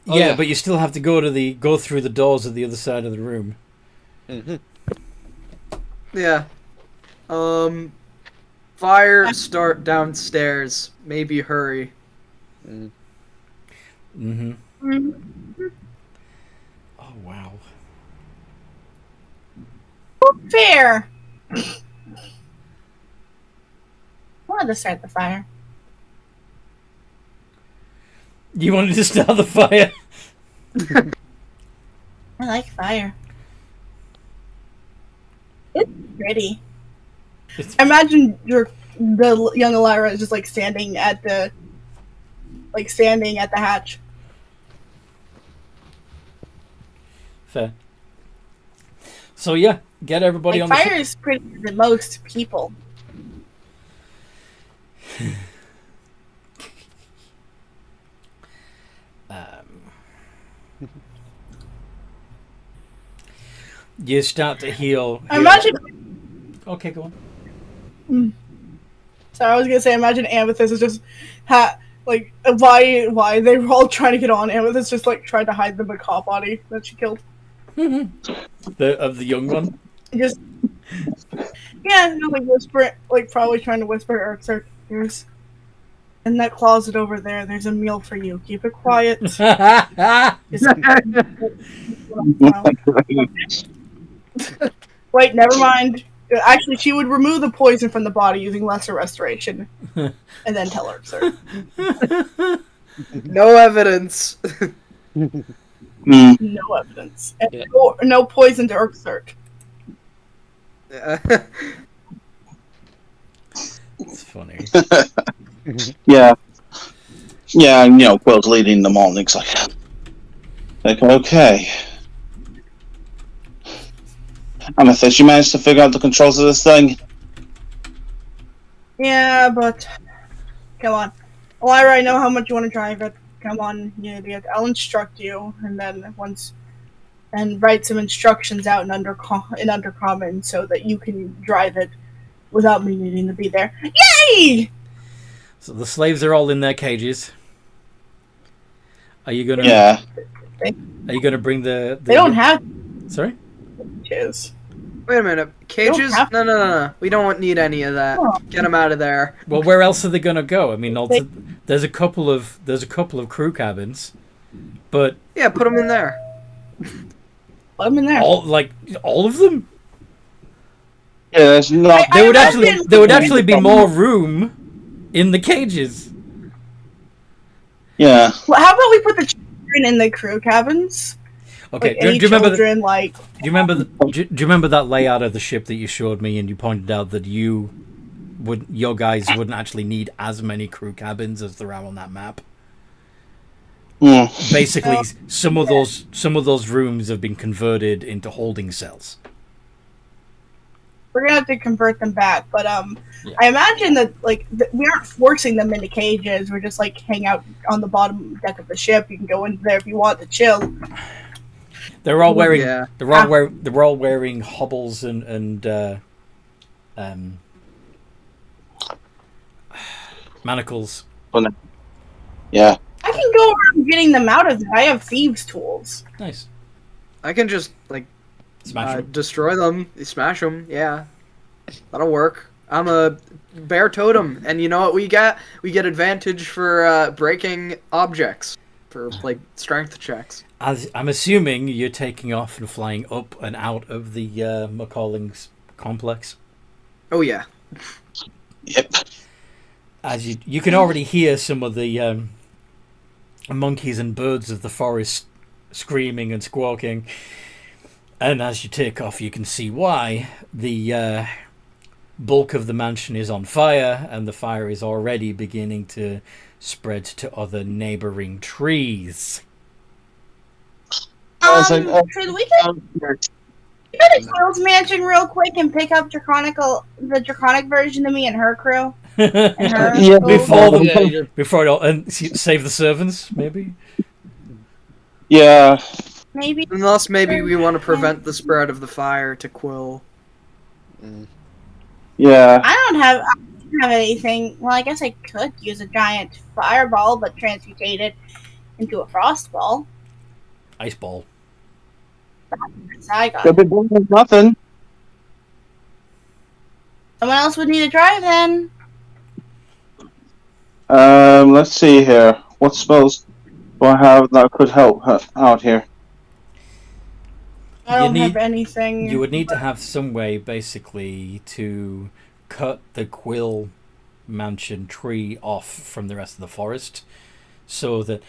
Oh,
Yeah,
yeah.
but you still have to go through the doors at the other side of the room.
Mm-hmm.
Yeah. Fire start downstairs. Maybe hurry.
Mm-hmm.
Mm-hmm.
Oh wow.
Fair. I wanted to start the fire.
You wanted to start the fire?
I like fire. It's pretty.
It's-
I imagine the young Elira is just like standing at the like standing at the hatch.
Fair. So yeah, get everybody
Like
on the
fire is pretty good than most people.
You start to heal.
I imagine.
Okay, go on.
Sorry, I was gonna say. Imagine Amethyst is just like why they were all trying to get on. Amethyst just like tried to hide the macaw body that she killed.
The young one.
Just like whisper, like probably trying to whisper to Urxer, "There's in that closet over there. There's a meal for you. Keep it quiet." Wait, never mind. Actually, she would remove the poison from the body using lesser restoration, and then tell Urxer.
No evidence.
No evidence. And no poison to Urxer.
It's funny.
Yeah. Yeah, and Quill's leading them on. It's like okay. Amethyst, you managed to figure out the controls of this thing?
Yeah, but come on. Lyra, I know how much you want to drive it. Come on, you idiot. I'll instruct you, and then write some instructions out in Undercommon so that you can drive it without me needing to be there. Yay!
So the slaves are all in their cages. Are you gonna?
Yeah.
Are you gonna bring the
They don't have
Sorry?
cages.
Wait a minute. Cages? No. We don't need any of that.
Oh.
Get them out of there.
Well, where else are they gonna go? I mean, there's a couple of crew cabins, but
Yeah, put them in there.
Put them in there.
all of them.
Yeah, there's not.
I
There would actually be more room in the cages.
Yeah.
Well, how about we put the children in the crew cabins?
Okay,
Like,
do
any
you remember?
children,
Do you remember that layout of the ship that you showed me, and you pointed out that your guys wouldn't actually need as many crew cabins as there are on that map? Basically, some of those rooms have been converted into holding cells.
We're gonna have to convert them back, but
Yeah.
I imagine that we aren't forcing them into cages. We're just like hang out on the bottom deck of the ship. You can go in there if you want to chill.
They're all wearing
Yeah.
they're all wearing hobbles and manacles.
Yeah.
I can go around getting them out of there. I have thieves' tools.
Nice.
I can just,
Smash 'em.
destroy them. Smash them. Yeah. That'll work. I'm a bear totem, and you know what we get? We get advantage for breaking objects. For, strength checks.
As I'm assuming you're taking off and flying up and out of the McCallings complex.
Oh, yeah.
Yep.
As you can already hear some of the monkeys and birds of the forest screaming and squawking. And as you take off, you can see why. The bulk of the mansion is on fire, and the fire is already beginning to spread to other neighboring trees.
Should we go to Quill's mansion real quick and pick up the draconic version of me and her crew? And her
Yeah,
Before it all, and save the servants, maybe.
Yeah.
maybe.
Unless maybe we want to prevent the spread of the fire to Quill.
Yeah.
I don't have anything. Well, I guess I could use a giant fireball, but transmutate it into a frost ball.
Ice ball.
That's how I got
Could
it.
be doing nothing.
Someone else would need to drive then.
Let's see here. What spells do I have that could help her out here?
I don't have anything.
You would need to have some way, basically, to cut the Quill mansion tree off from the rest of the forest, so that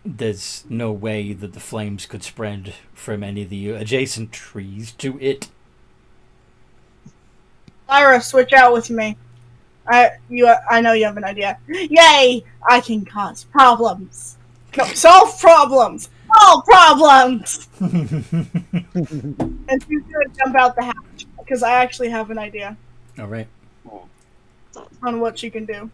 there's no way that the flames could spread from any of the adjacent trees to it.
Lyra, switch out with me. I know you have an idea. Yay! I can cause problems. No, solve problems. Solve problems. And she's gonna jump out the hatch because I actually have an idea
All right.
on what she can do.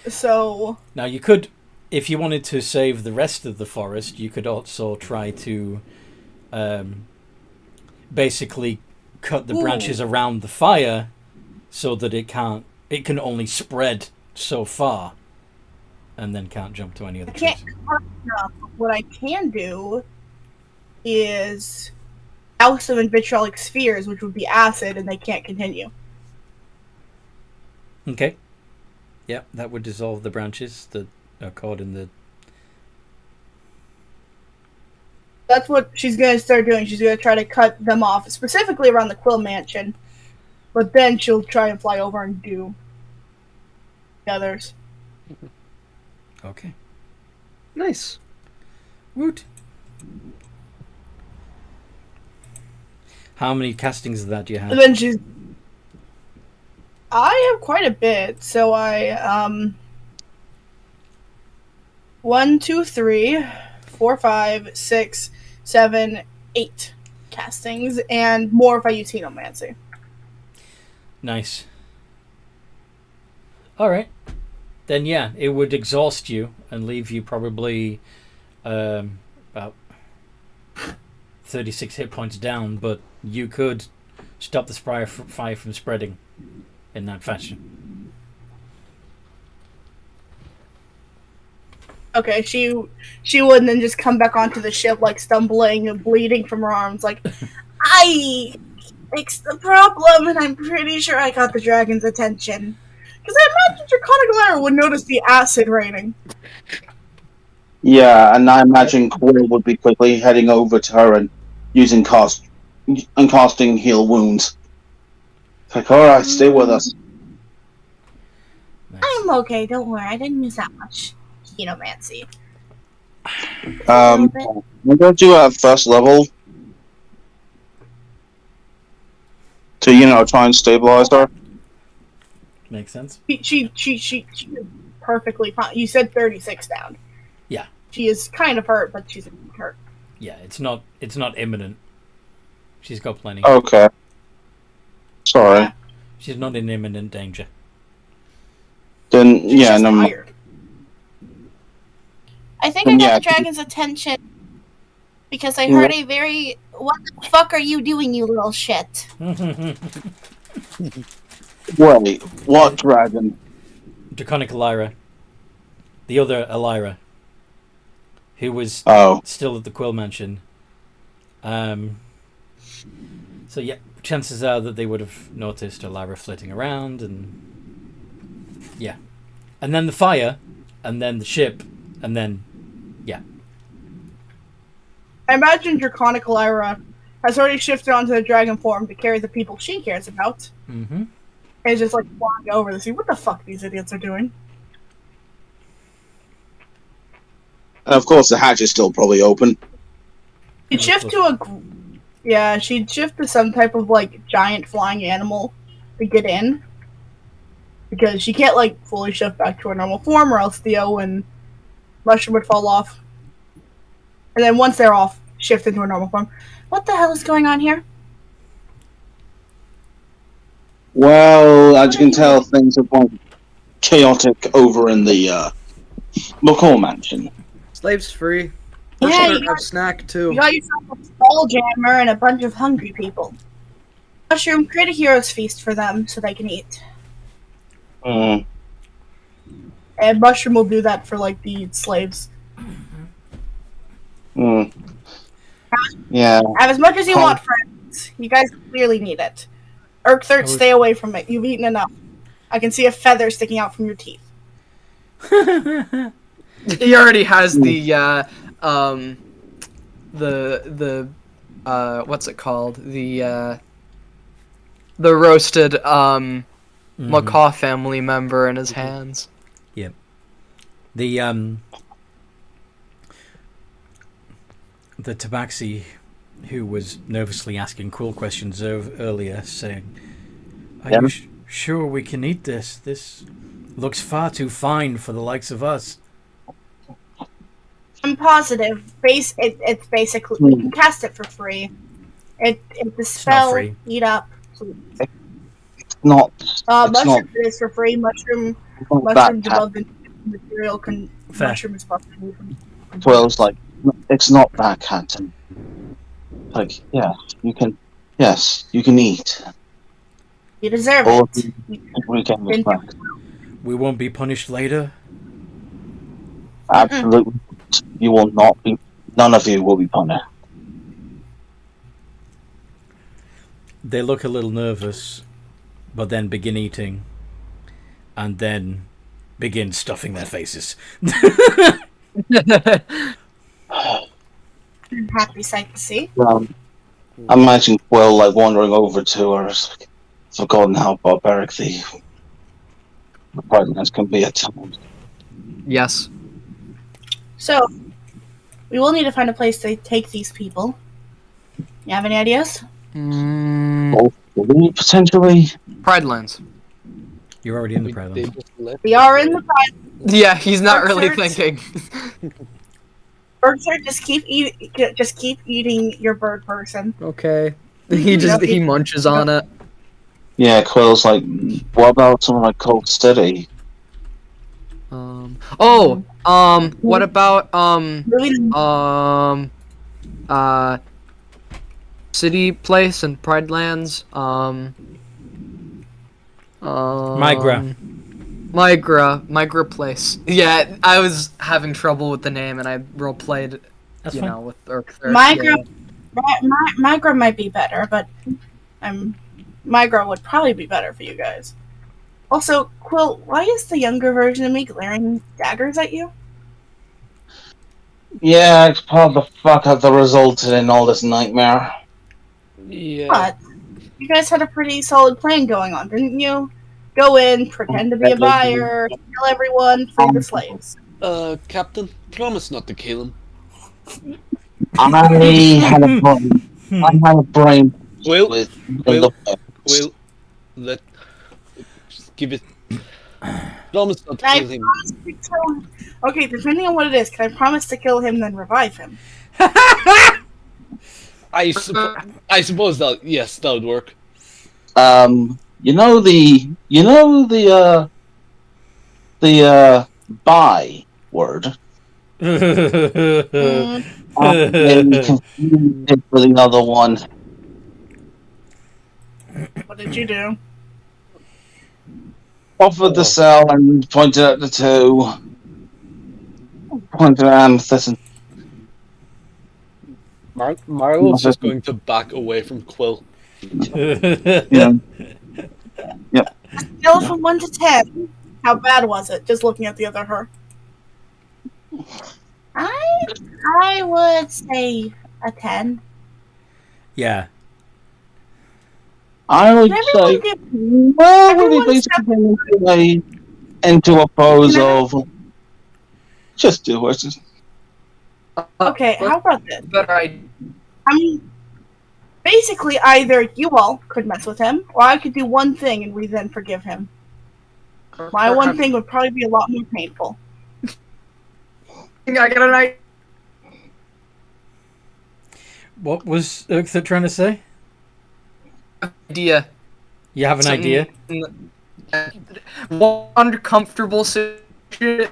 So
Now you could, if you wanted to save the rest of the forest, you could also try to, basically cut the branches around the fire, so that it can only spread so far, and then can't jump to any other trees.
what I can do is douse them in vitriolic spheres, which would be acid, and they can't continue.
Okay. Yeah, that would dissolve the branches that are caught in the...
That's what she's going to start doing. She's going to try to cut them off, specifically around the Quill mansion. But then she'll try and fly over and do the others.
Okay.
Nice.
Woot. How many castings of that do you have?
And then she's... I have quite a bit, so I, 1, 2, 3, 4, 5, 6, 7, 8 castings, and more if I use Henomancy.
Nice. Alright. Then yeah, it would exhaust you and leave you probably about 36 hit points down, but you could stop the fire from spreading in that fashion.
Okay, she would then just come back onto the ship, like, stumbling and bleeding from her arms, like, I fixed the problem, and I'm pretty sure I got the dragon's attention. Because I imagine Draconic Lyra would notice the acid raining.
Yeah, and I imagine Quill would be quickly heading over to her and casting heal wounds. Like, alright, stay with us.
Nice.
I'm okay, don't worry, I didn't use that much Henomancy.
I'm going to do at first level to, try and stabilize her.
Makes sense.
She is perfectly fine. You said 36 down.
Yeah.
She is kind of hurt, but she's hurt.
Yeah, it's not imminent. She's got plenty.
Okay. Sorry.
Yeah.
She's not in imminent danger.
Then,
She's
yeah,
just
no.
tired. I think I got the dragon's attention because I heard a very, what the fuck are you doing, you little shit?
Wait, what dragon?
Draconic Elira. The other Elira. Who was still at the Quill Mansion. So yeah, chances are that they would have noticed Elira flitting around, and yeah. And then the fire, and then the ship, and then, yeah.
I imagine Draconic Lyra has already shifted onto the dragon form to carry the people she cares about.
Mm-hmm.
And is just like flying over to see what the fuck these idiots are doing.
And of course, the hatch is still probably open.
She'd shift to she'd shift to some type of like giant flying animal to get in. Because she can't like fully shift back to her normal form, or else Theo and Mushroom would fall off. And then once they're off, shift into her normal form. What the hell is going on here?
Well, as you can tell, things are quite chaotic over in the McCall mansion.
Slaves free.
Yeah,
Have a snack too.
You got yourself a ball jammer and a bunch of hungry people. Mushroom, create a hero's feast for them so they can eat.
Mm.
And Mushroom will do that for like the slaves.
Mm. Yeah.
Have as much as you want, friends. You guys clearly need it. Urkthirt, stay away from it. You've eaten enough. I can see a feather sticking out from your teeth.
He already has the what's it called? The roasted macaw family member in his hands.
Yep. The tabaxi who was nervously asking Quill questions earlier, saying, Are
Yeah.
you sure we can eat this? This looks far too fine for the likes of us.
I'm positive. It's basically you can cast it for free. The
not
spell
free.
eat up.
Not. It's not
Mushroom is for free. Mushrooms
that
above the material can.
Fair.
Mushroom is possible.
Quill's like, it's not that, Captain. Like, yeah, you can. Yes, you can eat.
You deserve
All
it.
weekend was back.
We won't be punished later.
Absolutely. You will not be. None of you will be punished.
They look a little nervous, but then begin eating, and then begin stuffing their faces.
Happy sight to see.
I imagine Quill like wandering over to her. Like, forgotten how barbaric the Presidents can be at times.
Yes.
So, we will need to find a place to take these people. You have any ideas?
Potentially.
Pride Lands.
You're already in the Pride Lands.
We are in the pride.
Yeah, he's not really
Bird
thinking.
Sir, just keep eating your bird person.
Okay. He munches on it.
Yeah, Quill's like, what about something like Cold Steady?
What about City Place and Pride Lands? Migra Place. Yeah, I was having trouble with the name, and I roleplayed,
That's fine.
with Urk.
Migra might be better, but Migra would probably be better for you guys. Also, Quill, why is the younger version of me glaring daggers at you?
Yeah, it's part of the fuck up that resulted in all this nightmare.
Yeah.
But you guys had a pretty solid plan going on, didn't you? Go in, pretend to be a buyer, kill everyone, free the slaves.
Captain, promise not to kill him.
I had a brain. I had a brain.
Will,
with
Will, just give it. Promise not to
Can I
kill him.
promise to kill him? Okay, depending on what it is, can I promise to kill him then revive him?
I suppose that would work.
The buy word. Confused it for the other one.
What did you do?
Offered the cell and pointed at the two. Pointed at Amethyst and
Marlo's just going to back away from Quill.
Yep.
Scale from 1 to 10. How bad was it? Just looking at the other her. I would say a 10.
Yeah.
I would
Can
say,
everyone give
well,
everyone
we basically into a pose of just do it.
Okay, how about this?
Better idea.
I mean, basically, either you all could mess with him, or I could do one thing and we then forgive him. My one thing would probably be a lot more painful.
I got an idea.
What was Urktha trying to say?
Idea.
You have an idea?
One uncomfortable situation.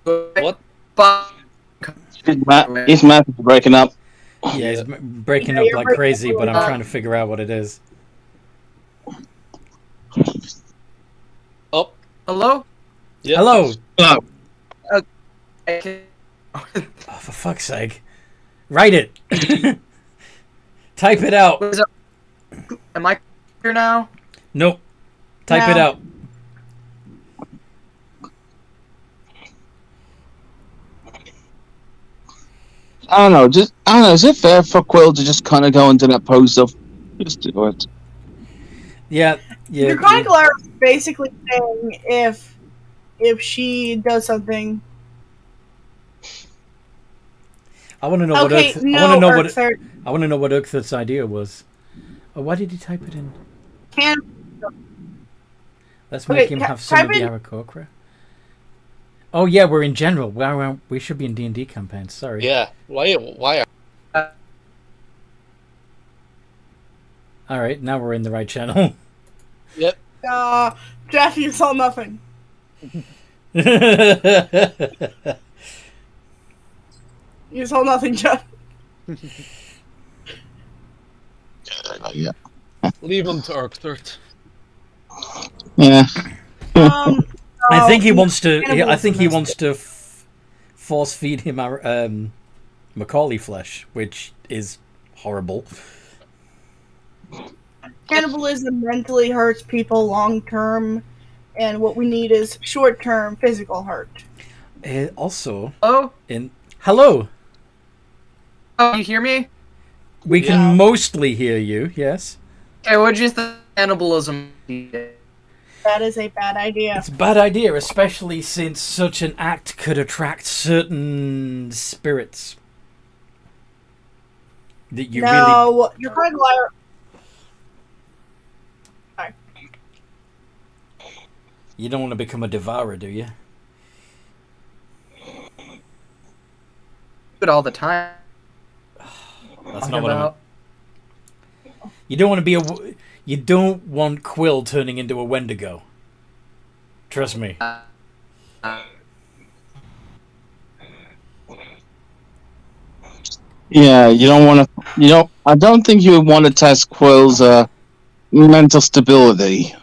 What?
But
His mouth is breaking up.
Yeah, he's breaking
Yeah,
up
you're
like
breaking
crazy,
up
but
really
I'm
bad.
trying to figure out what it is.
Oh,
hello.
yeah.
Hello!
Okay.
Oh, for fuck's sake. Write it! Type it out!
What is up? Am I here now?
Nope. Type
No.
it out.
I don't know. Is it fair for Quill to just kind of go into that pose of just do it?
Yeah, yeah.
Your chronicler is basically saying if she does something.
I want to know what
Okay,
Urktha,
no,
I want to know what
Urktha,
I want to know what Urktha's idea was. Oh, why did he type it in?
can
Let's
Okay,
make him have some of
type
the
in-
Aarakocra. Oh yeah, we're in general. We should be in D&D campaigns. Sorry.
Yeah. Why are...
All right, now we're in the right channel.
Yep.
Jeff, you saw nothing. You saw nothing, Jeff.
Yeah.
Leave him to Arcthurt.
Yeah.
I think he wants to.
cannibalism
I think he
is-
wants to force feed him our Macaulay flesh, which is horrible.
Cannibalism mentally hurts people long term, and what we need is short term physical hurt.
Also,
Oh,
hello.
oh, you hear me?
We
Yeah.
can mostly hear you. Yes,
Okay, what'd you think of cannibalism?
That is a bad idea.
it's a bad idea, especially since such an act could attract certain spirits that you really.
No, you're kind of liar.
You don't want to become a devourer, do you?
It all the time.
That's not what I meant. You don't want to be You don't want Quill turning into a Wendigo. Trust me.
Yeah, you don't want to. You know, I don't think you would want to test Quill's mental stability.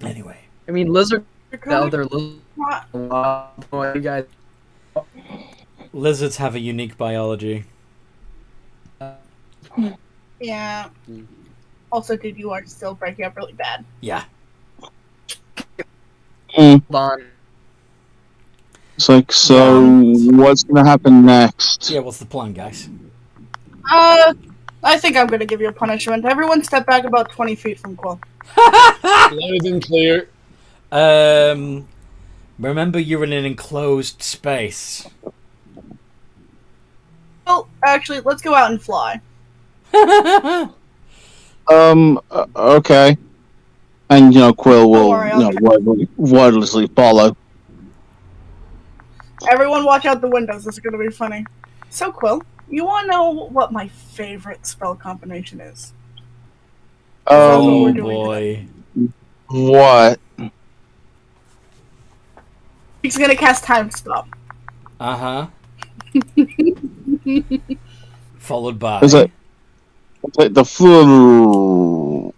Anyway,
I mean, lizard.
You're
The
kind of
other lizard.
not-
Boy, you guys.
lizards have a unique biology.
Yeah. Also, dude, you are still breaking up really bad.
Yeah.
Hold on.
It's like, so what's going to happen next?
Yeah, what's the plan, guys?
I think I'm gonna give you a punishment. Everyone step back about 20 feet from Quill.
Loud and clear.
Remember you're in an enclosed space.
Well, actually, let's go out and fly.
Okay. And, you know, Quill will,
worry,
you know, wordlessly follow.
Everyone watch out the windows. This is gonna be funny. So, Quill, you wanna know what my favorite spell combination is? what
Oh
we're doing
boy.
What?
He's gonna cast Time Stop.
Uh-huh. Followed by...
It's like the flu.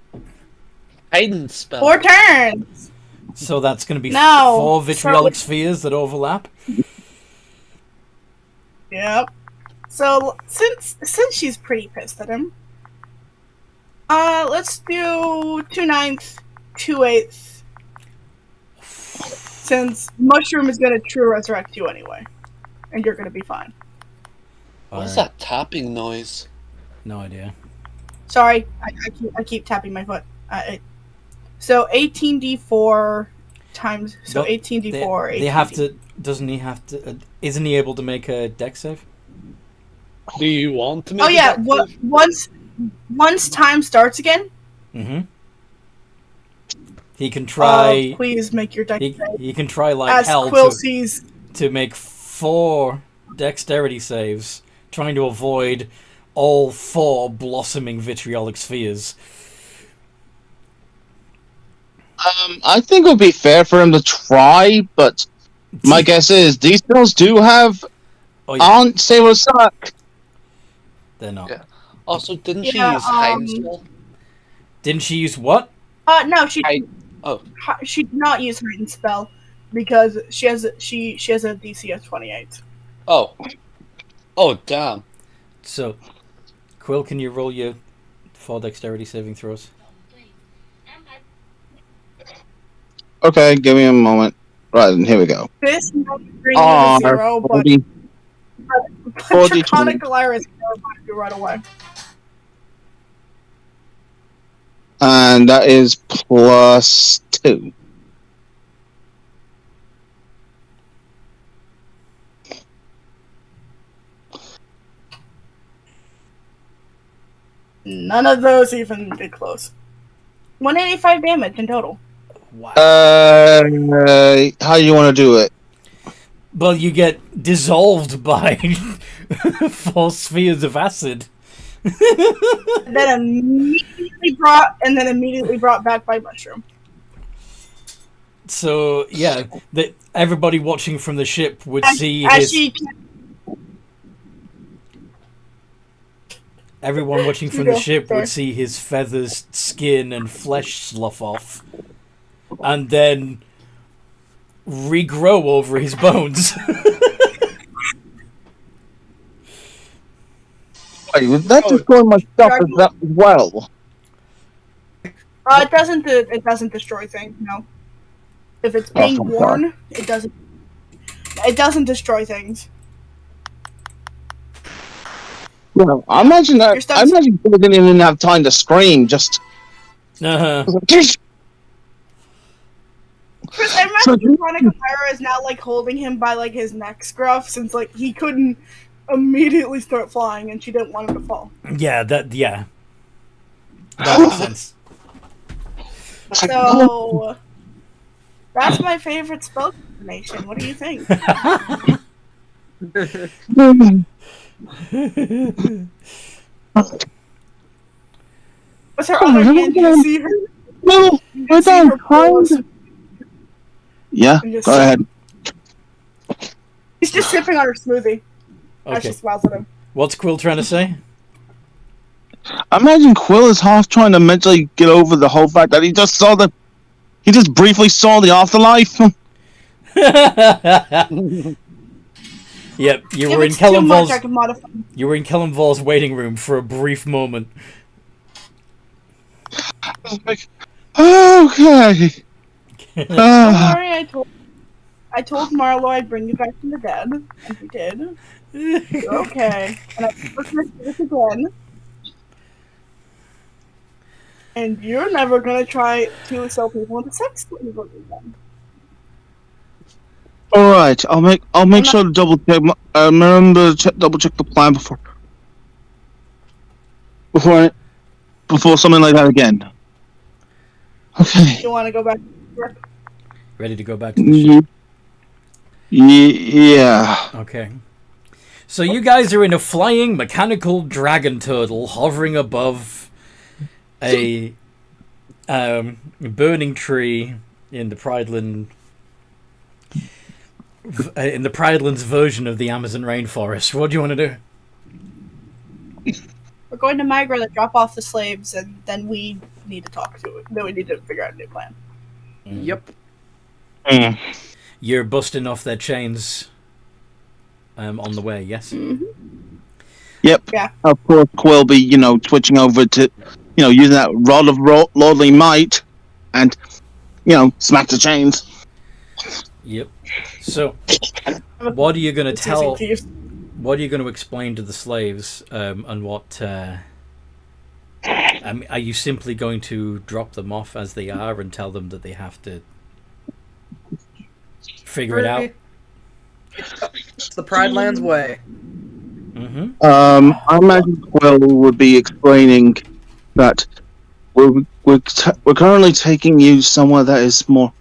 Hiding spell.
4 turns!
So that's going to be
No.
4 vitriolic spheres that overlap?
Yep. So, since she's pretty pissed at him, let's do 2 9ths, 2 8ths. Since Mushroom is gonna true resurrect you anyway. And you're gonna be fine.
What's
Alright.
that tapping noise?
No idea.
Sorry, I keep tapping my foot. So 18d4 times. So
Don't-
18d4.
They have to... Doesn't he have to... isn't he able to make a dex save?
Do you want to make
Oh yeah,
that
once time starts again.
Mm-hmm. He can try...
Please make your deck save.
He can try like
As
hell
Quill sees.
to make 4 dexterity saves, trying to avoid all 4 blossoming vitriolic spheres.
I think it would be fair for him to try, but my guess is these spells do have
Oh, yeah,
aren't say what suck.
they're not.
Yeah. Also, didn't she
Yeah,
use hiding spell?
Didn't she use what?
No, she
Oh.
she did not use Heightened Spell because she has a DC of 28.
Oh. Oh, damn.
So, Quill, can you roll your 4 dexterity saving throws?
Okay, give me a moment. Right, then here we go.
This might bring you to 0, but
40. 42.
Draconic Goliath is going to find you right away.
And that is plus 2.
None of those even get close. 185 damage in total.
Wow.
How do you want to do it?
Well, you get dissolved by 4 spheres of acid.
And then immediately brought back by mushroom.
So yeah, everybody watching from the ship would see everyone watching from the ship would see his feathers, skin, and flesh slough off, and then regrow over his bones.
Wait, was that destroy my stuff as that as well?
It doesn't destroy things. No, if it's being worn, it doesn't. It doesn't destroy things.
Well, I imagine that. I imagine people didn't even have time to scream. Just.
Chris, I imagine Chronic Myra is now like holding him by like his neck scruff since like he couldn't immediately start flying and she didn't want him to fall.
Yeah, that makes sense.
So that's my favorite spell combination. What do you think? What's her other hand? Do you see her?
No, I don't. Yeah, go ahead.
He's just sipping on her smoothie.
Okay.
She smiles at him.
What's Quill trying to say?
I imagine Quill is half trying to mentally get over the whole fact that he just briefly saw the afterlife.
Yep, you were in Kellenvol's waiting room for a brief moment.
Like, okay.
Don't worry, I told Marlo I'd bring you back from the dead, and he did. You're okay. And I'm never gonna do this again. And you're never gonna try to sell people into sex toys again.
All right, I'll make sure to double check. Remember to double check the plan before something like that again. Okay.
You want to go back to work?
Ready to go back to the ship?
Yeah.
Okay. So you guys are in a flying mechanical dragon turtle hovering above a burning tree in the Prideland. In the Pridelands version of the Amazon rainforest. What do you want to do?
We're going to Migra to drop off the slaves, and then we need to talk to it. Then we need to figure out a new plan.
Yep.
You're busting off their chains on the way, yes?
Mm-hmm.
Yep.
Yeah.
Of course, Quill be, twitching over to, using that rod of lordly might and, smack the chains.
Yep. So, what are you going to tell? What are you going to explain to the slaves, and what? Are you simply going to drop them off as they are and tell them that they have to figure it out?
It's the Pride Lands way.
Mm-hmm.
I imagine Quill would be explaining that we're currently taking you somewhere that is more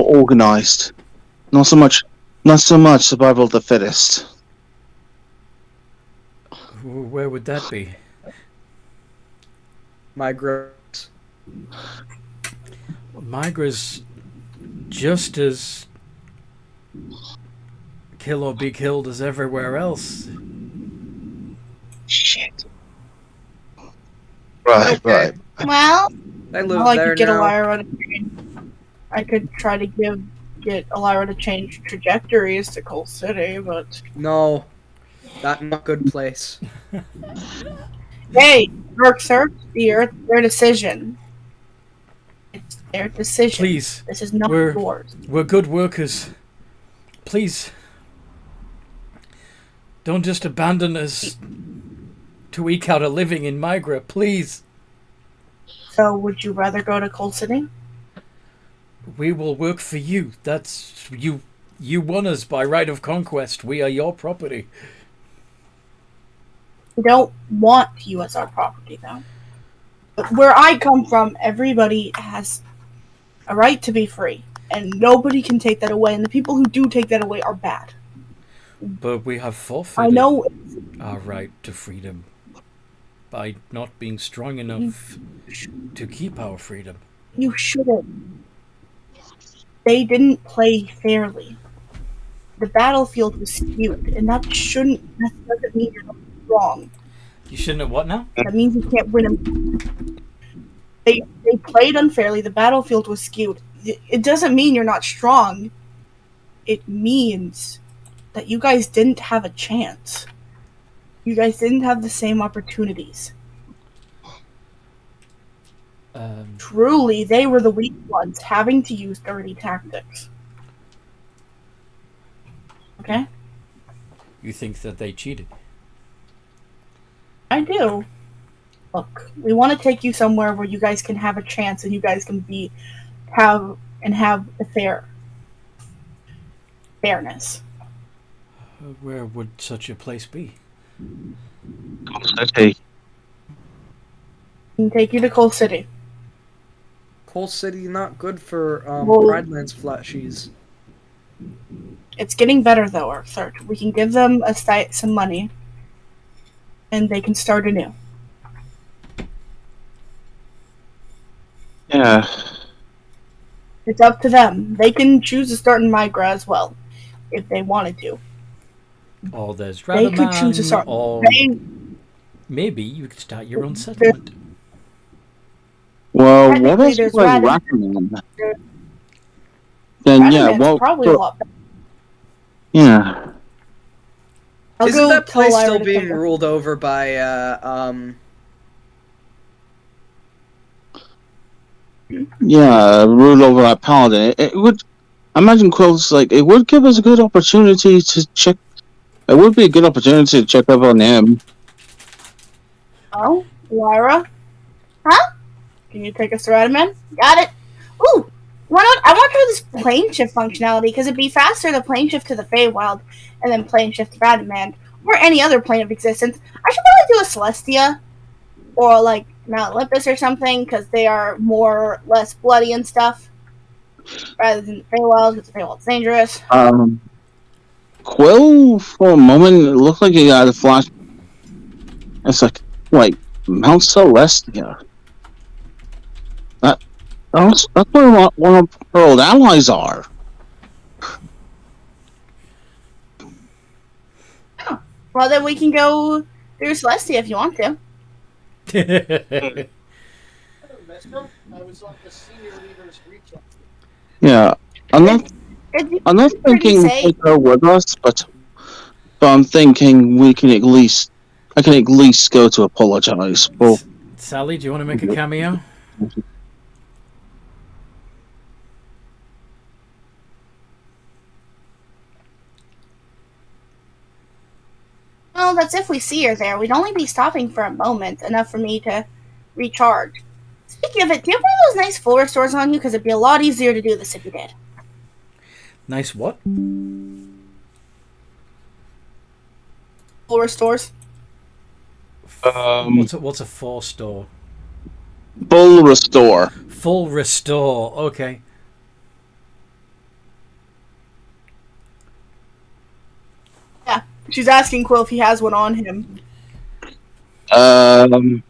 organized. Not so much survival of the fittest.
Where would that be?
Migra's
just as kill or be killed as everywhere else.
Shit. Right.
Well,
I live
I
there
could get
now.
Elira to change. I could try to get Elira to change trajectories to Coal City, but
No, that's not a good place.
hey, Merc Sir, their decision. It's their decision.
Please,
this is not
we're-
yours.
We're good workers. Please, don't just abandon us to eke out a living in Migra, please.
So, would you rather go to Coal City?
We will work for you. That's you. You won us by right of conquest. We are your property.
We don't want you as our property, though. Where I come from, everybody has a right to be free, and nobody can take that away. And the people who do take that away are bad.
But we have
I
forfeited
know
our right to freedom by not being strong enough to keep our freedom.
you shouldn't. They didn't play fairly. The battlefield was skewed, and that doesn't mean you're not wrong.
You shouldn't have what now?
That means you can't win them. They played unfairly. The battlefield was skewed. It doesn't mean you're not strong. It means that you guys didn't have a chance. You guys didn't have the same opportunities. Truly, they were the weak ones, having to use dirty tactics. Okay?
You think that they cheated?
I do. Look, we want to take you somewhere where you guys can have a chance and you guys can have the fairness.
Where would such a place be?
Okay.
We can take you to Coal City.
Coal City not good for
Well-
Pridelands flashies.
It's getting better though, Arthur. We can give them some money, and they can start anew.
Yeah.
It's up to them. They can choose to start in Migra as well, if they wanted to.
Or there's
They could choose to
Radaman,
start.
or maybe you could start your own settlement.
Well, what
Technically,
else
there's
was
Radaman.
Radaman? Then yeah,
Radaman's
well,
probably a lot better.
yeah.
I'll
Isn't
go
that
tell
place
Lyra
still
to
being
take it.
ruled over by
Yeah, ruled over that paladin. It would, I imagine Quill's like, it would give us a good opportunity to check. It would be a good opportunity to check up on him.
Oh, Lyra? Huh? Can you take us to Radaman? Got it. Ooh, why not? I want to try this plane shift functionality because it'd be faster to plane shift to the Feywild and then plane shift to Radaman or any other plane of existence. I should probably do a Celestia or like Mount Olympus or something because they are less bloody and stuff rather than the Feywild because the Feywild's dangerous.
Quill, for a moment, it looked like he got a flash. It's like, wait, Mount Celestia. That's where one of her old allies are.
Well, then we can go through Celestia if you want to.
Yeah, I'm not
Pretty
thinking
safe.
take her with us, but I'm thinking I can at least go to apologize. Well,
Sally, do you want to make a cameo?
Well, that's if we see her there. We'd only be stopping for a moment, enough for me to recharge. Speaking of it, do you have one of those nice full restores on you? Because it'd be a lot easier to do this if you did.
Nice what?
Full restores?
What's a 4-store?
full restore.
Full restore. Okay.
Yeah. She's asking Quill if he has one on him.
So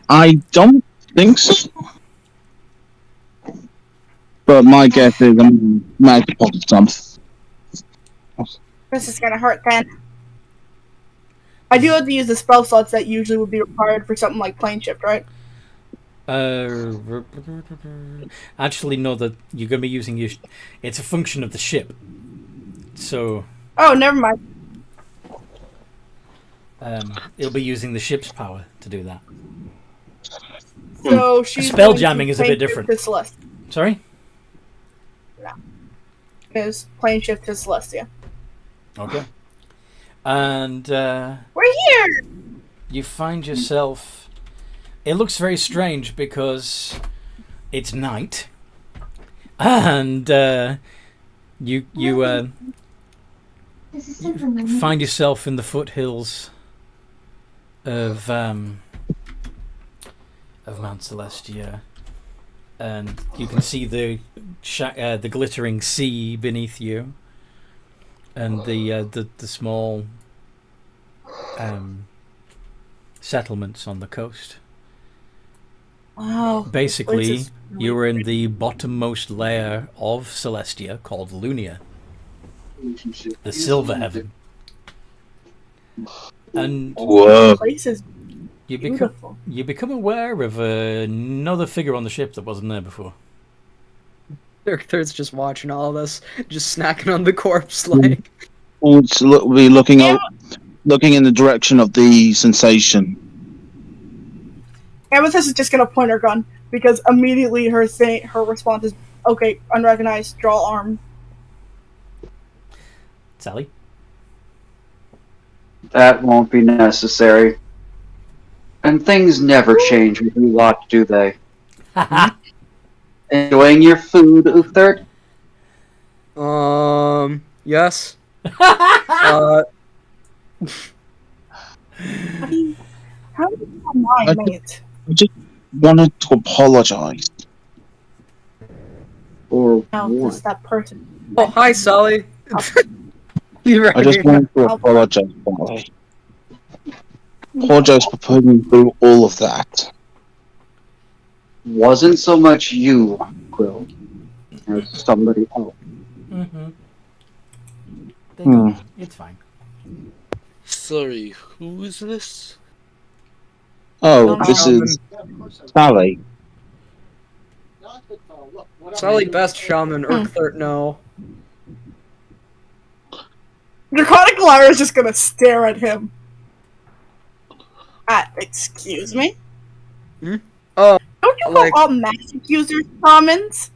I don't think so. But my guess is I might deposit some.
This is gonna hurt then. I do have to use the spell slots that usually would be required for something like plane shift, right?
Actually, no. That you're going to be using your. It's a function of the ship. So.
Oh, never mind.
It'll be using the ship's power to do that.
So she's
Spell
going to
jamming is a
plane
bit
shift
different.
To Celestia.
Sorry.
Is plane shift to Celestia.
Okay. And
We're here.
you find yourself. It looks very strange because it's night, and you find yourself in the foothills of Mount Celestia, and you can see the glittering sea beneath you, and the small settlements on the coast.
Wow.
Basically, you were in the bottommost layer of Celestia called Lunia, the Silver Heaven. And
Whoa.
Place is
you
beautiful.
become aware of another figure on the ship that wasn't there before.
Third's just watching all this, just snacking on the corpse, like.
We'll be looking in the direction of the sensation.
Amethyst is just gonna point her gun because immediately her response is, "Okay, unrecognized. Draw arm."
Sally?
That won't be necessary. And things never change with you lot, do they? Enjoying your food, Uthert?
Yes.
How do you mine, mate?
I just wanted to apologize.
Or
Now,
what?
this that person.
Oh, hi, Sully. You're right.
I just wanted to apologize, Sally. Apologize for putting through all of that.
Wasn't so much you, Quill, as somebody else.
Mm-hmm. It's fine.
Sorry, who is this?
Oh, this is Sally.
Sully, best shaman, Urthert, no.
Draconic Lyra is just gonna stare at him. Excuse me?
Oh,
Don't you call
like-
all magic users shamans?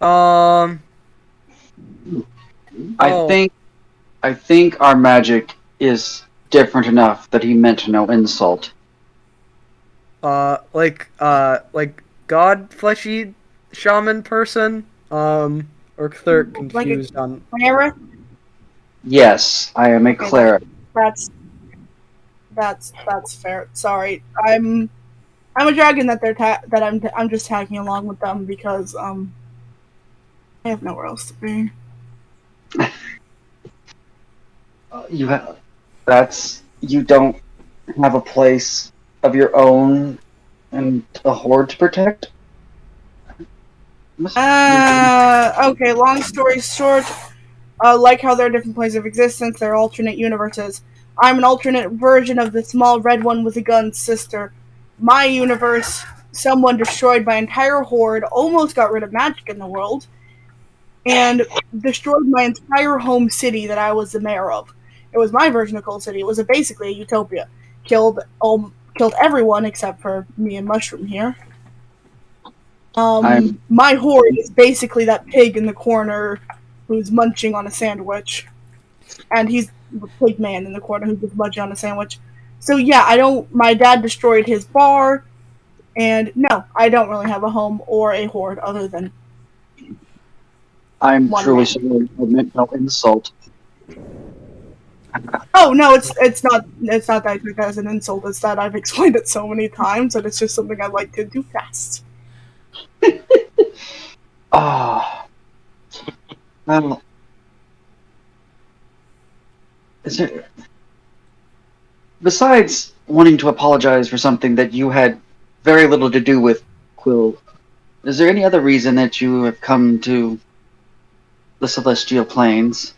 Oh.
I think our magic is different enough that he meant no insult.
Like god fleshy shaman person? Urthert confused on.
Cleric?
Yes, I am a cleric.
That's fair. Sorry, I'm a dragon that I'm just tagging along with them because I have nowhere else to be.
You don't have a place of your own and a horde to protect?
Okay, long story short, like how there are different planes of existence, there are alternate universes. I'm an alternate version of the small red one with a gun sister. My universe, someone destroyed my entire horde, almost got rid of magic in the world, and destroyed my entire home city that I was the mayor of. It was my version of Cold City. It was basically a utopia. Killed everyone except for me and Mushroom here. My horde is basically that pig in the corner who's munching on a sandwich. And he's the pig man in the corner who's just munching on a sandwich. So yeah, my dad destroyed his bar, and no, I don't really have a home or a horde other than
I'm
one
truly
man.
sorry. I meant no insult.
Oh no, it's not that I took it as an insult, it's that I've explained it so many times that it's just something I like to do fast.
Well, is there... Besides wanting to apologize for something that you had very little to do with, Quill, is there any other reason that you have come to the Celestial Planes?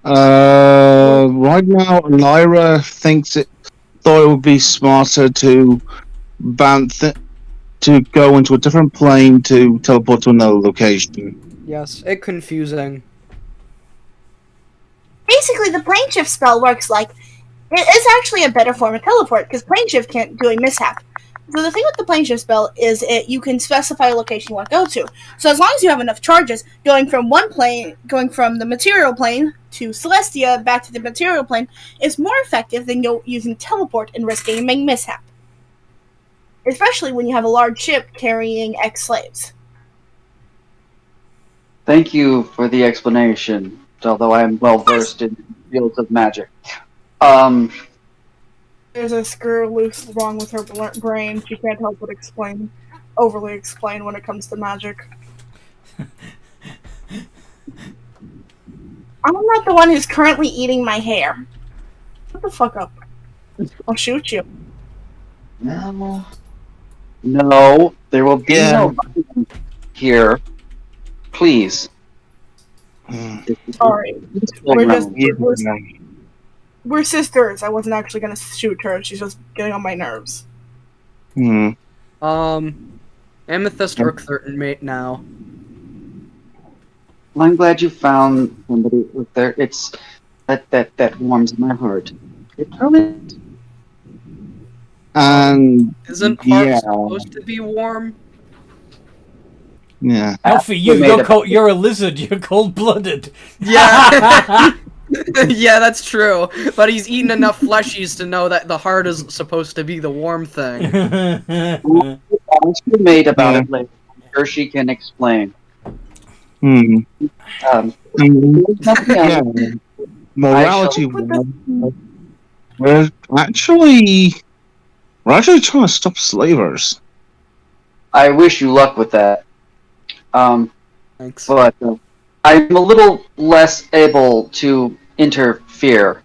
Right now, Lyra thought it would be smarter to to go into a different plane to teleport to another location.
Yes, it confusing.
Basically, the plane shift spell works like it is actually a better form of teleport because plane shift can't do a mishap. So the thing with the plane shift spell is you can specify a location you want to go to. So as long as you have enough charges, going from the material plane to Celestia back to the material plane is more effective than using teleport and risking a mishap. Especially when you have a large ship carrying X slaves.
Thank you for the explanation, although I am well versed in fields of magic.
There's a screw loose wrong with her brain. She can't help but overly explain when it comes to magic. I'm not the one who's currently eating my hair. Shut the fuck up. I'll shoot you.
No, there will be no violence here. Please.
Sorry.
Yeah.
We're sisters. I wasn't actually gonna shoot her. She's just getting on my nerves.
Hmm.
Amethyst Rook 13 now.
Well, I'm glad you found somebody with there. It's that warms my heart. It really.
And
Isn't heart
yeah.
supposed to be warm?
Yeah.
Not for you. You're a lizard. You're cold-blooded.
Yeah. Yeah, that's true. But he's eaten enough fleshies to know that the heart is supposed to be the warm thing.
I'll ask your mate about it later. I'm sure she can explain.
Hmm.
Nothing
Yeah.
else.
Morality.
I
We're actually trying to stop slavers.
I wish you luck with that.
Thanks.
But I'm a little less able to interfere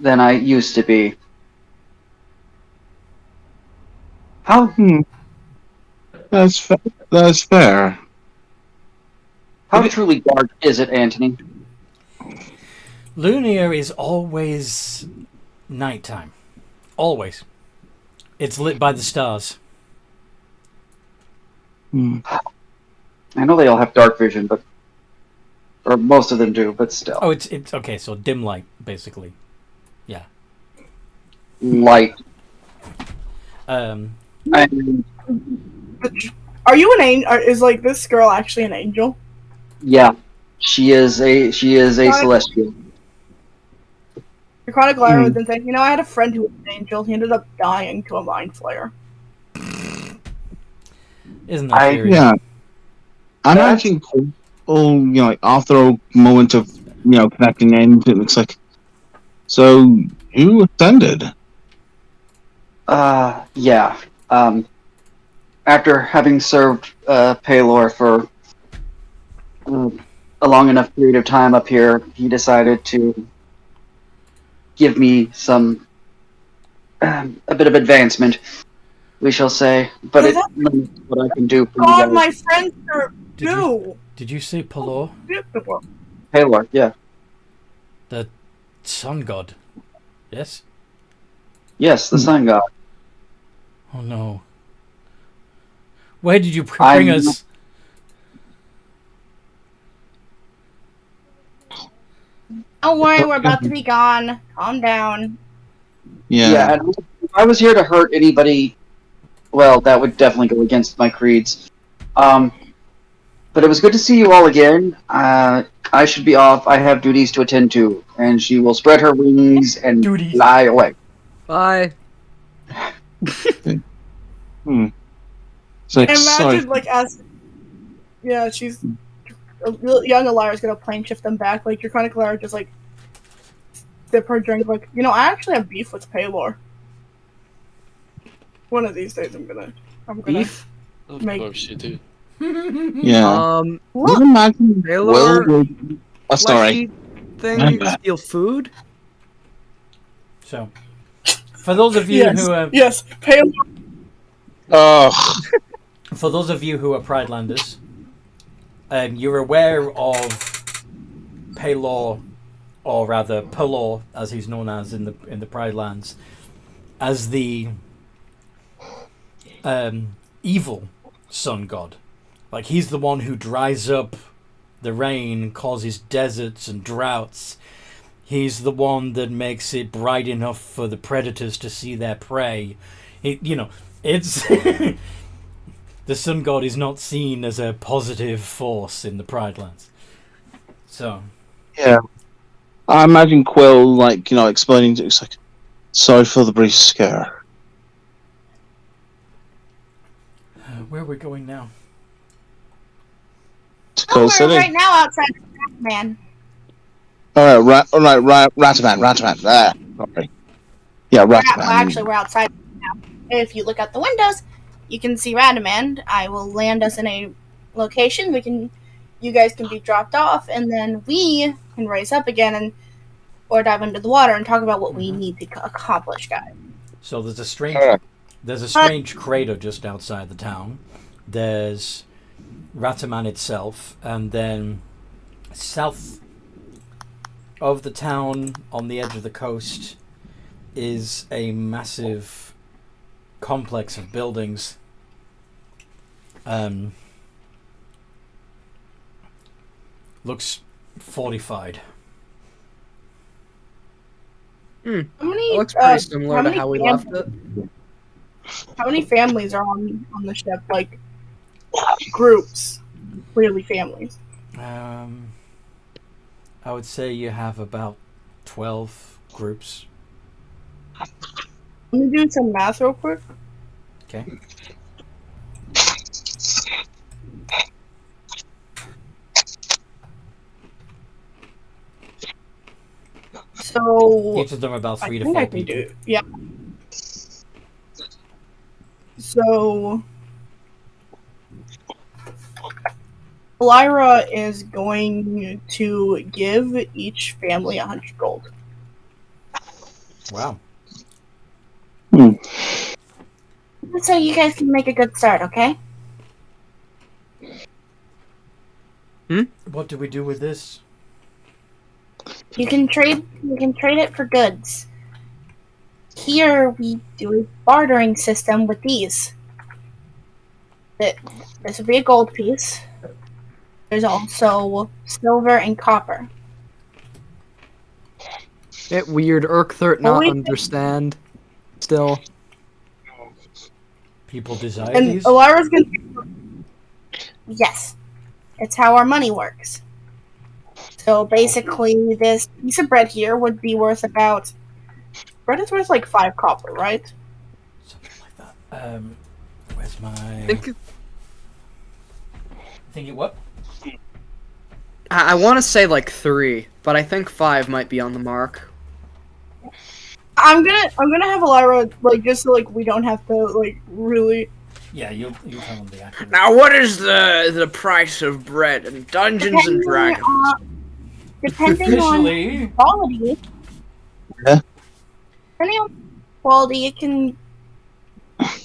than I used to be. How
That's fair.
truly dark is it, Anthony?
Lunia is always nighttime. Always. It's lit by the stars.
Hmm.
I know they all have dark vision, or most of them do, but still.
Oh, it's okay. So dim light, basically. Yeah.
Light.
Um.
I,
Are you an angel? Is like this girl actually an angel?
yeah, she is a celestial.
Your Chronicle Iron was saying, I had a friend who was an angel. He ended up dying to a mind flayer.
Isn't that serious?
Yeah. I'm actually like after a moment of connecting ends, it looks like. So you attended?
Yeah. After having served Paylor for a long enough period of time up here, he decided to give me a bit of advancement, we shall say. But it's what I can do for you
God,
guys.
my friends are do.
Did you say Pelor?
Paylor, yeah.
The sun god? Yes?
Yes, the sun god.
Oh no. Where did you bring us?
Don't worry, we're about to be gone. Calm down.
Yeah.
And if I was here to hurt anybody, well, that would definitely go against my creeds. But it was good to see you all again. I should be off. I have duties to attend to, and she will spread her wings and fly away.
Bye.
It's like,
Imagine, she's young Alara's gonna plane shift them back. Like your Chronicle Alara just sip her drink. I actually have beef with Paylor. One of these days, I'm gonna
Beef?
Of
Make-
course you do.
Yeah.
look.
Imagine
Taylor,
sorry.
fleshy thing you can steal food?
So, for those of you
Yes, Paylor.
for those of you who are Pridelanders, you're aware of Paylor, or rather Pelor, as he's known as in the Pridelands, as the evil sun god. Like, he's the one who dries up the rain, causes deserts and droughts. He's the one that makes it bright enough for the predators to see their prey. It's the sun god is not seen as a positive force in the Pridelands. So,
Yeah. I imagine Quill, explaining to it's like, sorry for the brief scare.
where are we going now?
Cool
we're
city.
right now outside of Man.
All right, Rataman. Sorry. Yeah, Rataman.
We're outside now. If you look out the windows, you can see Radaman. I will land us in a location. You guys can be dropped off, and then we can race up again or dive under the water and talk about what we need to accomplish, guys.
So there's a
Alright.
strange crater just outside the town. There's Rataman itself, and then south of the town, on the edge of the coast, is a massive complex of buildings. Looks fortified.
It
How many?
looks pretty similar to how we left it.
How many families are on the ship? Like groups, clearly families.
I would say you have about 12 groups.
Let me do some math real quick.
Okay.
So
Each of them are about 3 to
think
4
I can
people.
do. Yeah. So Lyra is going to give each family 100 gold.
Wow.
So you guys can make a good start, okay?
What do we do with this?
You can trade it for goods. Here we do a bartering system with these. This would be a gold piece. There's also silver and copper.
Bit weird. Urkthert not
we-
understand. Still.
People desire
And
these?
Elira's gonna. Yes, it's how our money works. So basically, this piece of bread here would be worth about. Bread is worth like 5 copper, right?
Something like that. Where's my... Think it what?
I want to say like 3, but I think 5 might be on the mark.
I'm gonna have Elira just so we don't have to really.
Yeah, you'll tell them the accurate.
Now, what is the price of bread in Dungeons and Dragons?
Depending on
Officially,
quality.
Yeah.
Depending on quality, it can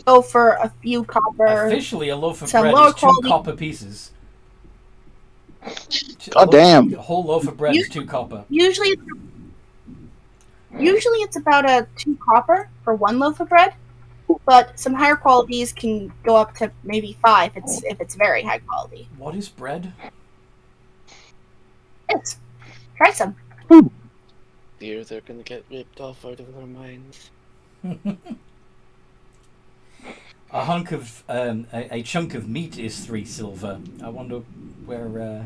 go for a few copper.
officially, a loaf of
some
bread
lower
is 2
quality-
copper pieces.
God damn.
A whole loaf of bread is 2 copper.
Usually it's about 2 copper for 1 loaf of bread, but some higher qualities can go up to maybe 5 if it's very high quality.
What is bread?
Yes. Try some.
Here they're gonna get ripped off out of their minds.
A hunk of a chunk of meat is 3 silver. I wonder where.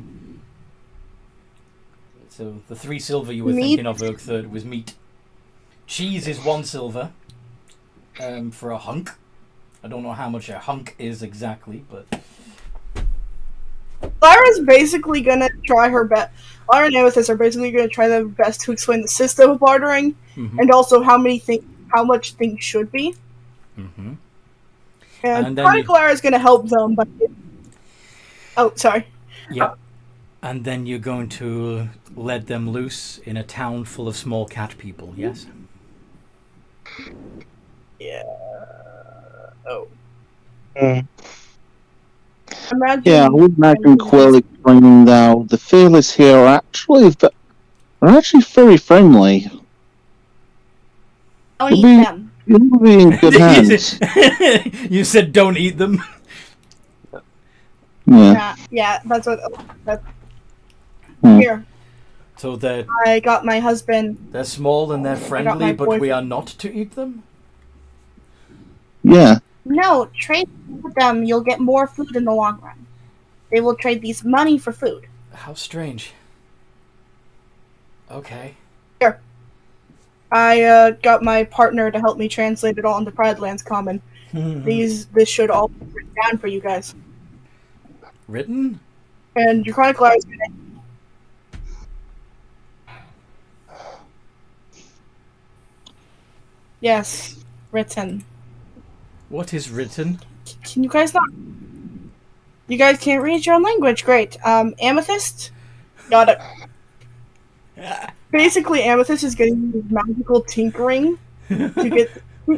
So the 3 silver you were
Meat.
thinking of, Urkthird, was meat. Cheese is 1 silver. For a hunk. I don't know how much a hunk is exactly, but
Lyra's basically gonna try her best. Lyra and Amethyst are basically gonna try their best to explain the system of bartering and also how much things should be.
And
And
then
Chronic Lyra is gonna help them by. Oh, sorry.
yeah. And then you're going to let them loose in a town full of small cat people, yes?
Yeah. Oh.
Yeah, I would imagine Quill explaining now the fearless here are actually very friendly.
Don't
You'll
eat
be-
them.
You'll be in good hands.
You said don't eat them.
Yeah.
Yeah, that's what. That's,
Hmm.
Here,
So they're
I got my husband.
small and they're friendly, but we
boyfriend.
are not to eat them?
Yeah.
No, trade with them. You'll get more food in the long run. They will trade these money for food.
How strange. Okay.
I got my partner to help me translate it all into Pridelands Common. This should all be written down for you guys.
Written?
And your chronicler is gonna. Yes, written.
What is written?
Can you guys not? You guys can't read your own language. Great. Amethyst. Got it. Basically, Amethyst is getting magical tinkering to get.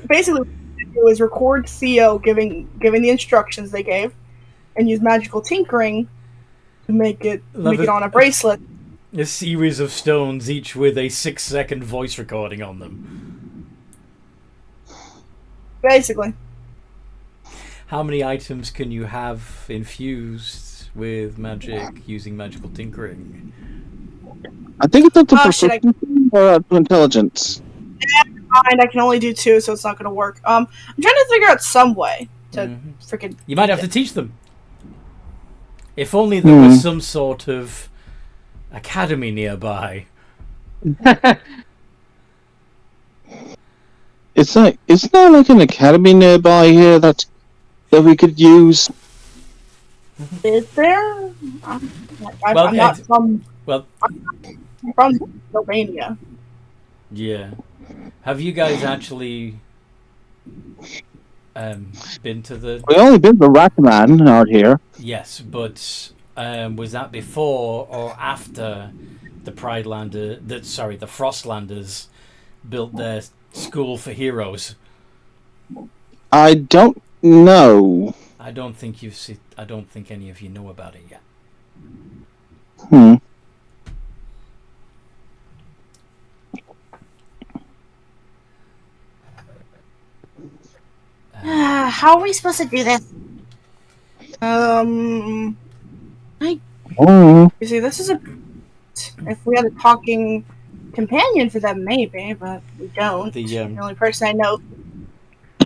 Basically, what you do is record Theo giving the instructions they gave, and use magical tinkering to make it on a bracelet.
A series of stones, each with a 6-second voice recording on them.
Basically.
How many items can you have infused with magic using magical tinkering?
I think it's up to
Shit,
proficiency or up to intelligence.
Fine, I can only do 2, so it's not going to work. I'm trying to figure out some way to freaking.
You might have to teach them. If only there was some sort of academy nearby.
Isn't there like an academy nearby here that we could use?
Is there? I'm not from.
Well,
I'm from Albania.
Yeah. Have you guys actually been to the...
We only been to Ratman out here.
Yes, but was that before or after the the Frostlanders built their school for heroes?
I don't know.
I don't think any of you know about it yet.
How are we supposed to do this? You see, this is if we had a talking companion for them, maybe, but we don't. The only person I know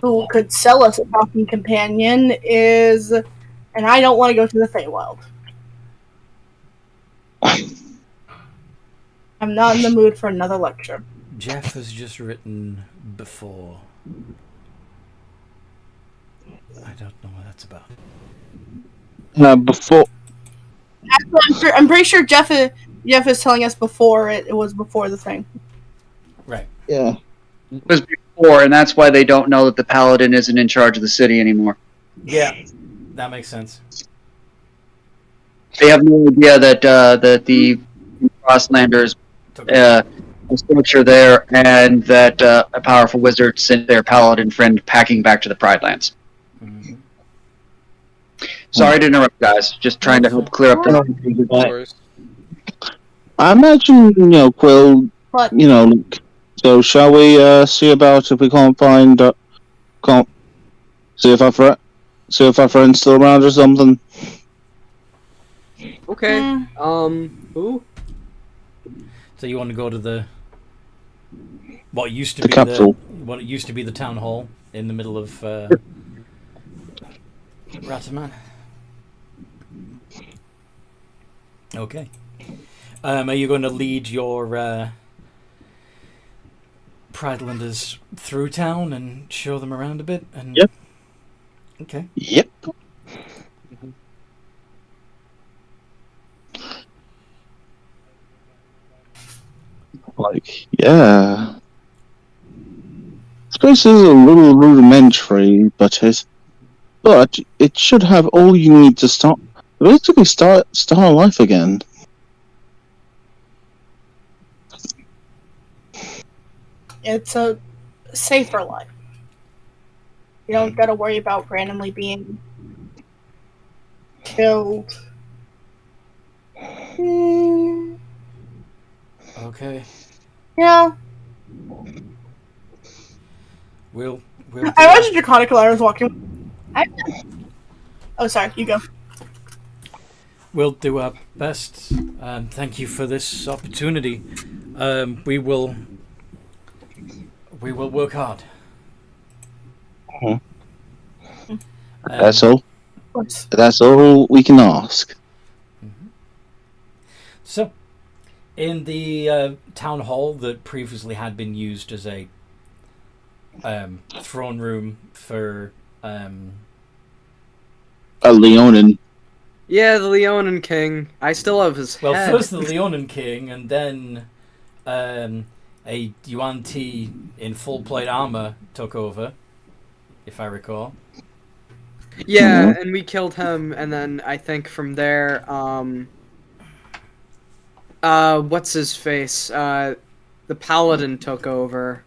who could sell us a talking companion is, and I don't want to go to the Feywild. I'm not in the mood for another lecture.
Jeff has just written before. I don't know what that's about.
Before.
Actually, I'm pretty sure Jeff is telling us before it was before the thing.
Right.
Yeah.
It was before, and that's why they don't know that the paladin isn't in charge of the city anymore.
Yeah, that makes sense.
They have no idea that the Frostlanders a structure there, and that a powerful wizard sent their paladin friend packing back to the Pride Lands.
Mm-hmm.
Sorry to interrupt, guys. Just trying to help clear up the...
I imagine, Quill,
What?
so shall we see about if we can't find, see if our friend's still around or something?
Okay. Who?
So you want to go to what used to
The
be
capital.
what used to be the town hall in the middle of Rataman? Okay. Are you going to lead your Pridelanders through town and show them around a bit? And...
Yep.
Okay.
Yep. Yeah. This place is a little rudimentary, but it should have all you need to start a life again.
It's a safer life. You don't gotta worry about randomly being killed.
Okay.
Yeah.
We'll
I watched your chronicle. I was walking. Oh, sorry. You go.
We'll do our best. Thank you for this opportunity. We will work hard.
That's all. That's all we can ask.
So, in the town hall that previously had been used as a throne room for
A Leonin.
Yeah, the Leonin King. I still have his
Well,
head.
first the Leonin King, and then a Yuan Ti in full plate armor took over, if I recall.
Yeah, and we killed him, and then I think from there, what's his face? The Paladin took over,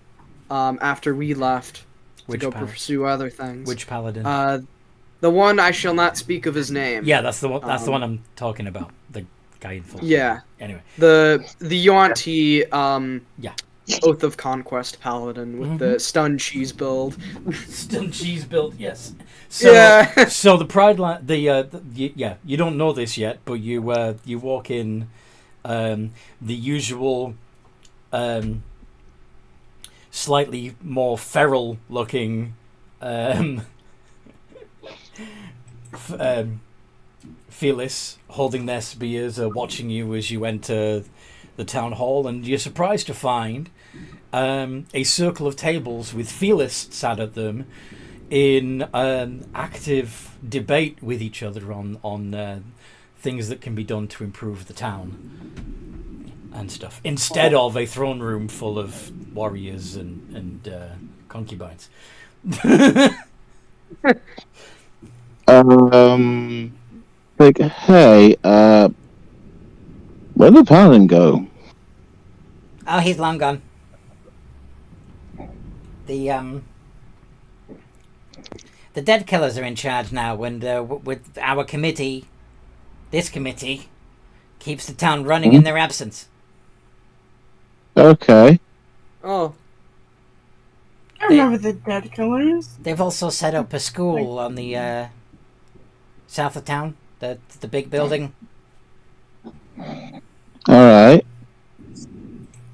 after we left
Which
to go
paladin?
pursue other things.
Which paladin?
The one I shall not speak of his name.
Yeah, that's the one. That's the one I'm talking about. The guy in full.
Yeah.
Anyway.
The Yuan Ti,
Yeah.
Oath of Conquest Paladin with the stun cheese build.
Stun cheese build. Yes. So,
Yeah.
So the Pride Land. Yeah. You don't know this yet, but you walk in, the usual, slightly more feral looking, Felis holding their spears are watching you as you enter the town hall, and you're surprised to find a circle of tables with Felis sat at them in active debate with each other on things that can be done to improve the town and stuff, instead of a throne room full of warriors and concubines.
Like, hey, where'd the paladin go?
Oh, he's long gone. The dead killers are in charge now, and with our committee, this committee, keeps the town running in their absence.
Okay.
Oh.
I remember the dead killers.
They've also set up a school on the south of town, the big building.
Alright.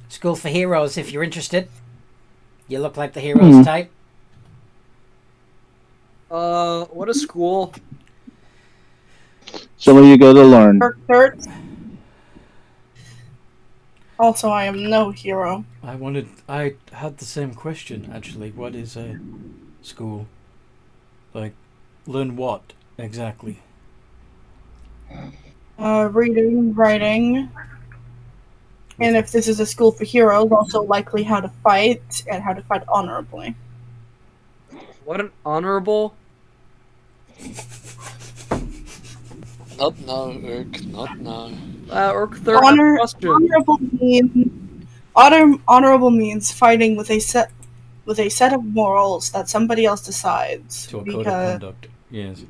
School for heroes, if you're interested. You look like the heroes type.
What a school.
So where you go to learn?
Dirt. Also, I am no hero.
I had the same question, actually. What is a school? Like, learn what, exactly?
Reading, writing. And if this is a school for heroes, also likely how to fight, and how to fight honorably.
What an honorable.
Not now, Urk. Not now.
Or third question.
Honorable means fighting with a set of morals that somebody else decides.
To a code of conduct, yes.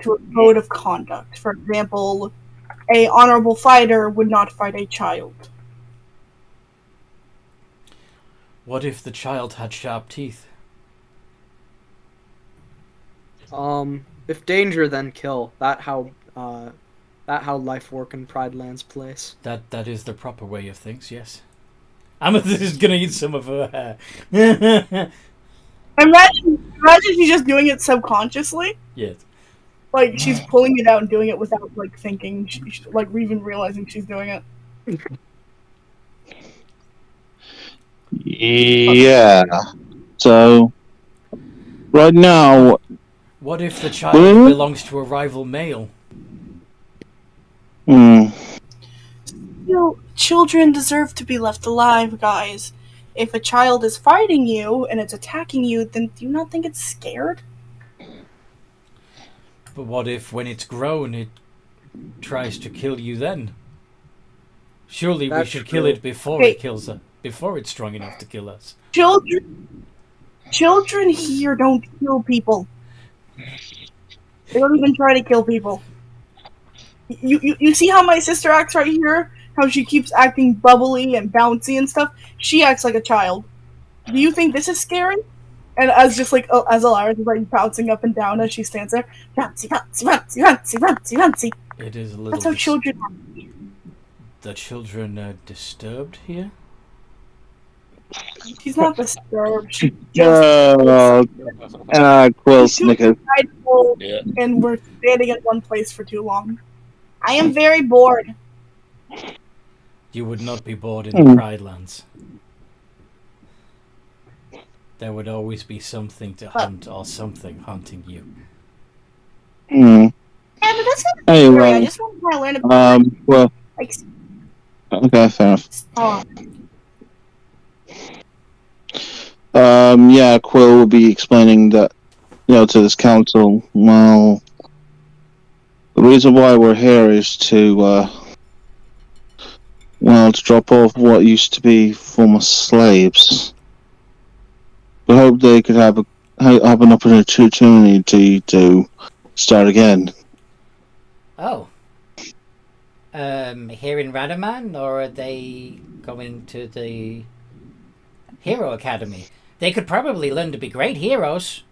To a code of conduct. For example, a honorable fighter would not fight a child.
What if the child had sharp teeth?
If danger, then kill. That how life work in Pride Lands place.
That is the proper way of things, yes. Amethyst is gonna eat some of her hair.
Imagine she's just doing it subconsciously.
Yes.
Like, she's pulling it out and doing it without, like, thinking, like, even realizing she's doing it.
Yeah. So, right now...
What if the child belongs to a rival male?
Children deserve to be left alive, guys. If a child is fighting you and it's attacking you, then do you not think it's scared?
But what if, when it's grown, it tries to kill you then? Surely we should kill it before it kills us. Before it's strong enough to kill us.
Children here don't kill people. They don't even try to kill people. You see how my sister acts right here? How she keeps acting bubbly and bouncy and stuff? She acts like a child. Do you think this is scary? And as just like, as Alaris is like bouncing up and down as she stands there. Bouncy, bouncy, bouncy, bouncy, bouncy, bouncy.
It is a little...
That's how children are.
The children are disturbed here?
She's not disturbed. She's
Quill snickers.
Yeah.
And we're standing at one place for too long. I am very bored.
You would not be bored in the Pride Lands. There would always be something to hunt or something hunting you.
And but that's not a story. I
Anyway,
just want to kind of learn about
well,
like.
okay, fair enough.
Oh,
Yeah, Quill will be explaining that, to this council. Well, the reason why we're here is to drop off what used to be former slaves. We hope they could have an opportunity to start again.
Oh. Here in Radaman, or are they going to the Hero Academy? They could probably learn to be great heroes.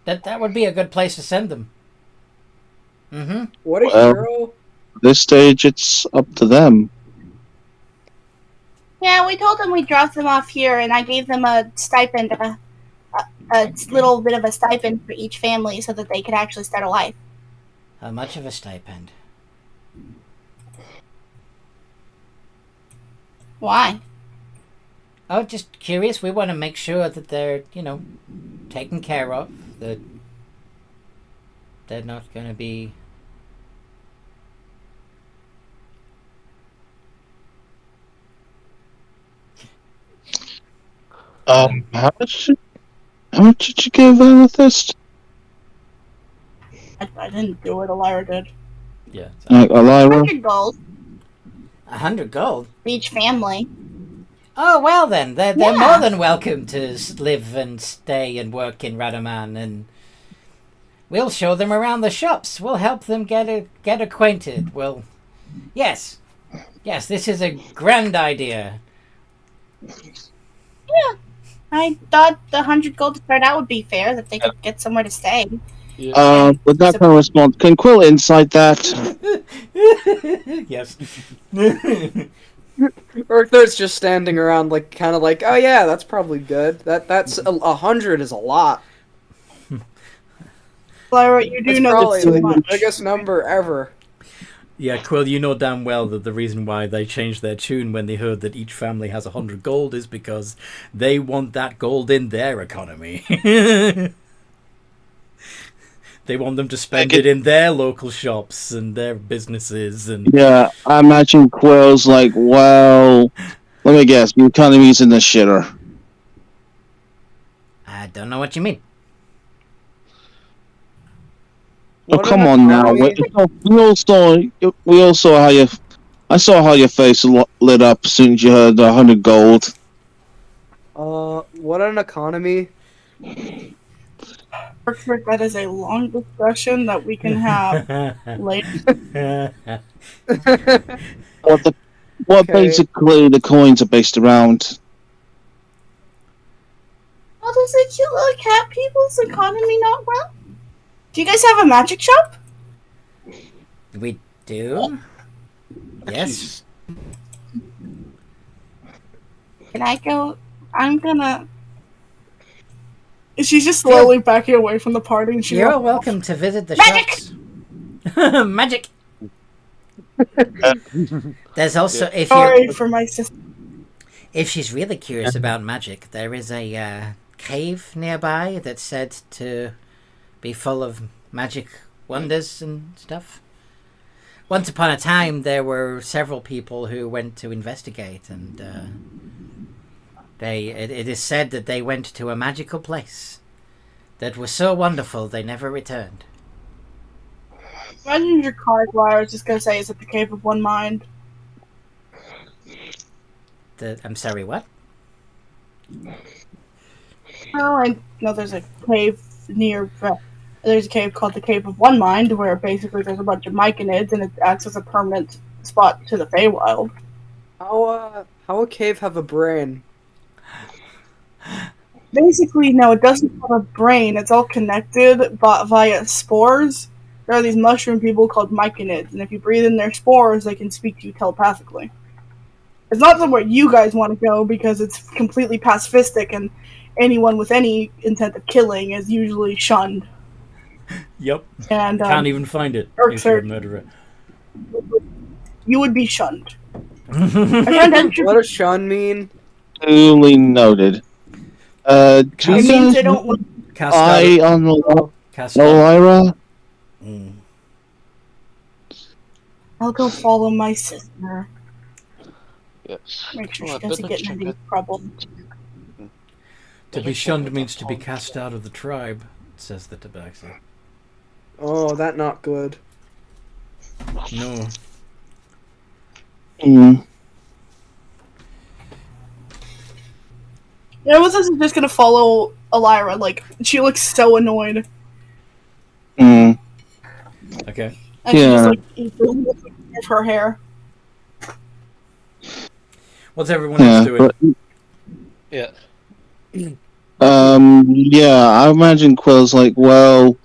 That would be a good place to send them. Mm-hmm.
What a hero!
At this stage, it's up to them.
yeah, we told them we dropped them off here, and I gave them a stipend, a little bit of a stipend for each family, so that they could actually start a life.
How much of a stipend?
Why?
Oh, just curious. We want to make sure that they're, taken care of. That they're not going to be...
How much did you give Amethyst?
I didn't do it. Elira did.
Yeah.
Elira?
100 gold
100 gold?
for each family.
Oh, well then. They're
Yeah.
more than welcome to live and stay and work in Radaman, and we'll show them around the shops. We'll help them get acquainted. Well, yes. Yes, this is a grand idea.
Yeah. I thought the 100 gold to start out would be fair, that they could get somewhere to stay.
With that kind of response, can Quill insight that?
Yes.
Urther's just standing around, kind of like, oh yeah, that's probably good. That's 100 is a lot.
Elira, you do
That's
know
probably
that's too
the
much.
biggest number ever.
Yeah, Quill, you know damn well that the reason why they changed their tune when they heard that each family has 100 gold is because they want that gold in their economy. They want them to spend it in their local shops and their businesses. And
Yeah, I imagine Quill's like, well, let me guess, the economy's in the shitter.
I don't know what you mean.
Oh, come on now. We all saw how I saw how your face lit up as soon as you heard the 100 gold.
What an economy.
That is a long discussion that we can have later.
What
Okay.
basically the coins are based around.
Oh, does the cute little cat people's economy not well? Do you guys have a magic shop?
We do? Yes.
Can I go? I'm gonna. She's just slowly backing away from the party, and she.
You're welcome to visit the
Magic!
shops. Magic! There's also,
Sorry for my sister.
if she's really curious about magic, there is a cave nearby that's said to be full of magic wonders and stuff. Once upon a time, there were several people who went to investigate, and it is said that they went to a magical place that was so wonderful they never returned.
Imagine your card where I was just gonna say, is it the Cave of One Mind?
I'm sorry, what?
Oh, I know there's a cave near. There's a cave called the Cave of One Mind, where basically there's a bunch of myconids, and it acts as a permanent spot to the Feywild.
How a cave have a brain?
Basically, no, it doesn't have a brain. It's all connected but via spores. There are these mushroom people called myconids, and if you breathe in their spores, they can speak to you telepathically. It's not somewhere you guys want to go because it's completely pacifistic, and anyone with any intent of killing is usually shunned.
Yep.
And
Can't even find it if you're a murderer.
you would be shunned. My friend Andrew,
What does shun mean?
Duly noted. Do
it
you
means
guys
they don't want
eye on
Cast out.
Elira?
Mm.
I'll go follow my sister.
Yes.
Make sure
Oh,
she
I
doesn't
better
get in
check
any
it.
trouble.
To be shunned means to be cast out of the tribe, says the Tabaxi.
Oh, that not good.
No.
Mm.
Yeah, was just gonna follow Elira. Like, she looks so annoyed.
Mm.
Okay.
And she just,
Yeah.
like, of her hair.
What's everyone else
Yeah.
doing?
But,
Yeah.
yeah, I imagine Quill's like, well,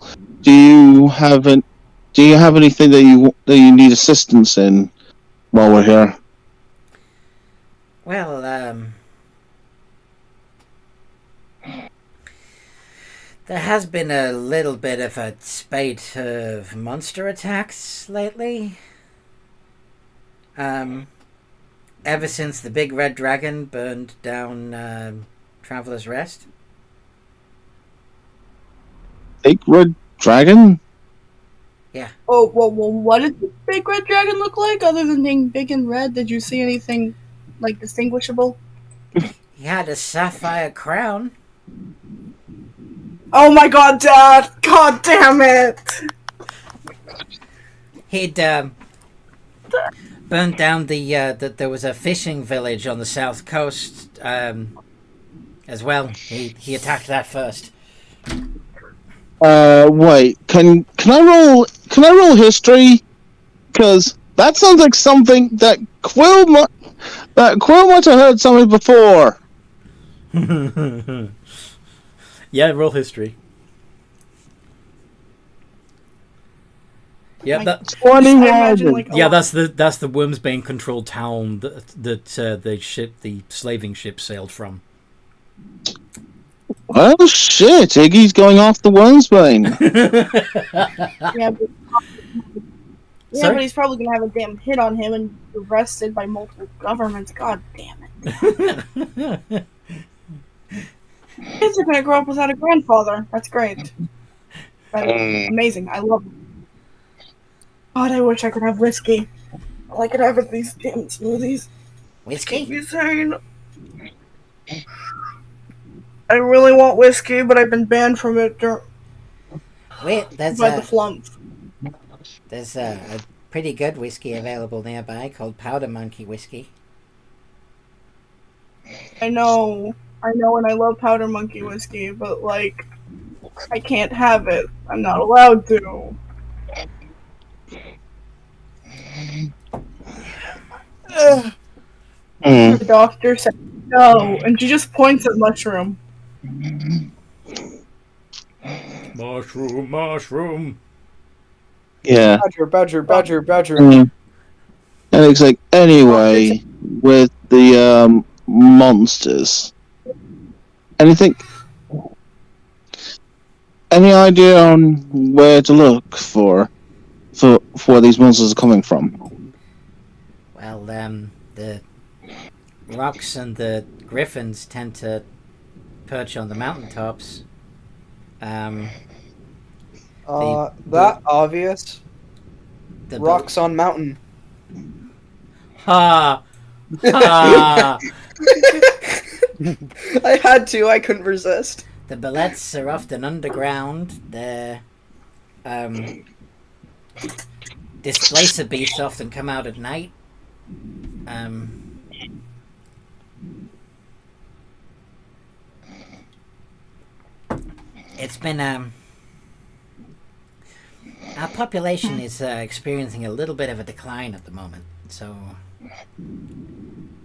do you have anything that you need assistance in while we're here?
Well, there has been a little bit of a spate of monster attacks lately. Ever since the big red dragon burned down Traveler's Rest.
Big red dragon?
Oh, well, what did the big red dragon look like? Other than being big and red, did you see anything, like, distinguishable?
He had a sapphire crown.
Oh my god, Dad! God damn it!
He'd burned down there was a fishing village on the south coast as well. He attacked that first.
Wait, can I roll history? Because that sounds like something that Quill might have heard something before.
Yeah, roll history. Yeah,
Like,
that.
21.
I imagine, like,
Yeah, that's the Wormsbane controlled town that the slaving ship sailed from.
Well, shit, Iggy's going off the Wormsbane.
Yeah, but,
Sorry?
but he's probably gonna have a damn hit on him and be arrested by multiple governments. God damn it. Kids are gonna grow up without a grandfather. That's great. That's amazing. I love it. God, I wish I could have whiskey. All I could have are these damn smoothies.
Whiskey?
Insane. I really want whiskey, but I've been banned from it
Wait, there's
by the flump.
there's a pretty good whiskey available nearby called Powder Monkey whiskey.
I know, and I love Powder Monkey whiskey, but, like, I can't have it. I'm not allowed to. The doctor said no, and she just points at Mushroom.
Mushroom.
Yeah.
Badger.
And it's like, anyway, with the monsters. Any idea on where to look for where these monsters are coming from?
Well, the rocks and the griffins tend to perch on the mountaintops.
That obvious.
The
Rocks on mountain.
Ha! Ha!
I had to. I couldn't resist.
The billets are often underground. The displacer beasts often come out at night. It's been our population is experiencing a little bit of a decline at the moment. So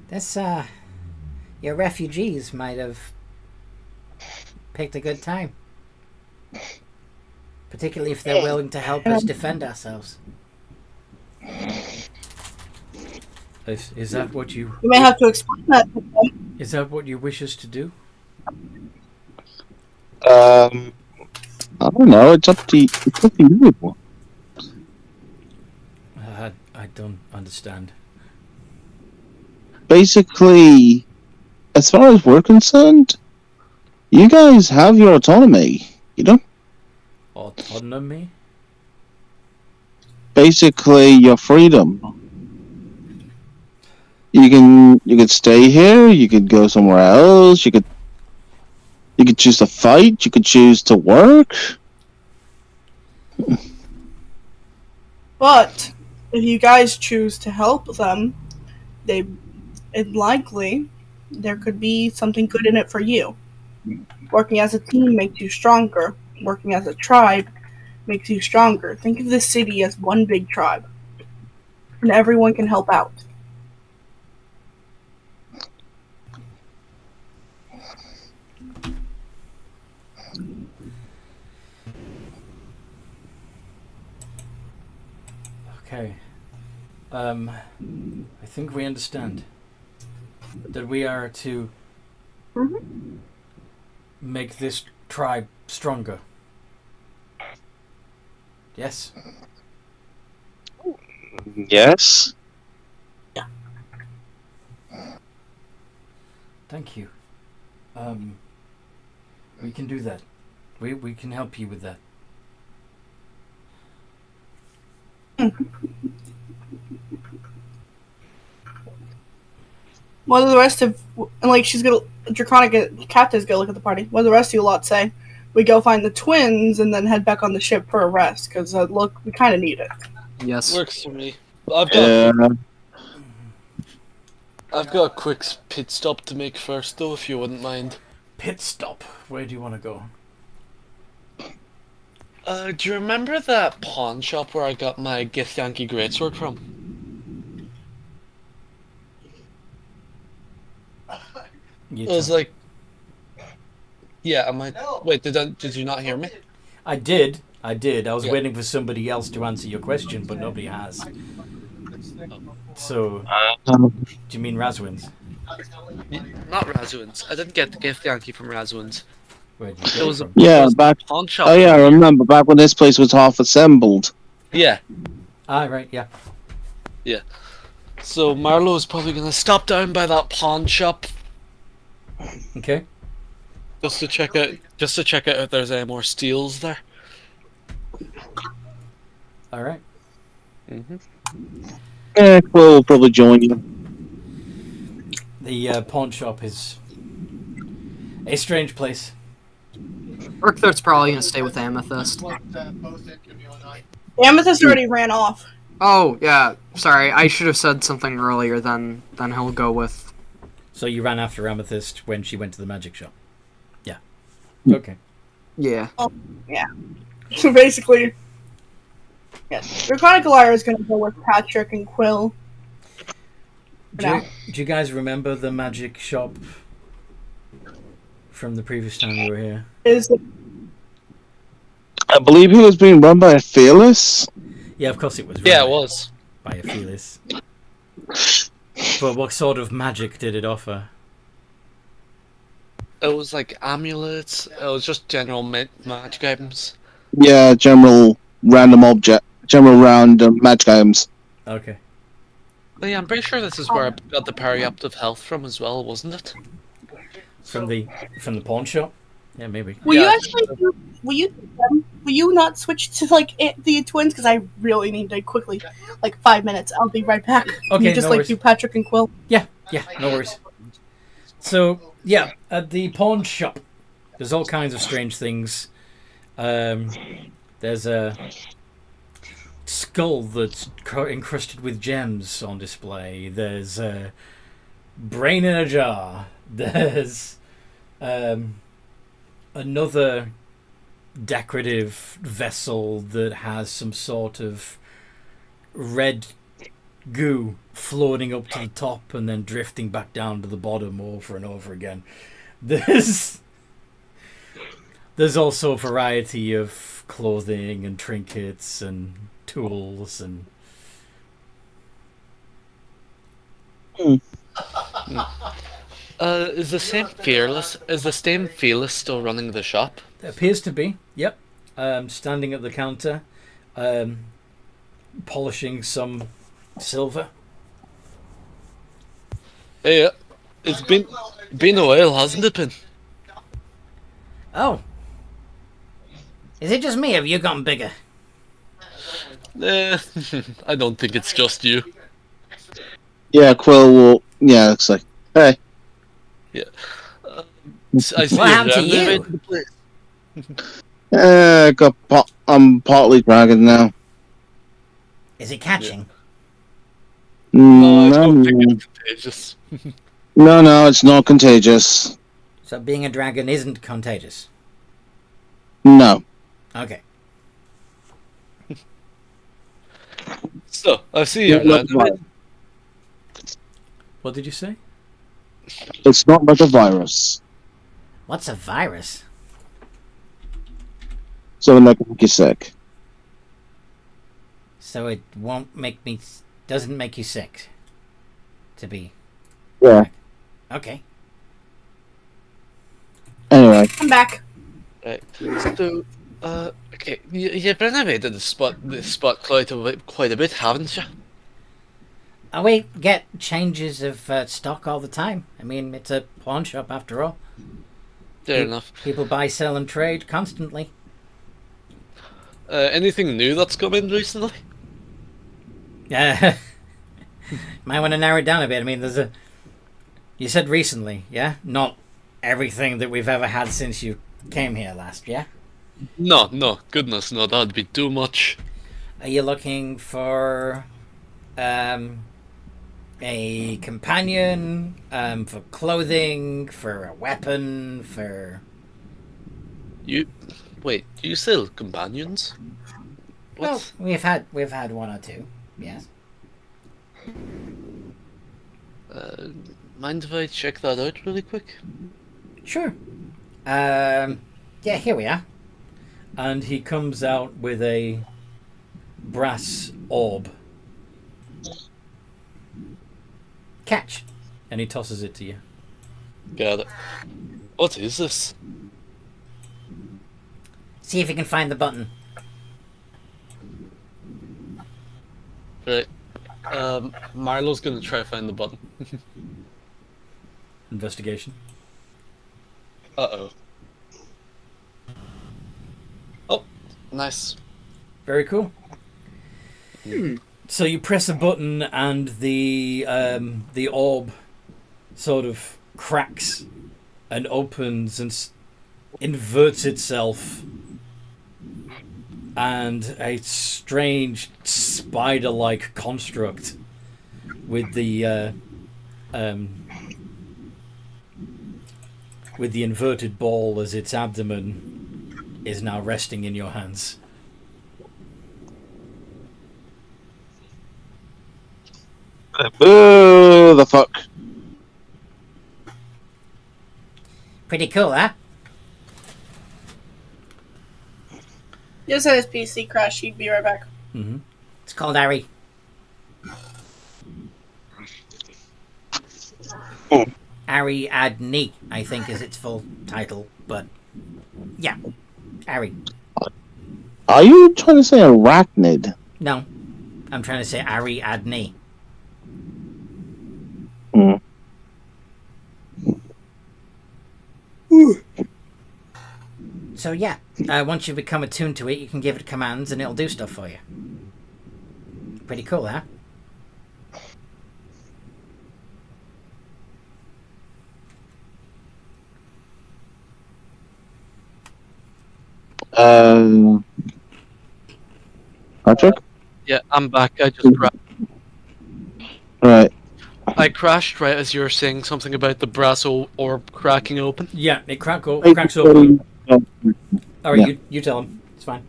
this your refugees might have picked a good time. Particularly if they're willing to help us defend ourselves.
Is that what you?
You may have to explain that to them.
Is that what you wish us to do?
I don't know. It's up to you.
I don't understand.
Basically, as far as we're concerned, you guys have your autonomy. You know.
Autonomy?
basically your freedom. You could stay here. You could go somewhere else. You could choose to fight. You could choose to work.
But if you guys choose to help them, it likely there could be something good in it for you. Working as a team makes you stronger. Working as a tribe makes you stronger. Think of this city as one big tribe, and everyone can help out.
Okay. I think we understand that we are to make this tribe stronger. Yes?
Yes.
Thank you. We can do that. We can help you with that.
What do the rest of, and like she's gonna, Draconic captain's gonna look at the party. What do the rest of you lot say? We go find the twins and then head back on the ship for a rest, because look, we kind of need it.
Yes.
Works for me. I've got a quick pit stop to make first, though, if you wouldn't mind.
Pit stop. Where do you want to go?
Do you remember that pawn shop where I got my Githyanki greatsword from? It was like... Yeah, I might... Wait, did you not hear me?
I did. I was waiting for somebody else to answer your question, but nobody has. So, do you mean Razwins?
Not Razwins. I didn't get the Githyanki from Razwins.
Where did you get
It
it
was
from?
Yeah, back.
Pawn shop.
Oh yeah, I remember back when this place was half assembled.
Yeah.
Ah, right, yeah.
Yeah. So Marlowe's probably gonna stop down by that pawn shop
Okay.
just to check out if there's any more steals there.
All right.
Yeah, Quill will probably join you.
The pawn shop is a strange place.
Urkthar's probably gonna stay with Amethyst.
Amethyst already ran off.
Oh, yeah. Sorry, I should have said something earlier than he'll go with.
So you ran after Amethyst when she went to the magic shop? Yeah. Okay.
Yeah.
So basically, yes, Draconic Liar is going to go with Patrick and Quill.
Do you guys remember the magic shop from the previous time you were here?
I believe he was being run by a Fearless.
Yeah, of course it was.
Yeah,
run
it was.
by a Felis. But what sort of magic did it offer?
It was like amulets. It was just general magic items.
Yeah, general random magic items.
Okay.
But yeah, I'm pretty sure this is where I got the periaptive health from as well, wasn't it?
From the pawn shop? Yeah, maybe.
Will you
Yeah.
actually? Will you not switch to like the twins? Because I really need to quickly, like 5 minutes. I'll be right back.
Okay,
You just
no
like
worries.
do Patrick and Quill.
Yeah, no worries. So, yeah, at the pawn shop, there's all kinds of strange things. There's a skull that's encrusted with gems on display. There's a brain in a jar. There's another decorative vessel that has some sort of red goo floating up to the top and then drifting back down to the bottom over and over again. There's also a variety of clothing and trinkets and tools and
Is the same Fearless still running the shop?
it appears to be. Yep. Standing at the counter, polishing some silver.
Yeah, it's been a while, hasn't it been?
Oh. Is it just me? Have you gotten bigger?
I don't think it's just you.
Yeah, Quill will. Yeah, it's like, hey.
I see
What happened to
you
you?
renovated the place.
I'm partly dragon now.
Is it catching?
No, I
No,
don't think it's contagious.
no, it's not contagious.
So being a dragon isn't contagious.
No.
Okay.
So, I see you renovated.
What did you say?
It's not like a virus,
What's a virus?
so it like make you sick.
So it won't make me. Doesn't make you sick. To be.
Yeah.
Okay.
Anyway,
I'm back.
Right. So, okay, you've renovated the spot quite a bit, haven't you?
Oh, we get changes of stock all the time. I mean, it's a pawn shop after all.
Fair enough.
People buy, sell, and trade constantly.
Anything new that's come in recently?
Might want to narrow it down a bit. I mean, there's a. You said recently, yeah? Not everything that we've ever had since you came here last, yeah?
No, goodness, no, that'd be too much.
Are you looking for a companion, for clothing, for a weapon, for...
Wait, do you sell companions? What?
Well, we've had one or two, yes.
Mind if I check that out really quick?
Sure. Yeah, here we are.
And he comes out with a brass orb.
Catch.
And he tosses it to you.
Got it. What is this?
See if you can find the button.
Right. Marlo's gonna try to find the button.
Investigation.
Uh-oh. Oh, nice.
Very cool. So you press a button and the orb sort of cracks and opens and inverts itself, and a strange spider-like construct with the inverted ball as its abdomen is now resting in your hands.
boo the fuck.
Pretty cool, huh?
Just had his PC crash. He'd be right back.
Mm-hmm.
It's called Harry. Ariadne, I think, is its full title, but yeah, Ari.
Are you trying to say arachnid?
No, I'm trying to say Ariadne.
Hmm.
So yeah, once you become attuned to it, you can give it commands and it'll do stuff for you. Pretty cool, huh?
Patrick?
Yeah, I'm back. I just crashed.
Right.
I crashed right as you were saying something about the brass orb cracking open.
Yeah, it cracks open. Alright,
Yeah.
you tell him. It's fine.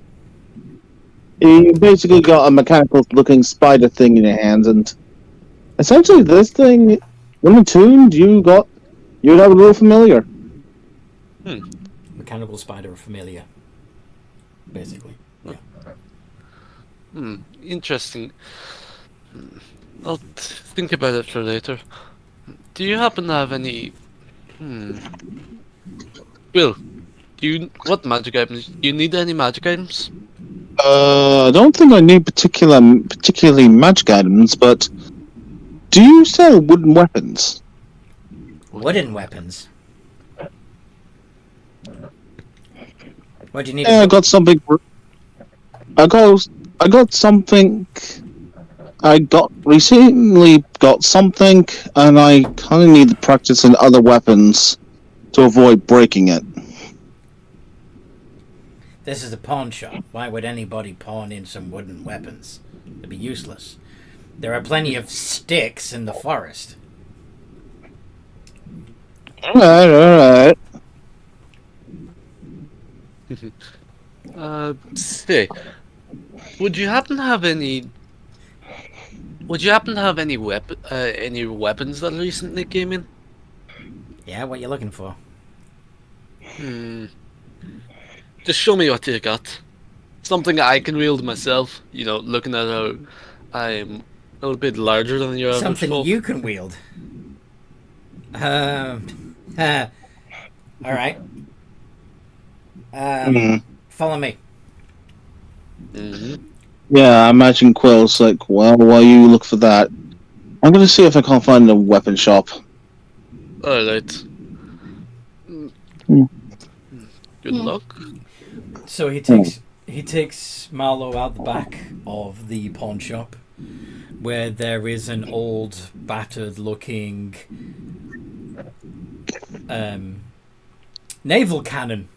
You basically got a mechanical looking spider thing in your hands, and essentially this thing, when attuned, you'd have a little familiar.
Mechanical spider familiar. Basically. Yeah.
Interesting. I'll think about it for later. Do you happen to have any... Will, what magic items? Do you need any magic items?
I don't think I need particularly magic items, but do you sell wooden weapons?
Wooden weapons. What do you need?
Yeah, I got something. I got I got something. Recently got something, and I kind of need to practice in other weapons to avoid breaking it.
This is a pawn shop. Why would anybody pawn in some wooden weapons? It'd be useless. There are plenty of sticks in the forest.
Alright.
Say, would you happen to have any? Would you happen to have any weapons that recently came in?
Yeah, what you looking for?
Just show me what you got. Something I can wield myself. You know, looking at how I'm a little bit larger than your average
Something
folk.
you can wield. All right. Follow me.
Yeah, I imagine Quill's like, well, while you look for that, I'm gonna see if I can't find a weapon shop.
Alright. Good luck.
So he takes Marlowe out the back of the pawn shop, where there is an old, battered-looking naval cannon.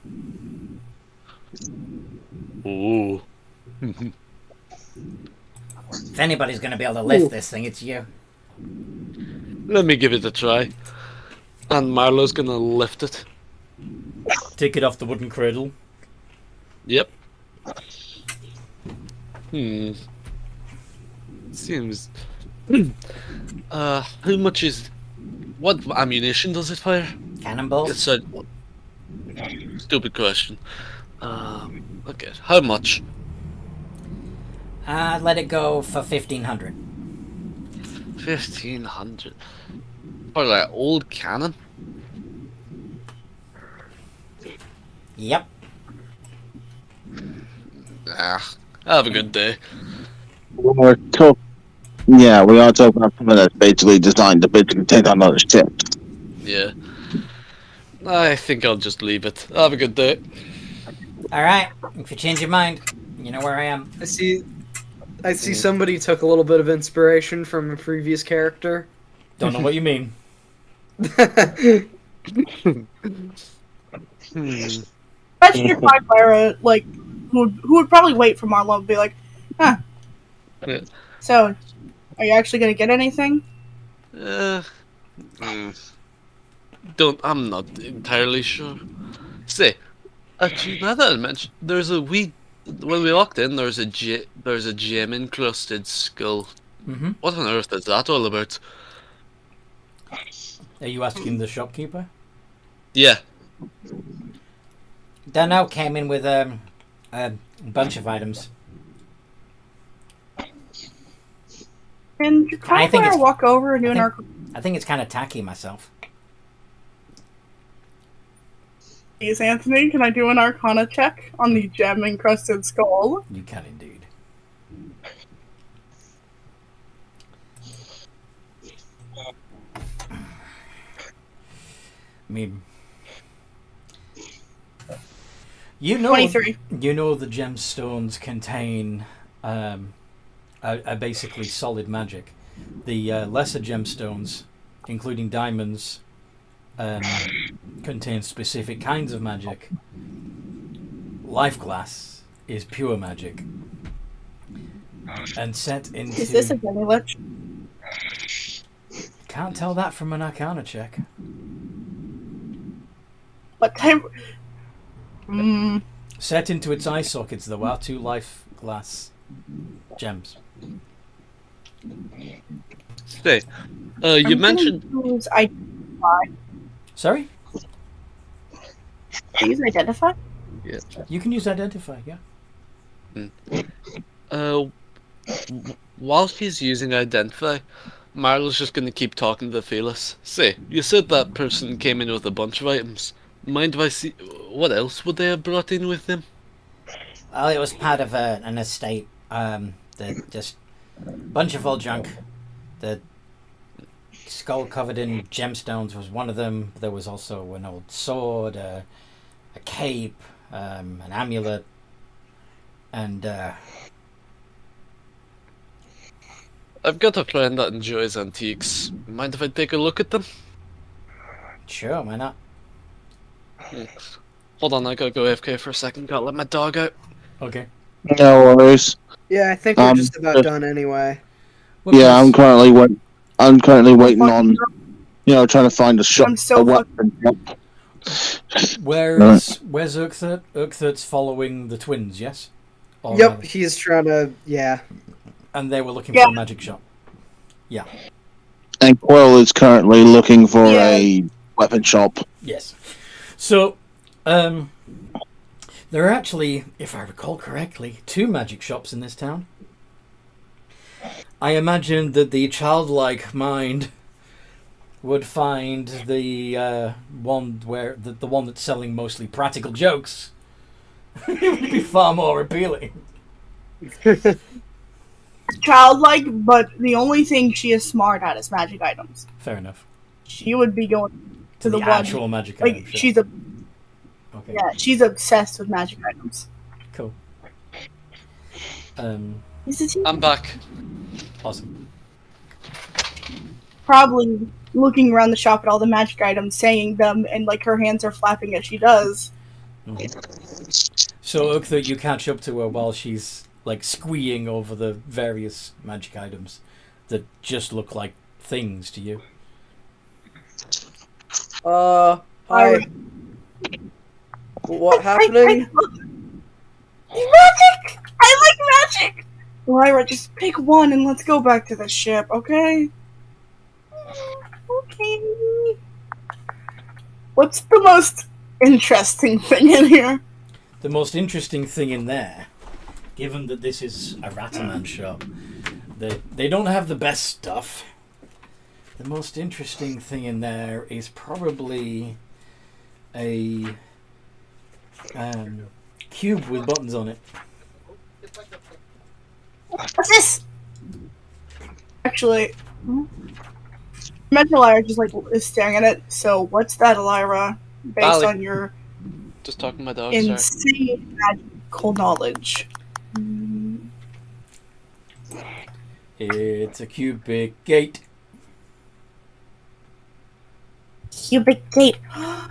Ooh.
If anybody's going to be able to lift this thing, it's you.
Let me give it a try. And Marlowe's gonna lift it.
Take it off the wooden cradle.
Yep. Seems. How much is? What ammunition does it fire?
Cannonballs?
It's a stupid question. Okay, how much?
Let it go for 1,500.
1,500. For that old cannon?
Yep.
Have a good day.
We're yeah, we are talking about something that's basically designed to basically take on other ships.
Yeah. I think I'll just leave it. Have a good day.
Alright, if you change your mind, you know where I am.
I see somebody took a little bit of inspiration from a previous character.
Don't know what you mean.
Imagine your find Lyra, like, who would probably wait for Marlowe and be like, huh.
Yeah.
So, are you actually going to get anything?
I'm not entirely sure. Say, actually, now that I mentioned, when we walked in, there's a gem encrusted skull.
Mm-hmm.
What on earth is that all about?
Are you asking the shopkeeper?
Yeah.
Don't know, came in with a bunch of items.
Can you
I think it's-
walk over and do an arc?
I think it's kind of tacky myself.
Please, Anthony, can I do an Arcana check on the gem encrusted skull?
You can indeed. I mean, you know,
23.
You know the gemstones contain a basically solid magic. The lesser gemstones, including diamonds, contain specific kinds of magic. Life glass is pure magic, and set into.
Is this a Demi-Lich?
Can't tell that from an Arcana check.
What type?
Set into its eye sockets, though, are 2 life glass gems.
Say, you mentioned.
Use identify.
Sorry?
Use identify?
Yeah.
You can use identify, yeah.
While he's using identify, Marlo's just gonna keep talking to Felis. Say, you said that person came in with a bunch of items. Mind if I see what else would they have brought in with them?
Oh, it was part of an estate. That just bunch of old junk. The skull covered in gemstones was one of them. There was also an old sword, a cape, an amulet, and
I've got a friend that enjoys antiques. Mind if I take a look at them?
Sure, why not?
Hold on, I gotta go AFK for a second. Gotta let my dog out.
Okay.
No worries.
Yeah, I think we're
Um,
just about done anyway.
What
Yeah,
is-
I'm currently waiting on, trying to find a shop,
I'm so
a weapon shop.
Where's Urkthat? Urkthat's following the twins, yes? Or
Yep, he's trying to. Yeah.
and they were looking
Yeah.
for a magic shop. Yeah.
And Quill is currently looking for
Yeah.
a weapon shop.
Yes. So, there are actually, if I recall correctly, 2 magic shops in this town. I imagine that the childlike mind would find the one where the one that's selling mostly practical jokes. It would be far more appealing.
Childlike, but the only thing she is smart at is magic items.
Fair enough.
She would be going to the one.
actual magic
Like
item shop. Okay.
she's obsessed with magic items.
Cool.
Is it
I'm back.
Awesome.
probably looking around the shop at all the magic items, saying them, and like her hands are flapping as she does.
So, Urkthat, you catch up to her while she's like squeeing over the various magic items that just look like things to you.
Hi. What happening?
Magic! I like magic! Lyra, just pick one and let's go back to the ship, okay? Okay. What's the most interesting thing in here?
The most interesting thing in there, given that this is a Rataman shop, they don't have the best stuff. The most interesting thing in there is probably a cube with buttons on it.
What's this? Actually, imagine Lyra just like is staring at it. So, what's that, Lyra? Based
Valley.
on your
Just talking to my dog, sorry.
insane magical knowledge.
It's a cubic gate.
Cubic gate. How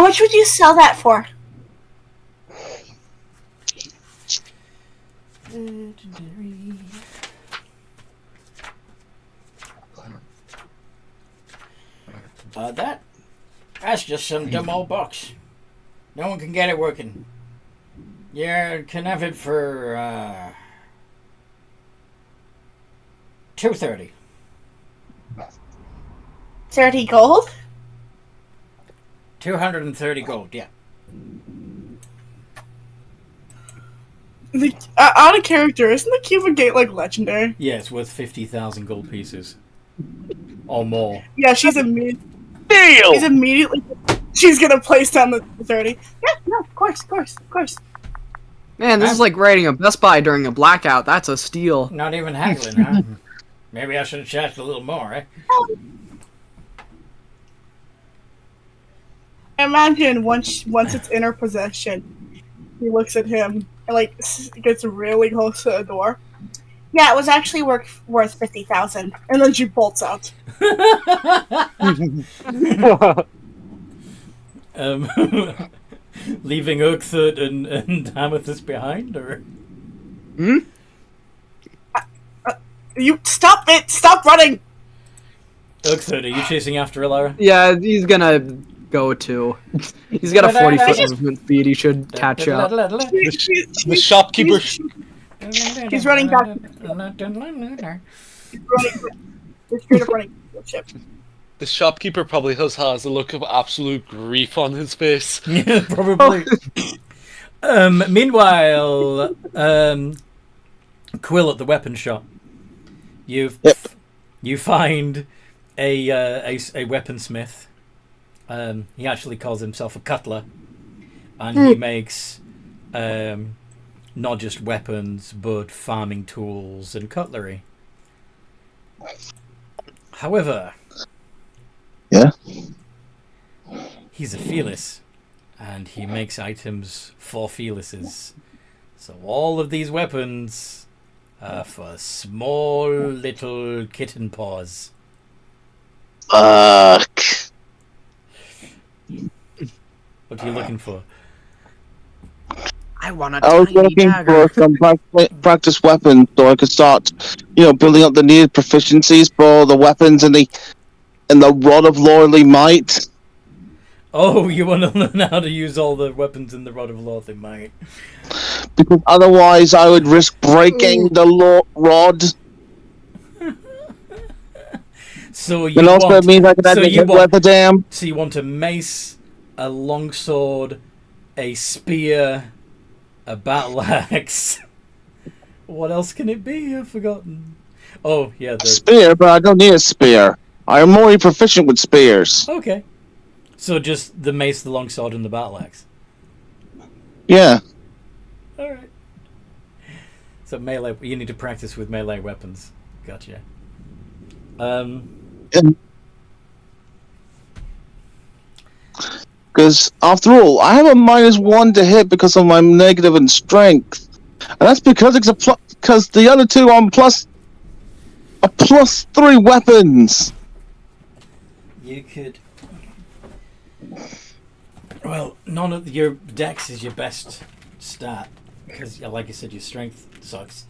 much would you sell that for?
That's just some dumb old box. No one can get it working. You can have it for $230.
30 gold?
230 gold, yeah.
Out of character, isn't the cubic gate like legendary?
Yeah, it's worth 50,000 gold pieces. Or more.
Yeah, she's immediately. She's gonna place down the 30. Yeah, no, of course.
Man, this is like raiding a Best Buy during a blackout. That's a steal.
Not even haggling, huh? Maybe I should have charged a little more, eh?
Imagine once it's in her possession, he looks at him and like gets really close to the door. Yeah, it was actually worth 50,000, and then she bolts out.
Leaving Urkthat and Amethyst behind, or?
You stop it! Stop running!
Urkthat, are you chasing after Ilara?
Yeah, he's gonna go to. He's got a 40-foot movement speed. He should catch up.
The shopkeeper.
She's running back. She's straight up running to the ship.
The shopkeeper probably has a look of absolute grief on his face.
Yeah, probably. Meanwhile, Quill at the weapon shop. You find a weaponsmith. He actually calls himself a cutler, and he makes not just weapons but farming tools and cutlery. However, he's a Felis, and he makes items for Felises. So all of these weapons For small little kitten paws.
Fuck.
What are you looking for?
I want a
I was
tiny
looking
dagger.
for some practice weapons so I could start, building up the needed proficiencies for the weapons and the Rod of Lordly Might.
Oh, you want to learn how to use all the weapons in the Rod of Lord, they might.
Because otherwise I would risk breaking the rod.
So you
And also
want,
it means I can
so
actually
you
hit
want,
weather dam.
so you want a mace, a longsword, a spear, a battle axe. What else can it be? I've forgotten. Oh, yeah.
Spear, but I don't need a spear. I am more proficient with spears.
Okay. So just the mace, the longsword, and the battle axe.
Yeah.
Alright. So melee, you need to practice with melee weapons. Gotcha.
Because after all, I have a -1 to hit because of my negative in strength, and that's because because the other two are +3 weapons.
You could. Well, none of your dex is your best stat because, like I said, your strength sucks.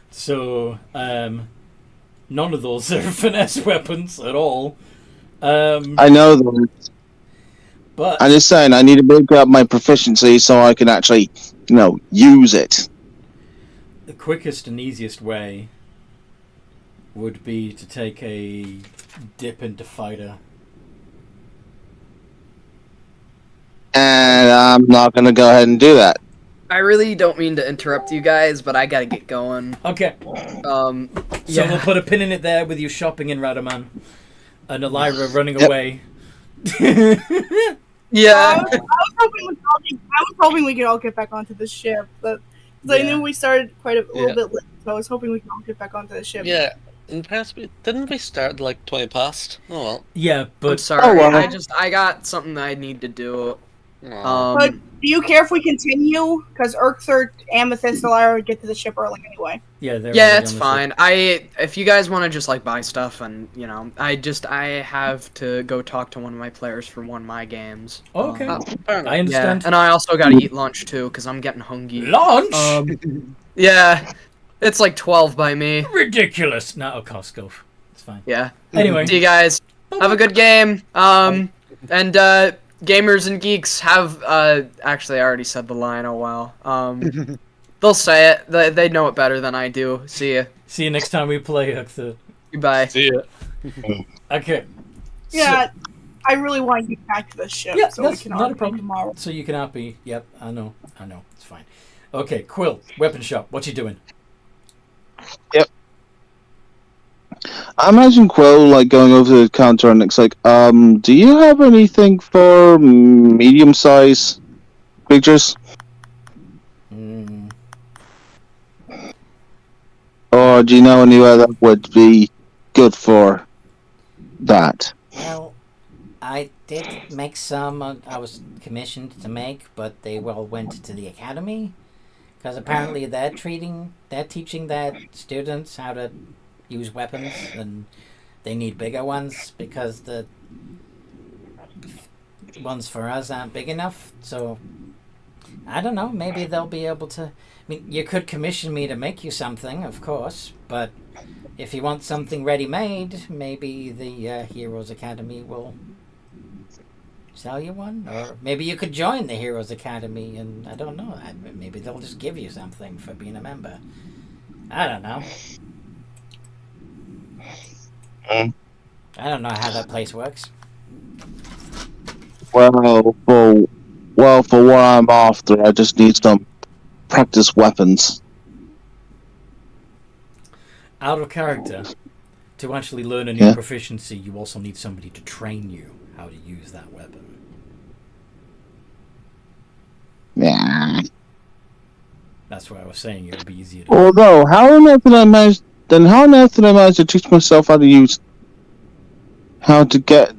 So, none of those are finesse weapons at all.
I know that.
But
I'm just saying, I need to make up my proficiency so I can actually, use it.
the quickest and easiest way would be to take a dip into fighter.
And I'm not going to go ahead and do that.
I really don't mean to interrupt you guys, but I gotta get going.
Okay.
So
So we'll put a pin in it there with you shopping in Radaman and Elira running away.
Yeah.
I was hoping we could all get back onto the ship, but I knew we started quite a little bit late, so I was hoping we could all get back onto the ship.
Yeah, and perhaps didn't we start like 20 past? Oh well.
Yeah,
I'm
but
sorry.
Oh, well.
I got something I need to do.
But do you care if we continue? Because Urkthur, Amethyst, and Lyra would get to the ship early anyway.
yeah, they're
Yeah,
already
it's
on the
fine.
ship.
If you guys want to just like buy stuff and I have to go talk to one of my players for one of my games.
Okay,
Fair enough.
I understand.
Yeah, and I also gotta eat lunch too because I'm getting hungry.
Launch?
Yeah, it's like 12 by me.
Ridiculous. No, of course, go. It's fine.
Yeah.
Anyway,
See you guys. Have a good game. And gamers and geeks have actually I already said the line. Oh wow. They'll say it. They know it better than I do. See ya.
see you next time we play Uxtha.
Goodbye.
See ya.
Okay.
Yeah, I really want to get back to the ship
Yeah,
so we
that's
can
not
all
a problem.
tomorrow.
So you cannot be. Yep, I know. It's fine. Okay, Quill, weapon shop. What you doing?
I imagine Quill going over to the counter and it's like, do you have anything for medium-sized creatures? Or do you know anywhere that would be good for that?
Well, I did make some. I was commissioned to make, but they all went to the academy because apparently they're teaching their students how to use weapons, and they need bigger ones because the ones for us aren't big enough. So I don't know. Maybe they'll be able to. I mean, you could commission me to make you something, of course, but if you want something ready-made, maybe the Heroes Academy will sell you one, or maybe you could join the Heroes Academy, and I don't know. Maybe they'll just give you something for being a member. I don't know. I don't know how that place works.
Well, for what I'm after, I just need some practice weapons.
Out of character, to actually learn a new proficiency, you also need somebody to train you how to use that weapon.
Yeah.
That's why I was saying it would be easier to.
Although, how on earth did I manage to teach myself how to get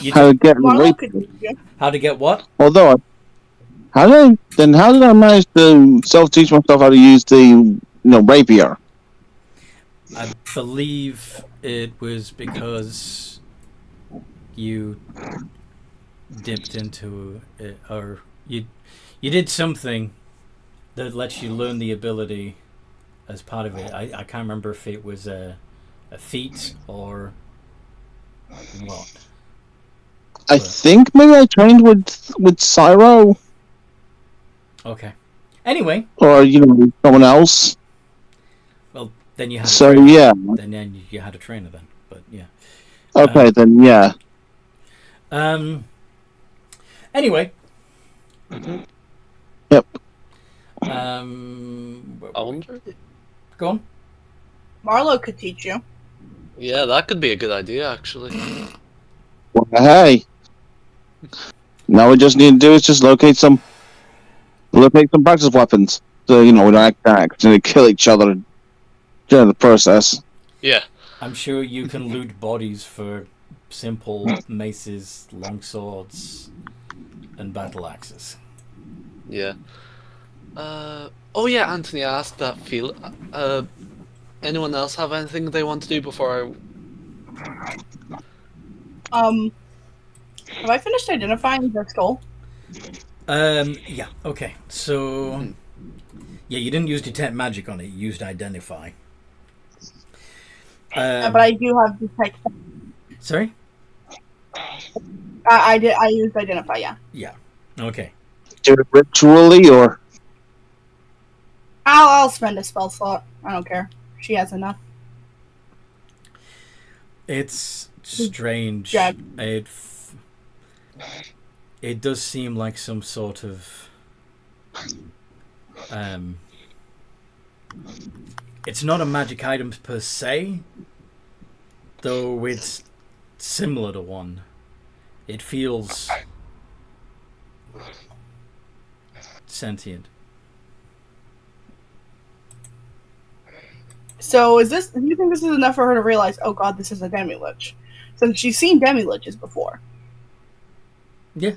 You
how to get
Marlo
raped?
could teach you.
How to get what?
Although How did I manage to self-teach myself how to use the rapier?
I believe it was because you dipped into it, or you did something that lets you learn the ability as part of it. I can't remember if it was a feat or what.
I think maybe I trained with Cyro
Okay. Anyway,
or someone else.
well, then you had a
So
trainer.
yeah.
Then you had a trainer then, but yeah.
Okay, then yeah.
Anyway.
Yep.
I wonder.
Go on.
Marlo could teach you.
Yeah, that could be a good idea, actually.
Well, hey. Now we just need to do is just locate some practice weapons. So we don't accidentally kill each other during the process.
Yeah.
I'm sure you can loot bodies for simple maces, long swords, and battle axes.
Yeah. Oh yeah, Anthony asked that feel. Anyone else have anything they want to do before
Have I finished identifying the skull?
Yeah, okay. So, yeah, you didn't use detect magic on it, you used identify.
But I do have detect.
Sorry?
I used identify. Yeah.
Yeah. Okay.
Do it ritually or?
I'll spend a spell slot. I don't care. She has enough.
It's strange.
Yeah.
It does seem like some sort of it's not a magic item per se, though it's similar to one. It feels sentient.
So do you think this is enough for her to realize, oh god, this is a demi-lich? Since she's seen demi-liches before.
Yeah.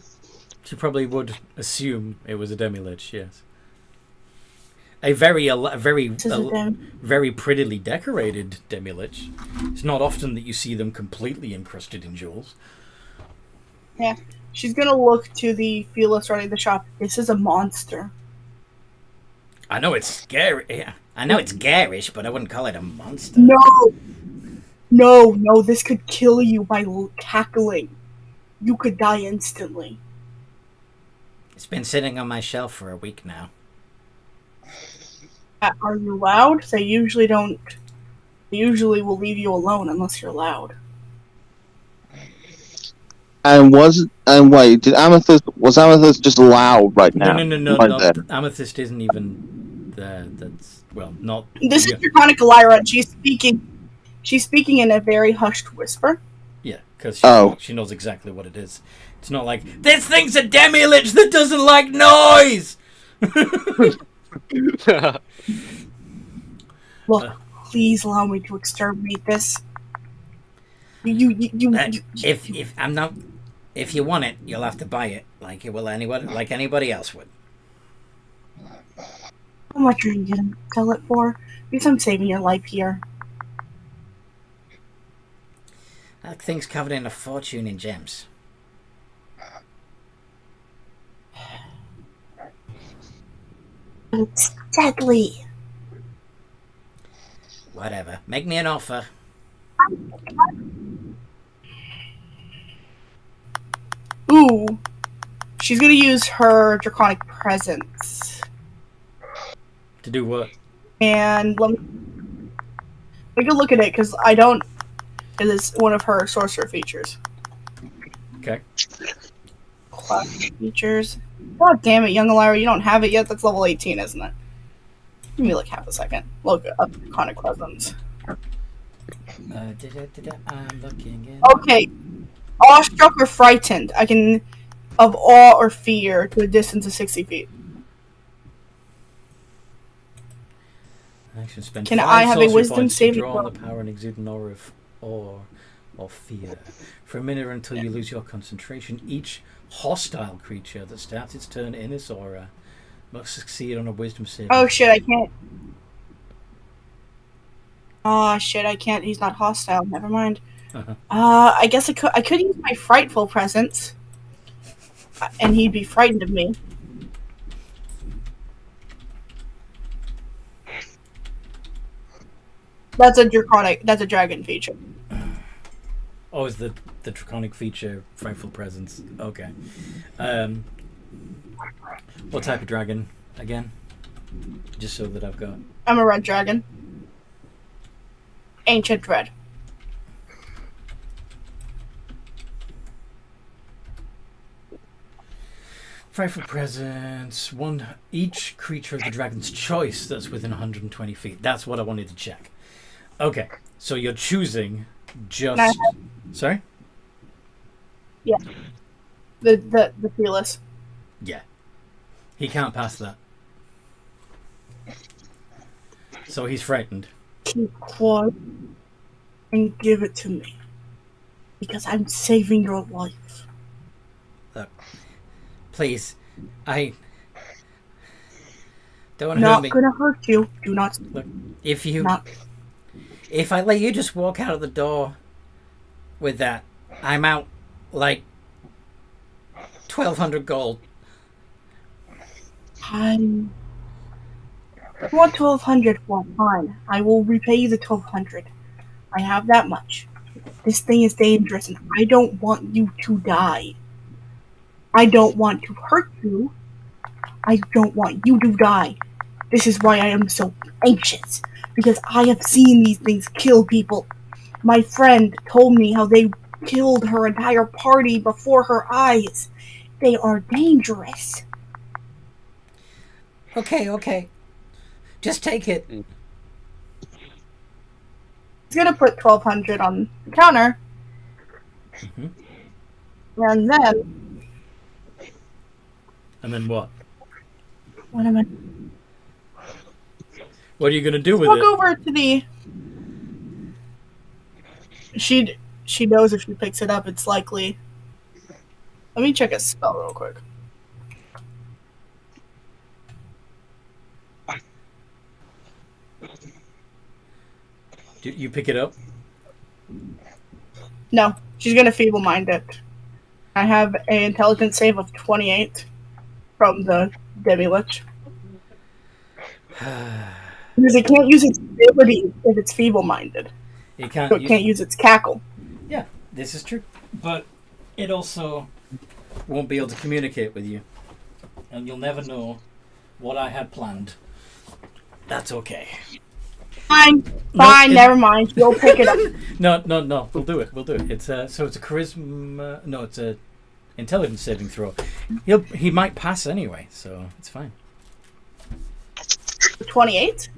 She probably would assume it was a demi-lich, yes. A very prettily decorated demi-lich. It's not often that you see them completely encrusted in jewels.
Yeah. She's gonna look to the fearless running the shop. This is a monster.
I know it's scary. Yeah. I know it's garish, but I wouldn't call it a monster.
No, this could kill you by cackling. You could die instantly.
It's been sitting on my shelf for a week now.
Are you loud? They usually don't. They usually will leave you alone unless you're loud.
And wait, was Amethyst just loud right now?
No.
Right
Not,
there.
Amethyst isn't even there. That's not.
This is Draconic Lyra. She's speaking. She's speaking in a very hushed whisper.
Yeah, because she knows exactly what it is. It's not like, this thing's a demi-lich that doesn't like noise!
Look, please allow me to exterminate this.
If you want it, you'll have to buy it, like anybody else would.
How much are you gonna sell it for? Because I'm saving your life here.
That thing's covered in a fortune in gems.
It's deadly.
Whatever. Make me an offer.
Ooh. She's gonna use her Draconic Presence.
To do what?
And let me take a look at it, because I don't... It is one of her sorcerer features.
Okay.
Class features. God damn it, Young Lyra, you don't have it yet? That's level 18, isn't it? Give me like half a second. Look up Draconic Presence.
I'm looking in.
Okay. Awestruck or frightened. I can... Of awe or fear to a distance of 60 feet.
Action spend
Can
5
I have a
sorcery
wisdom
points to
saving
draw on
throw?
the power and exude an aura of awe or fear. For a minute or until you lose your concentration, each hostile creature that starts its turn in this aura must succeed on a wisdom save.
Oh shit, I can't. Ah, shit, I can't. He's not hostile. Never mind.
Uh-huh.
I guess I could use my frightful presence, and he'd be frightened of me. That's a dragon feature.
Oh, is the draconic feature frightful presence? Okay. What type of dragon again? Just so that I've got.
I'm a red dragon. Ancient red.
Frightful presence. One each creature of the dragon's choice that's within 120 feet. That's what I wanted to check. Okay, so you're choosing just. Sorry.
Yeah. The fearless.
Yeah. He can't pass that. So he's frightened.
Keep quiet and give it to me, because I'm saving your life.
Look, please, I don't hurt
Not
me.
gonna hurt you. Do not.
Look, if
Not.
I let you just walk out of the door with that, I'm out like 1,200 gold.
You want 1,200? Well, fine. I will repay you the 1,200. I have that much. This thing is dangerous, and I don't want you to die. I don't want to hurt you. I don't want you to die. This is why I am so anxious, because I have seen these things kill people. My friend told me how they killed her entire party before her eyes. They are dangerous.
Okay. Just take it.
He's gonna put 1,200 on the counter, and then
What?
what am I?
What are you gonna do with
Walk
it?
over to the. She knows if she picks it up, it's likely. Let me check a spell real quick.
Do you pick it up?
No, she's gonna feeble mind it. I have an intelligence save of 28 from the Demi-Lich. Because it can't use its ability if it's feeble-minded.
It can't.
So it can't use its cackle.
Yeah, this is true. But it also won't be able to communicate with you, and you'll never know what I had planned. That's okay.
Fine,
No,
never mind. You'll pick it up.
No. We'll do it. It's so it's a charisma. No, it's a intelligence saving throw. He might pass anyway, so it's fine.
28?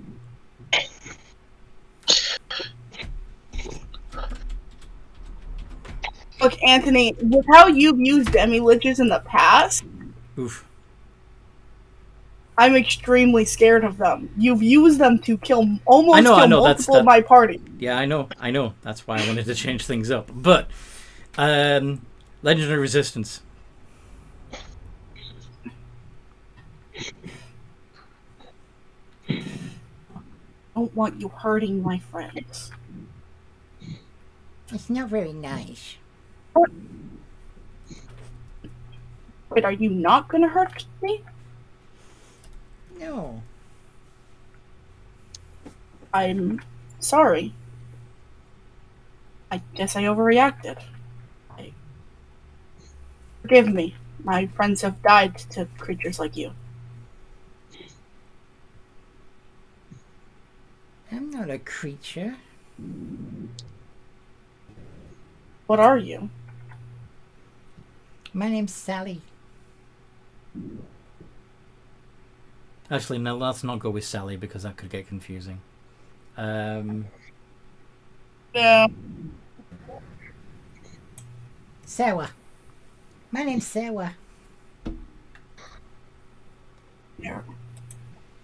Look, Anthony, with how you've used Demi-Liches in the past,
Oof.
I'm extremely scared of them. You've used them to almost
I know,
multiple of my party.
Yeah, I know. That's why I wanted to change things up. But legendary resistance.
I don't want you hurting my friends.
It's not very nice.
Wait, are you not gonna hurt me?
No.
I'm sorry. I guess I overreacted. Forgive me. My friends have died to creatures like you.
I'm not a creature.
What are you?
My name's Sally.
Actually, no, let's not go with Sally because that could get confusing.
Yeah.
Sarah. My name's Sarah.
Yeah.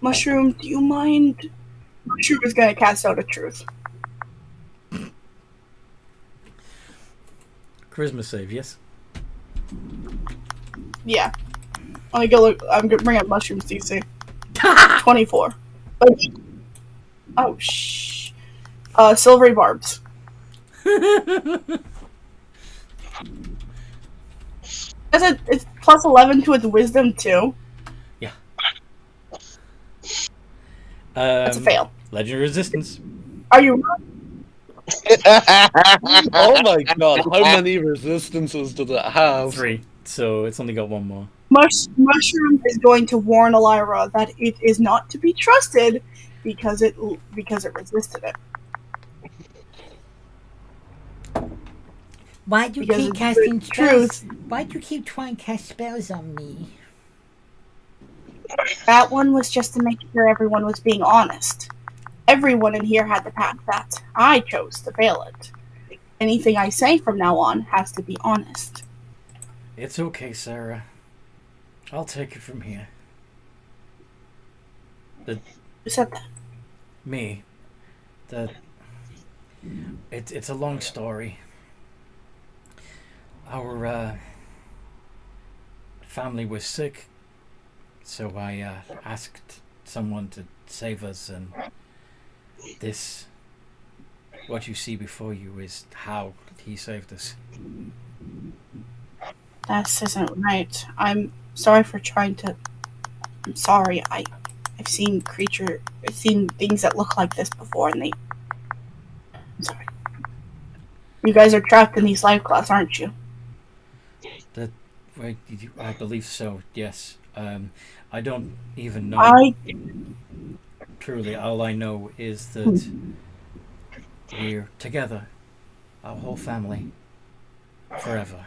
Mushroom, do you mind? Mushroom is gonna cast out a truth.
Charisma save, yes.
Yeah. Let me go look. I'm gonna bring up mushrooms DC. 24. Oh, shh. Silvery barbs. It's plus 11 to its wisdom, too. That's a fail.
Legend of Resistance.
Are you...
Oh my god, how many resistances does it have?
3, so it's only got one more.
Mushroom is going to warn Elira that it is not to be trusted because it resisted it.
Why do you
Because
keep
it's
casting
the
spells?
truth.
Why do you keep trying to cast spells on me?
That one was just to make sure everyone was being honest. Everyone in here had to pass that. I chose to fail it. Anything I say from now on has to be honest.
It's okay, Sarah. I'll take it from here.
Who said that?
Me. It's a long story. Our family was sick, so I asked someone to save us, and this, what you see before you, is how he saved us.
This isn't right. I'm sorry for trying to... I'm sorry. I've seen things that look like this before, and I'm sorry. You guys are trapped in these life cloths, aren't you?
I believe so, yes. I don't even know. Truly, all I know is that we're together, our whole family, forever.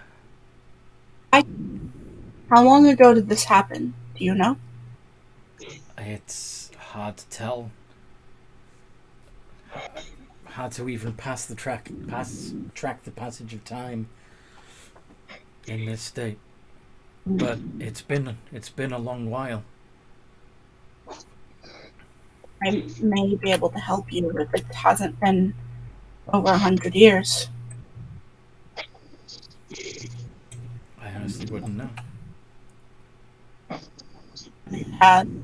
How long ago did this happen? Do you know?
It's hard to tell. Hard to even track the passage of time in this state. But it's been a long while.
I may be able to help you if it hasn't been over 100 years.
I honestly wouldn't know.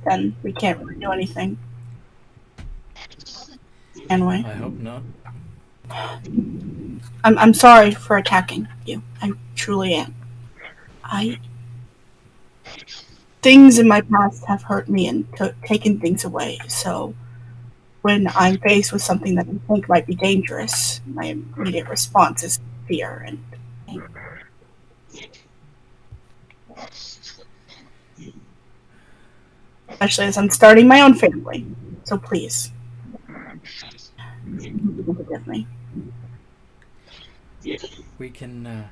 Then we can't really do anything. Can we?
I hope not.
I'm sorry for attacking you. I truly am. Things in my past have hurt me and taken things away, so when I'm faced with something that I think might be dangerous, my immediate response is fear and anger. Especially as I'm starting my own family, so please, forgive me.
We can.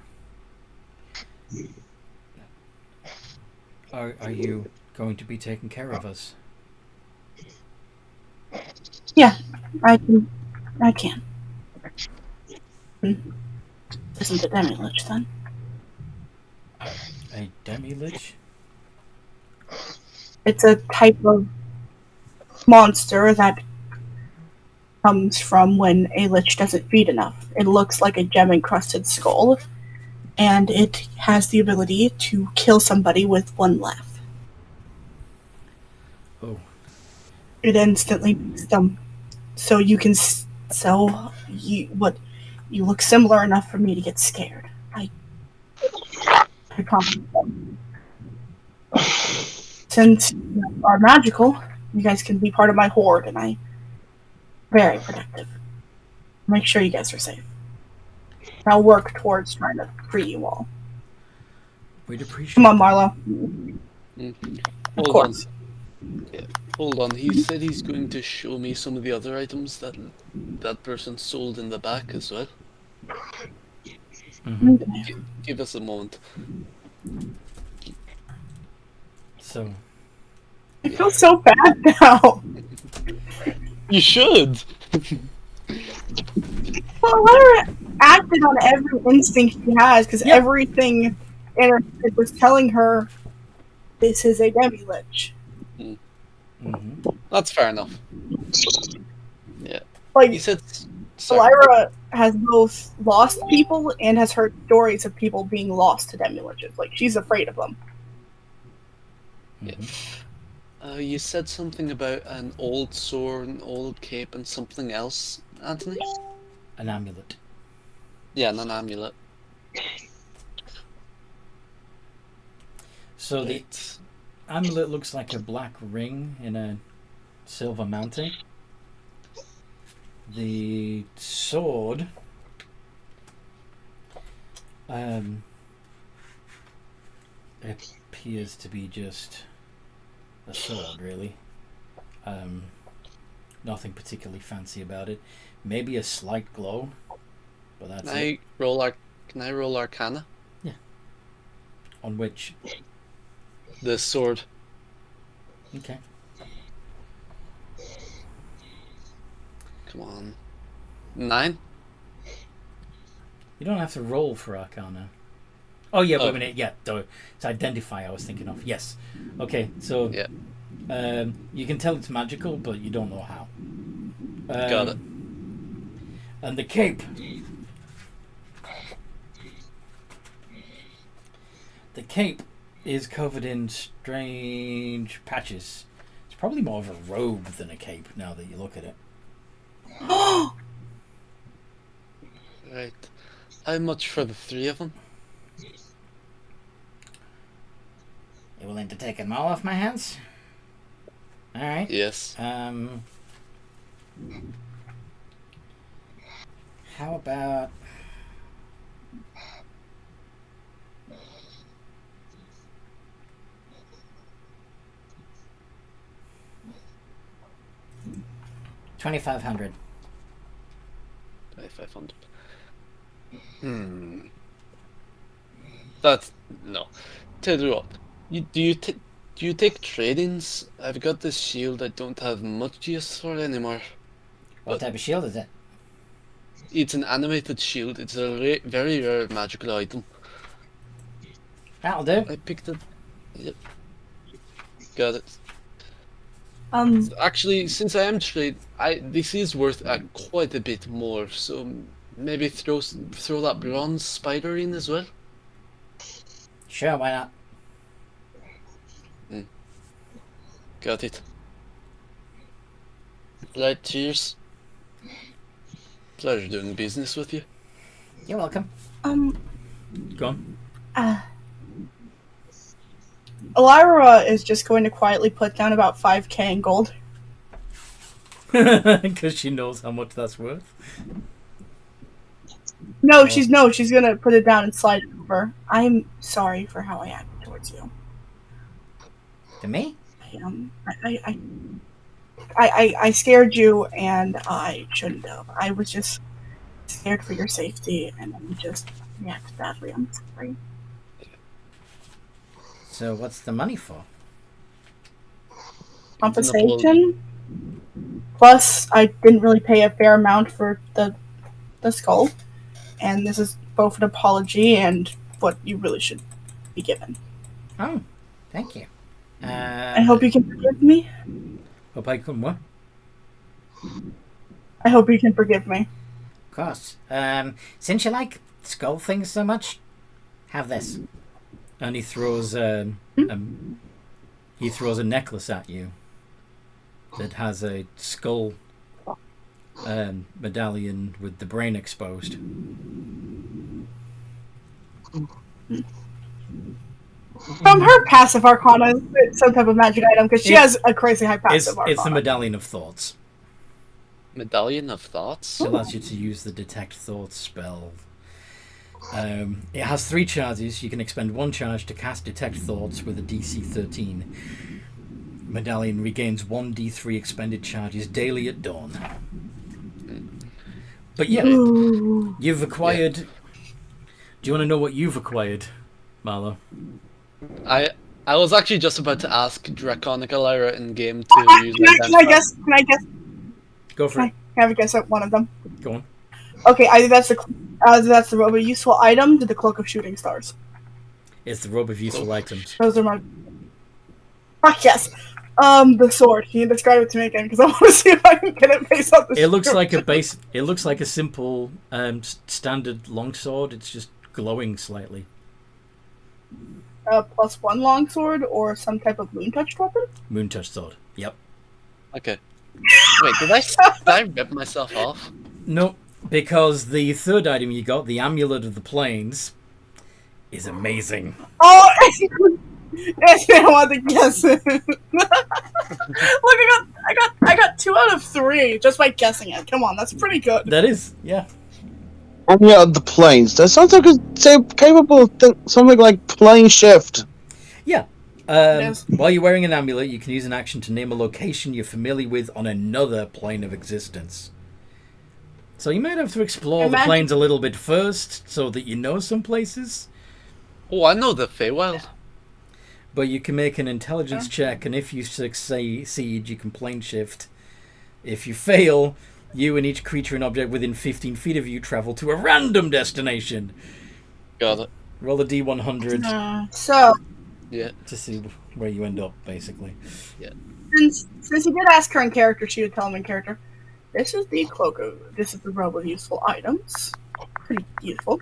Are you going to be taking care of us?
Yeah, I can. Isn't a demi-lich then?
A demi-lich?
It's a type of monster that comes from when a lich doesn't feed enough. It looks like a gem-encrusted skull, and it has the ability to kill somebody with one laugh.
Oh.
It instantly makes them so you can you look similar enough for me to get scared. I promise them. Since you are magical, you guys can be part of my horde, and I'm very protective. Make sure you guys are safe. I'll work towards trying to free you all.
We'd appreciate.
Come on, Marlo. Of course.
Yeah. Hold on, he said he's going to show me some of the other items that person sold in the back as well.
Mm-hmm.
Give us a moment.
So.
I feel so bad now.
You should!
Well, let her acted on every instinct she has, because everything in her head was telling her this is a demi-lich.
Mm-hmm.
That's fair enough. Yeah.
Like,
He said Sorry.
Elira has both lost people and has heard stories of people being lost to demi-liches. Like, she's afraid of them.
You said something about an old sword, an old cape, and something else, Anthony?
An amulet.
Yeah, an amulet.
So the
Right.
amulet looks like a black ring in a silver mounting. The sword appears to be just a sword, really. Nothing particularly fancy about it. Maybe a slight glow, but that's it.
Can I roll Arcana?
On which?
The sword.
Okay.
Come on. 9?
You don't have to roll for Arcana. Oh yeah, wait
Oh.
a minute. Yeah, it's identify I was thinking of. Yes. Okay, so
Yeah.
you can tell it's magical, but you don't know how.
Got it.
And the cape. The cape is covered in strange patches. It's probably more of a robe than a cape now that you look at it.
Right. How much for the 3 of them?
You willing to take them all off my hands? All right.
Yes.
How about... $2,500.
500. That's no. Tell you what. Do you take trade-ins? I've got this shield I don't have much use for anymore.
What type of shield is it?
It's an animated shield. It's a very rare magical item.
That'll do.
I picked it. Yep. Got it. Actually, since I am this is worth quite a bit more. So maybe throw that bronze spider in as well.
Sure, why not?
Got it. Right, cheers. Pleasure doing business with you.
You're welcome.
Go on.
Elira is just going to quietly put down about 5k in gold.
Because she knows how much that's worth.
She's gonna put it down and slide it over. I'm sorry for how I acted towards you.
To me?
I scared you, and I shouldn't have. I was just scared for your safety, and I just reacted badly. I'm sorry.
So what's the money for?
Compensation. Plus, I didn't really pay a fair amount for the skull, and this is both an apology and what you really should be given.
Oh, thank you.
I hope you can forgive me.
Hope I can what?
I hope you can forgive me.
Of course. Since you like skull things so much, have this.
And he throws a necklace at you that has a skull medallion with the brain exposed.
From her passive arcana, it's some type of magic item because she has a crazy high passive arcana.
It's the medallion of thoughts.
Medallion of Thoughts?
It allows you to use the detect thoughts spell. It has 3 charges. You can expend 1 charge to cast detect thoughts with a DC 13. Medallion regains 1d3 expended charges daily at dawn. But yeah, you've acquired... Do you want to know what you've acquired, Marlo?
I was actually just about to ask Draconic Elira in game to use
Can I guess?
Go for it.
Can I have a guess at one of them?
Go on.
Okay, either that's the robe of useful item to the cloak of shooting stars.
It's the robe of useful items.
Those are my... Fuck yes! The sword. Can you describe it to me again? Because I want to see if I can get it based on the.
It looks like a base. It looks like a simple standard longsword. It's just glowing slightly.
+1 longsword or some type of moon touched weapon.
Moon touch sword. Yep.
Okay. Wait, did I rip myself off?
No, because the third item you got, the amulet of the plains, is amazing.
Oh, I want to guess it. Look, I got 2 out of 3 just by guessing it. Come on, that's pretty good.
That is, yeah.
Yeah, the planes. That sounds like it's capable of something like plane shift.
Yeah.
Yes.
While you're wearing an amulet, you can use an action to name a location you're familiar with on another plane of existence. So you might have to explore the planes a little bit first, so that you know some places.
Oh, I know the Feywild.
But you can make an intelligence check, and if you succeed, you can plane shift. If you fail, you and each creature and object within 15 feet of you travel to a random destination.
Got it.
Roll a D100
So,
Yeah.
to see where you end up, basically.
since you did ask her in character, she would tell him in character. This is the this is the robe of useful items. Pretty useful.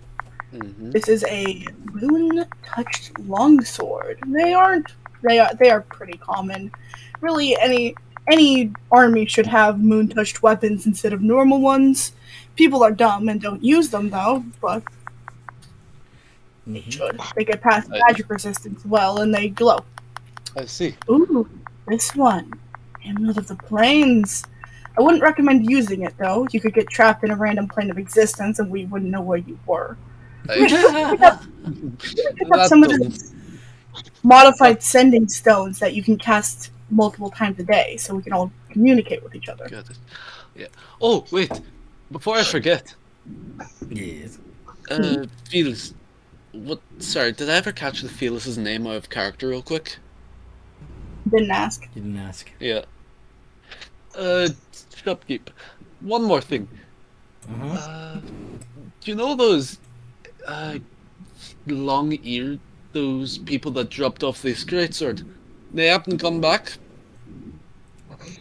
Mm-hmm.
This is a moon-touched longsword. They are pretty common. Really, any army should have moon-touched weapons instead of normal ones. People are dumb and don't use them though, but they should. They get past magic resistance well, and they glow.
I see.
Ooh, this one, Amulet of the Plains. I wouldn't recommend using it though. You could get trapped in a random plane of existence, and we wouldn't know where you were. Pick up some of the modified sending stones that you can cast multiple times a day, so we can all communicate with each other.
Got it. Yeah. Oh, wait. Before I forget.
Yes.
Felix. What? Sorry, did I ever catch the Felix's name out of character real quick?
Didn't ask.
You didn't ask.
Yeah. Shopkeep. One more thing. Do you know those long-eared, those people that dropped off this greatsword? They haven't come back?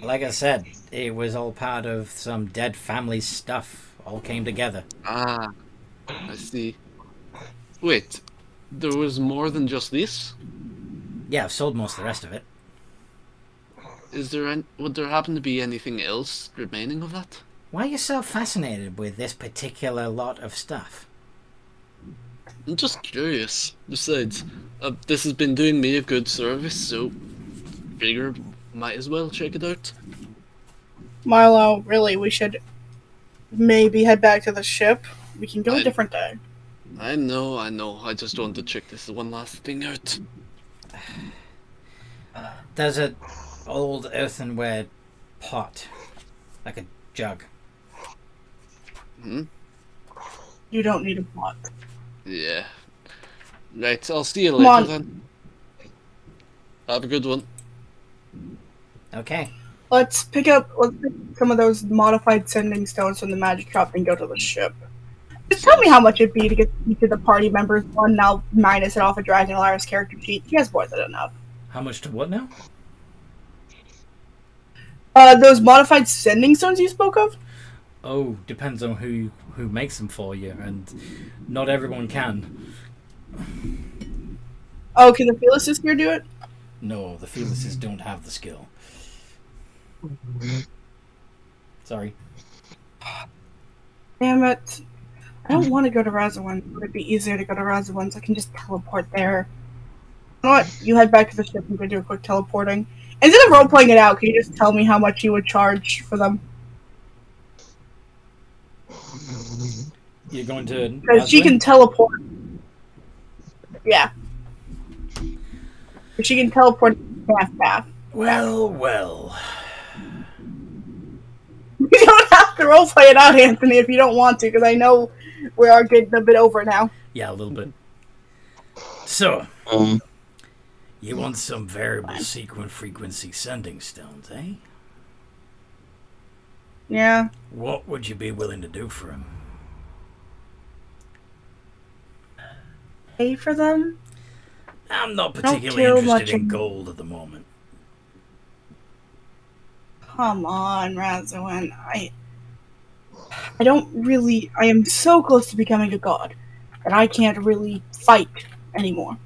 Like I said, it was all part of some dead family stuff. All came together.
Ah, I see. Wait, there was more than just this?
Yeah, I've sold most of the rest of it.
Would there happen to be anything else remaining of that?
Why are you so fascinated with this particular lot of stuff?
I'm just curious. Besides, this has been doing me a good service, so figure might as well check it out.
Milo, really, we should maybe head back to the ship. We can go a different day.
I know. I just wanted to check this one last thing out.
There's an old earthenware pot, like a jug.
You don't need a pot.
Yeah. Right, I'll see you
Come
later
on.
then. Have a good one.
Okay.
Let's pick some of those modified sending stones from the magic shop and go to the ship. Just tell me how much it'd be to get each of the party members one. Now minus it off of Dragon Lyra's character sheet. He has more than enough.
How much to what now?
Those modified sending stones you spoke of?
Oh, depends on who makes them for you, and not everyone can.
Oh, can the Felixes here do it?
No, the Felixes don't have the skill. Sorry.
Damn it. I don't want to go to Razawin. Would it be easier to go to Razawin so I can just teleport there? You know what? You head back to the ship and go do a quick teleporting. Instead of role-playing it out, can you just tell me how much you would charge for them?
You're going to...
Because she can teleport. Yeah. She can teleport half.
Well.
You don't have to roleplay it out, Anthony, if you don't want to, because I know we are getting a bit over now.
Yeah, a little bit. So, you want some variable sequence frequency sending stones, eh?
Yeah.
What would you be willing to do for them?
Pay for them?
I'm not particularly interested in gold at the moment.
Come on, Razowin. I don't really. I am so close to becoming a god that I can't really fight anymore.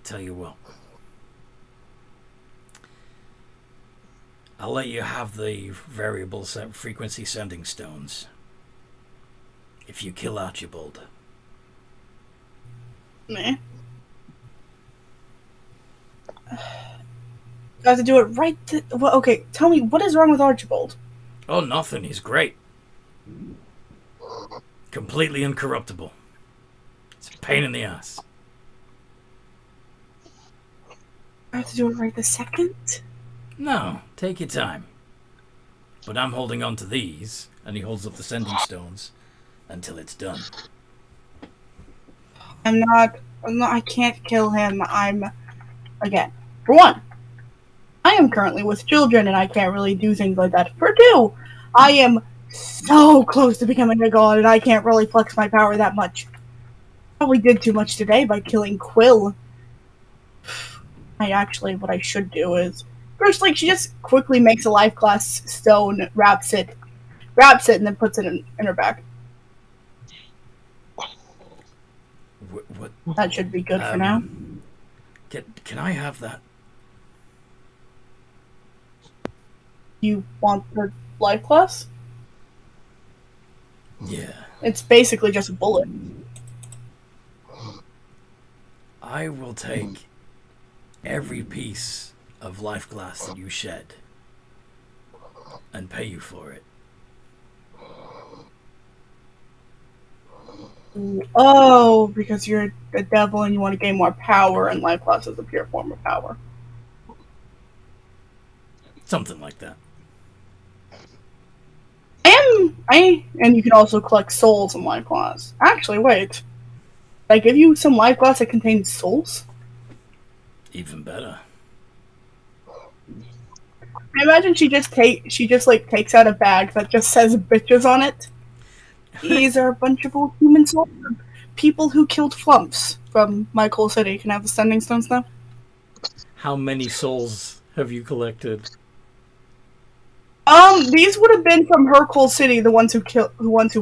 Tell you what. I'll let you have the variable frequency sending stones. If you kill Archibald.
Meh. I have to do it right. Well, okay, tell me, what is wrong with Archibald?
Oh, nothing. He's great. Completely incorruptible. It's a pain in the ass.
I have to do it right this second?
No, take your time. But I'm holding on to these, and he holds up the sending stones, until it's done.
I'm not, I can't kill him. Again, for one, I am currently with children and I can't really do things like that. For two, I am so close to becoming a god and I can't really flex my power that much. Probably did too much today by killing Quill. What I should do is, first, she just quickly makes a life glass stone, wraps it, and then puts it in her bag.
What?
That should be good for now.
Can I have that?
You want the life glass?
Yeah.
It's basically just a bullet.
I will take every piece of life glass that you shed and pay you for it.
Oh, because you're the devil and you want to gain more power, and life glass is a pure form of power.
Something like that.
And you can also collect souls in life glass. Actually, wait. Did I give you some life glass that contains souls?
Even better.
I imagine she just takes out a bag that just says bitches on it. These are a bunch of old human souls. People who killed Flumps from My Coal City can have the sending stones now.
How many souls have you collected?
These would have been from her Coal City, the ones who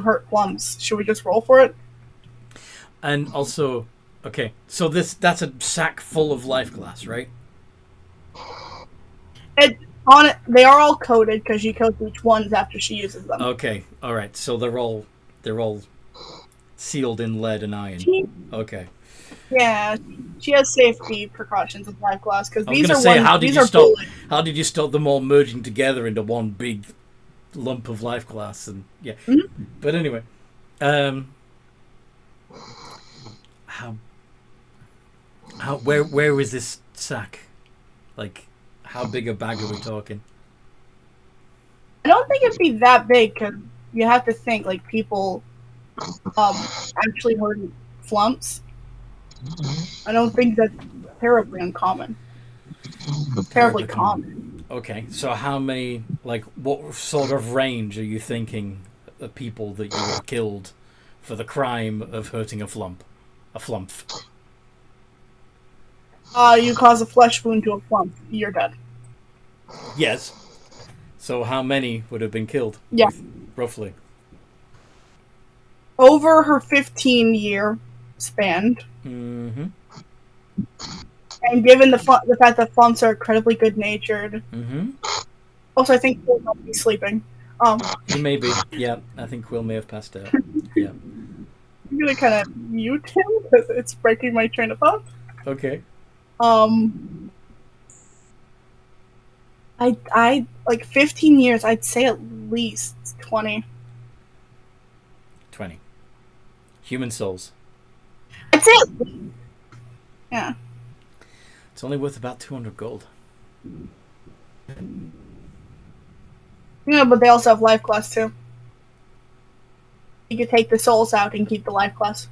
hurt Flumps. Should we just roll for it?
And also, okay, so that's a sack full of life glass, right?
They are all coded because she codes each ones after she uses them.
Okay, all right. So they're all sealed in lead and iron. Okay.
Yeah, she has safety precautions with life glass because
I was going to say, how did you stop them all merging together into one big lump of life glass? And yeah, But anyway, where is this sack? Like, how big a bag are we talking?
I don't think it'd be that big because you have to think people actually hurt Flumps. I don't think that's terribly uncommon. Terribly common.
Okay, so how many, what sort of range are you thinking of people that you have killed for the crime of hurting a flump? A flump.
You cause a flesh wound to a flump, you're dead.
Yes. So how many would have been killed?
Yeah.
Roughly.
Over her 15-year span.
Mm-hmm.
And given the fact that flumps are incredibly good-natured.
Mm-hmm.
Also, I think Quill might be sleeping.
He may be. Yeah, I think Quill may have passed out. Yeah.
I'm gonna kind of mute him because it's breaking my train of thought.
Okay.
I 15 years. I'd say at least 20.
20. Human souls.
I'd say at least. Yeah.
It's only worth about 200 gold.
Yeah, but they also have life glass too. You could take the souls out and keep the life glass.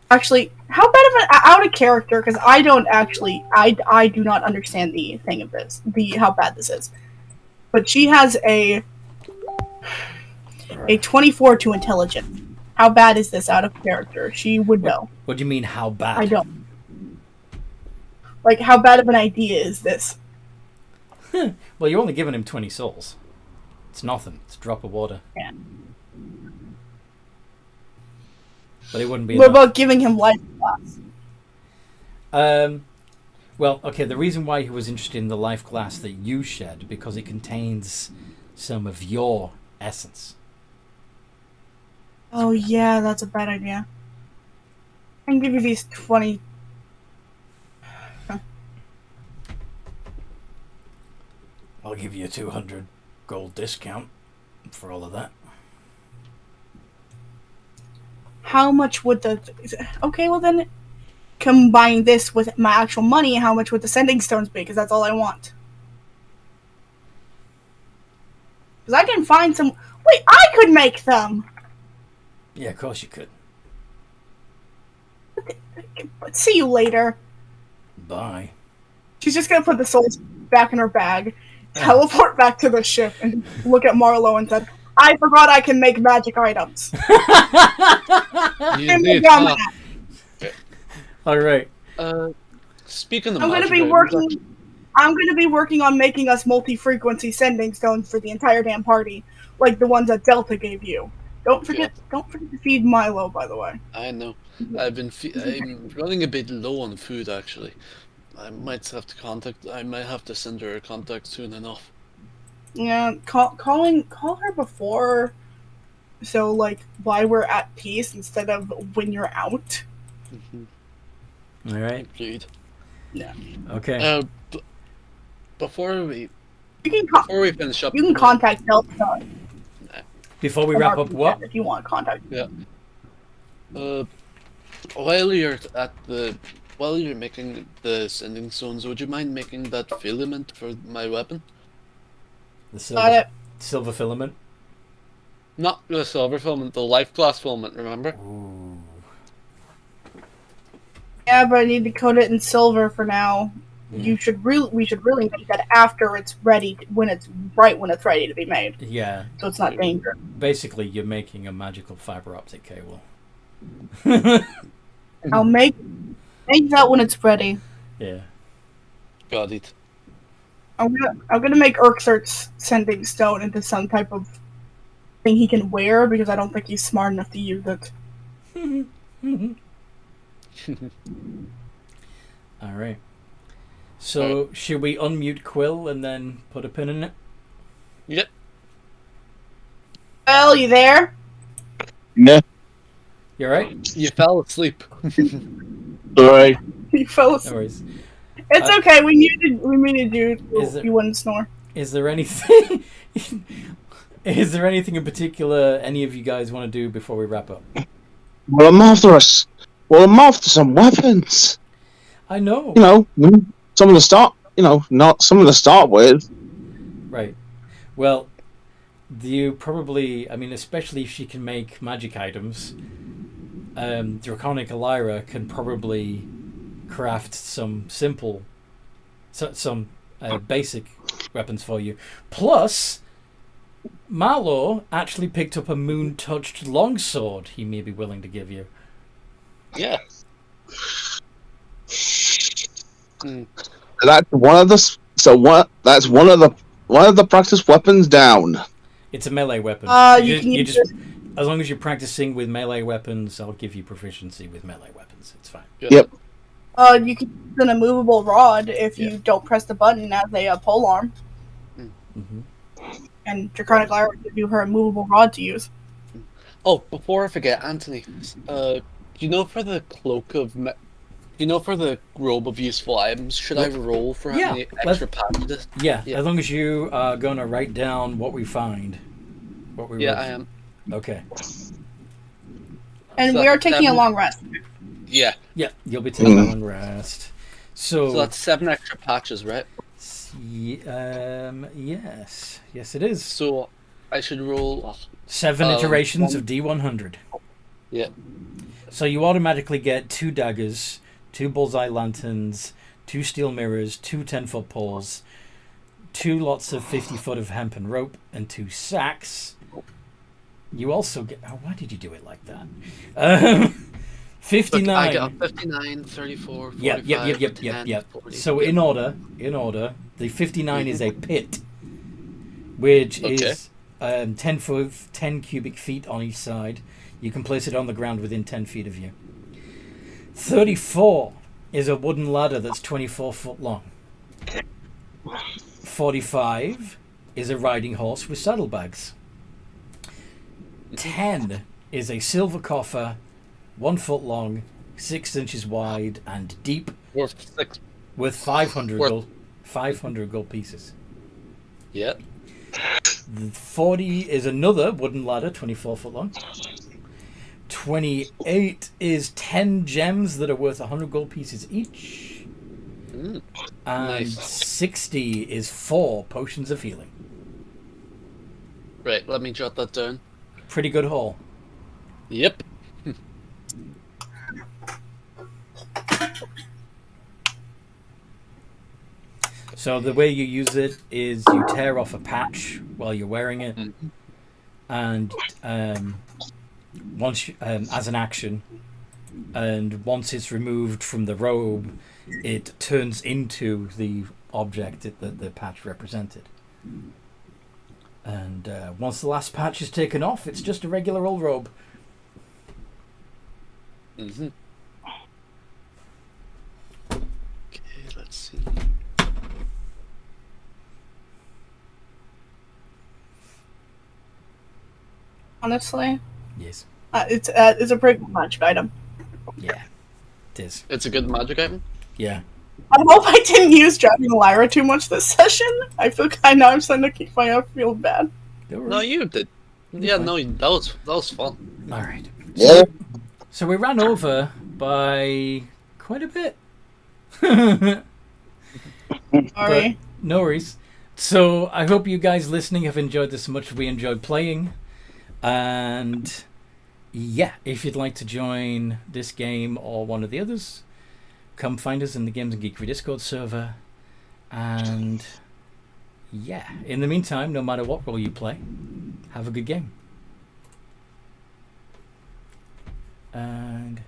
Actually, how bad of out of character? Because I don't actually, I do not understand the thing of this, how bad this is. But she has a 24 to intelligence. How bad is this out of character? She would know.
What do you mean, how bad?
I don't. How bad of an idea is this?
Well, you're only giving him 20 souls. It's nothing. It's a drop of water.
Yeah.
But it wouldn't be
What
enough.
about giving him life glass?
Well, okay, the reason why he was interested in the life glass that you shed, because it contains some of your essence.
Oh yeah, that's a bad idea. I can give you these 20.
I'll give you a 200 gold discount for all of that.
How much would the... Okay, well then, combine this with my actual money, how much would the sending stones be? Because that's all I want. Because I can find some... Wait, I could make them!
Yeah, of course you could.
But see you later.
Bye.
She's just gonna put the souls back in her bag, teleport back to the ship, and look at Marlo and said, I forgot I can make magic items.
You did, huh?
All right.
Speaking of
I'm
magic
gonna be
items,
working on making us multi-frequency sending stones for the entire damn party, like the ones that Delta gave you. Don't forget to feed Milo, by the way.
I know. I'm running a bit low on food actually. I might have to send her a contact soon enough.
Yeah, call her before, so like while we're at peace instead of when you're out.
All right.
Agreed.
Yeah.
Okay.
Before we
You
finish up,
can contact Delta.
Before we wrap up, what?
If you want to contact.
Yeah. While you're making the sending stones, would you mind making that filament for my weapon?
The
Got
silver filament.
Not the silver filament, the life glass filament. Remember?
Ooh.
Yeah, but I need to coat it in silver for now.
Yeah.
We should really make that after it's ready, when it's ready to be made.
Yeah.
So it's not dangerous.
Basically, you're making a magical fiber optic cable.
I'll make that when it's ready.
Yeah.
Got it.
I'm gonna make Urxert's sending stone into some type of thing he can wear because I don't think he's smart enough to use it.
All right. So, should we unmute Quill and then put a pin in it?
Yep.
Well, you there?
Yeah.
You alright?
You fell asleep.
Sorry.
You fell
No
asleep.
worries.
It's okay. We muted you.
Is it-
You wouldn't snore.
Is there anything... Is there anything in particular any of you guys want to do before we wrap up?
Well, I'm after us. Well, I'm after some weapons.
I know.
You know, some to start. Not some to start with.
Right. Well, you probably... I mean, especially if she can make magic items, Draconic Elira can probably craft some simple... some basic weapons for you. Plus, Marlo actually picked up a moon-touched longsword he may be willing to give you.
Yeah.
That's one of the. That's one of the practice weapons down.
It's a melee weapon.
You can use
just as long as you're practicing with melee weapons, I'll give you proficiency with melee weapons. It's fine.
Yep.
You can use an immovable rod if you don't press the button as a pole arm.
Mm-hmm.
And Draconic Lyra will give you her immovable rod to use.
Oh, before I forget, Anthony, for the cloak of... for the robe of useful items, should I roll for how many extra patches?
Yeah, as long as you are going to write down what we find.
I am.
Okay.
And
So
we are taking a
7
long rest.
Yeah.
Yeah, you'll be taking a long rest.
So that's 7 extra patches, right?
Yes. Yes, it is.
So I should roll...
7 iterations of D100.
Yeah.
So you automatically get 2 daggers, 2 bullseye lanterns, 2 steel mirrors, 2 10-foot poles, 2 lots of 50-foot of hempen rope, and 2 sacks. You also get... Oh, why did you do it like that? 59.
Look, I got 59, 34, 45,
Yep.
10, 40.
So in order, the 59 is a pit, which is 10 cubic feet on each side. You can place it on the ground within 10 feet of you. 34 is a wooden ladder that's 24 foot long. 45 is a riding horse with saddlebags. 10 is a silver coffer, 1 foot long, 6 inches wide, and deep,
Worth 6.
with 500 gold pieces.
Yep.
40 is another wooden ladder, 24 foot long. 28 is 10 gems that are worth 100 gold pieces each. And
Nice.
60 is 4 potions of healing.
Right, let me jot that down.
Pretty good haul.
Yep.
So the way you use it is you tear off a patch while you're wearing it, and once as an action, and once it's removed from the robe, it turns into the object that the patch represented. And once the last patch is taken off, it's just a regular old robe.
Okay, let's see.
Honestly,
Yes.
it's a pretty good magic item.
Yeah. It is.
It's a good magic item.
Yeah.
I hope I didn't use Driving Lyra too much this session. I feel now I'm starting to keep myself feel bad.
No, you did. Yeah, no, that was fun.
All right.
Yeah.
So we ran over by quite a bit.
Sorry.
No worries. So I hope you guys listening have enjoyed this as much as we enjoyed playing. And yeah, if you'd like to join this game or one of the others, come find us in the Games and Geekery Discord server. And yeah, in the meantime, no matter what role you play, have a good game. And